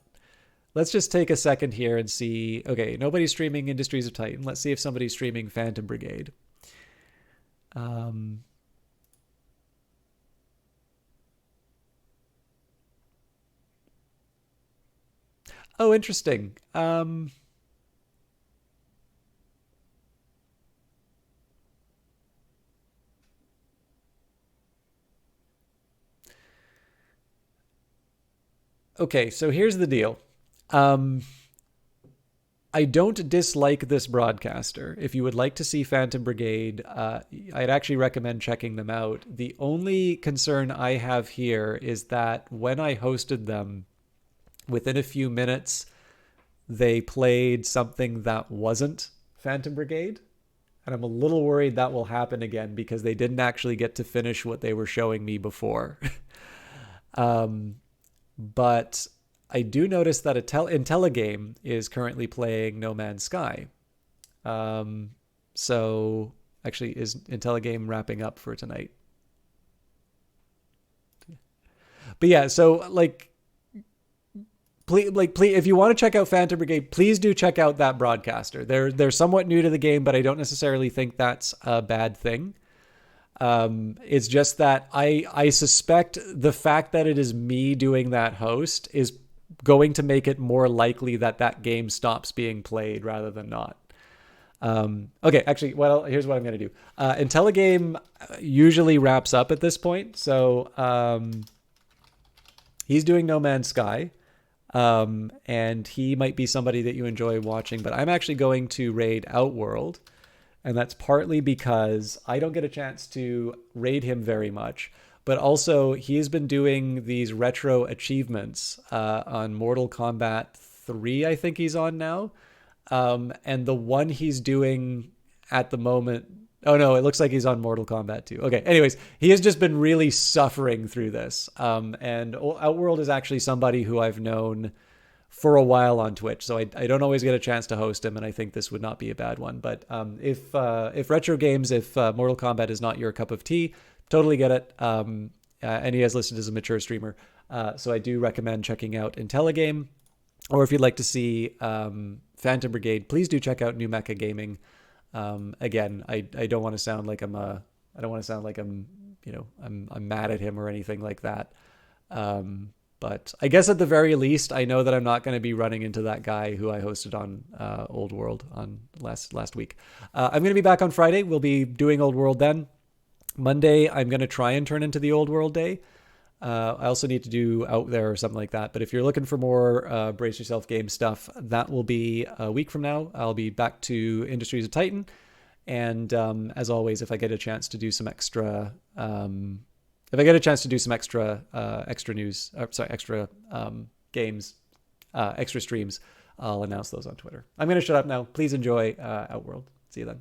let's just take a second here and see. Okay, nobody's streaming Industries of Titan. Let's see if somebody's streaming Phantom Brigade. Oh, interesting. Okay, so here's the deal. I don't dislike this broadcaster. If you would like to see Phantom Brigade, I'd actually recommend checking them out. The only concern I have here is that when I hosted them, within a few minutes, they played something that wasn't Phantom Brigade. And I'm a little worried that will happen again because they didn't actually get to finish what they were showing me before. But I do notice that IntelliGame is currently playing No Man's Sky. So actually, is IntelliGame wrapping up for tonight? But yeah, so please, if you want to check out Phantom Brigade, please do check out that broadcaster. They're somewhat new to the game, but I don't necessarily think that's a bad thing. It's just that I suspect the fact that it is me doing that host is going to make it more likely that game stops being played rather than not. Okay, actually, well, here's what I'm going to do. IntelliGame usually wraps up at this point. So he's doing No Man's Sky. And he might be somebody that you enjoy watching, but I'm actually going to raid Outworld. And that's partly because I don't get a chance to raid him very much. But also, he's been doing these retro achievements on Mortal Kombat 3, I think he's on now. And the one he's doing at the moment... Oh, no, it looks like he's on Mortal Kombat 2. Okay, anyways, he has just been really suffering through this. And Outworld is actually somebody who I've known for a while on Twitch, so I don't always get a chance to host him, and I think this would not be a bad one. But if retro games, if Mortal Kombat is not your cup of tea, totally get it. And he has listed as a mature streamer, so I do recommend checking out IntelliGame. Or if you'd like to see Phantom Brigade, please do check out New Mecha Gaming. Again, I don't want to sound like I'm mad at him or anything like that. But I guess at the very least, I know that I'm not going to be running into that guy who I hosted on Old World on last week. I'm going to be back on Friday. We'll be doing Old World then. Monday, I'm going to try and turn into the Old World day. I also need to do Out There or something like that. But if you're looking for more Brace Yourself game stuff, that will be a week from now. I'll be back to Industries of Titan. And as always, if I get a chance to do some extra... extra news, extra games, extra streams, I'll announce those on Twitter. I'm going to shut up now. Please enjoy Outworld. See you then.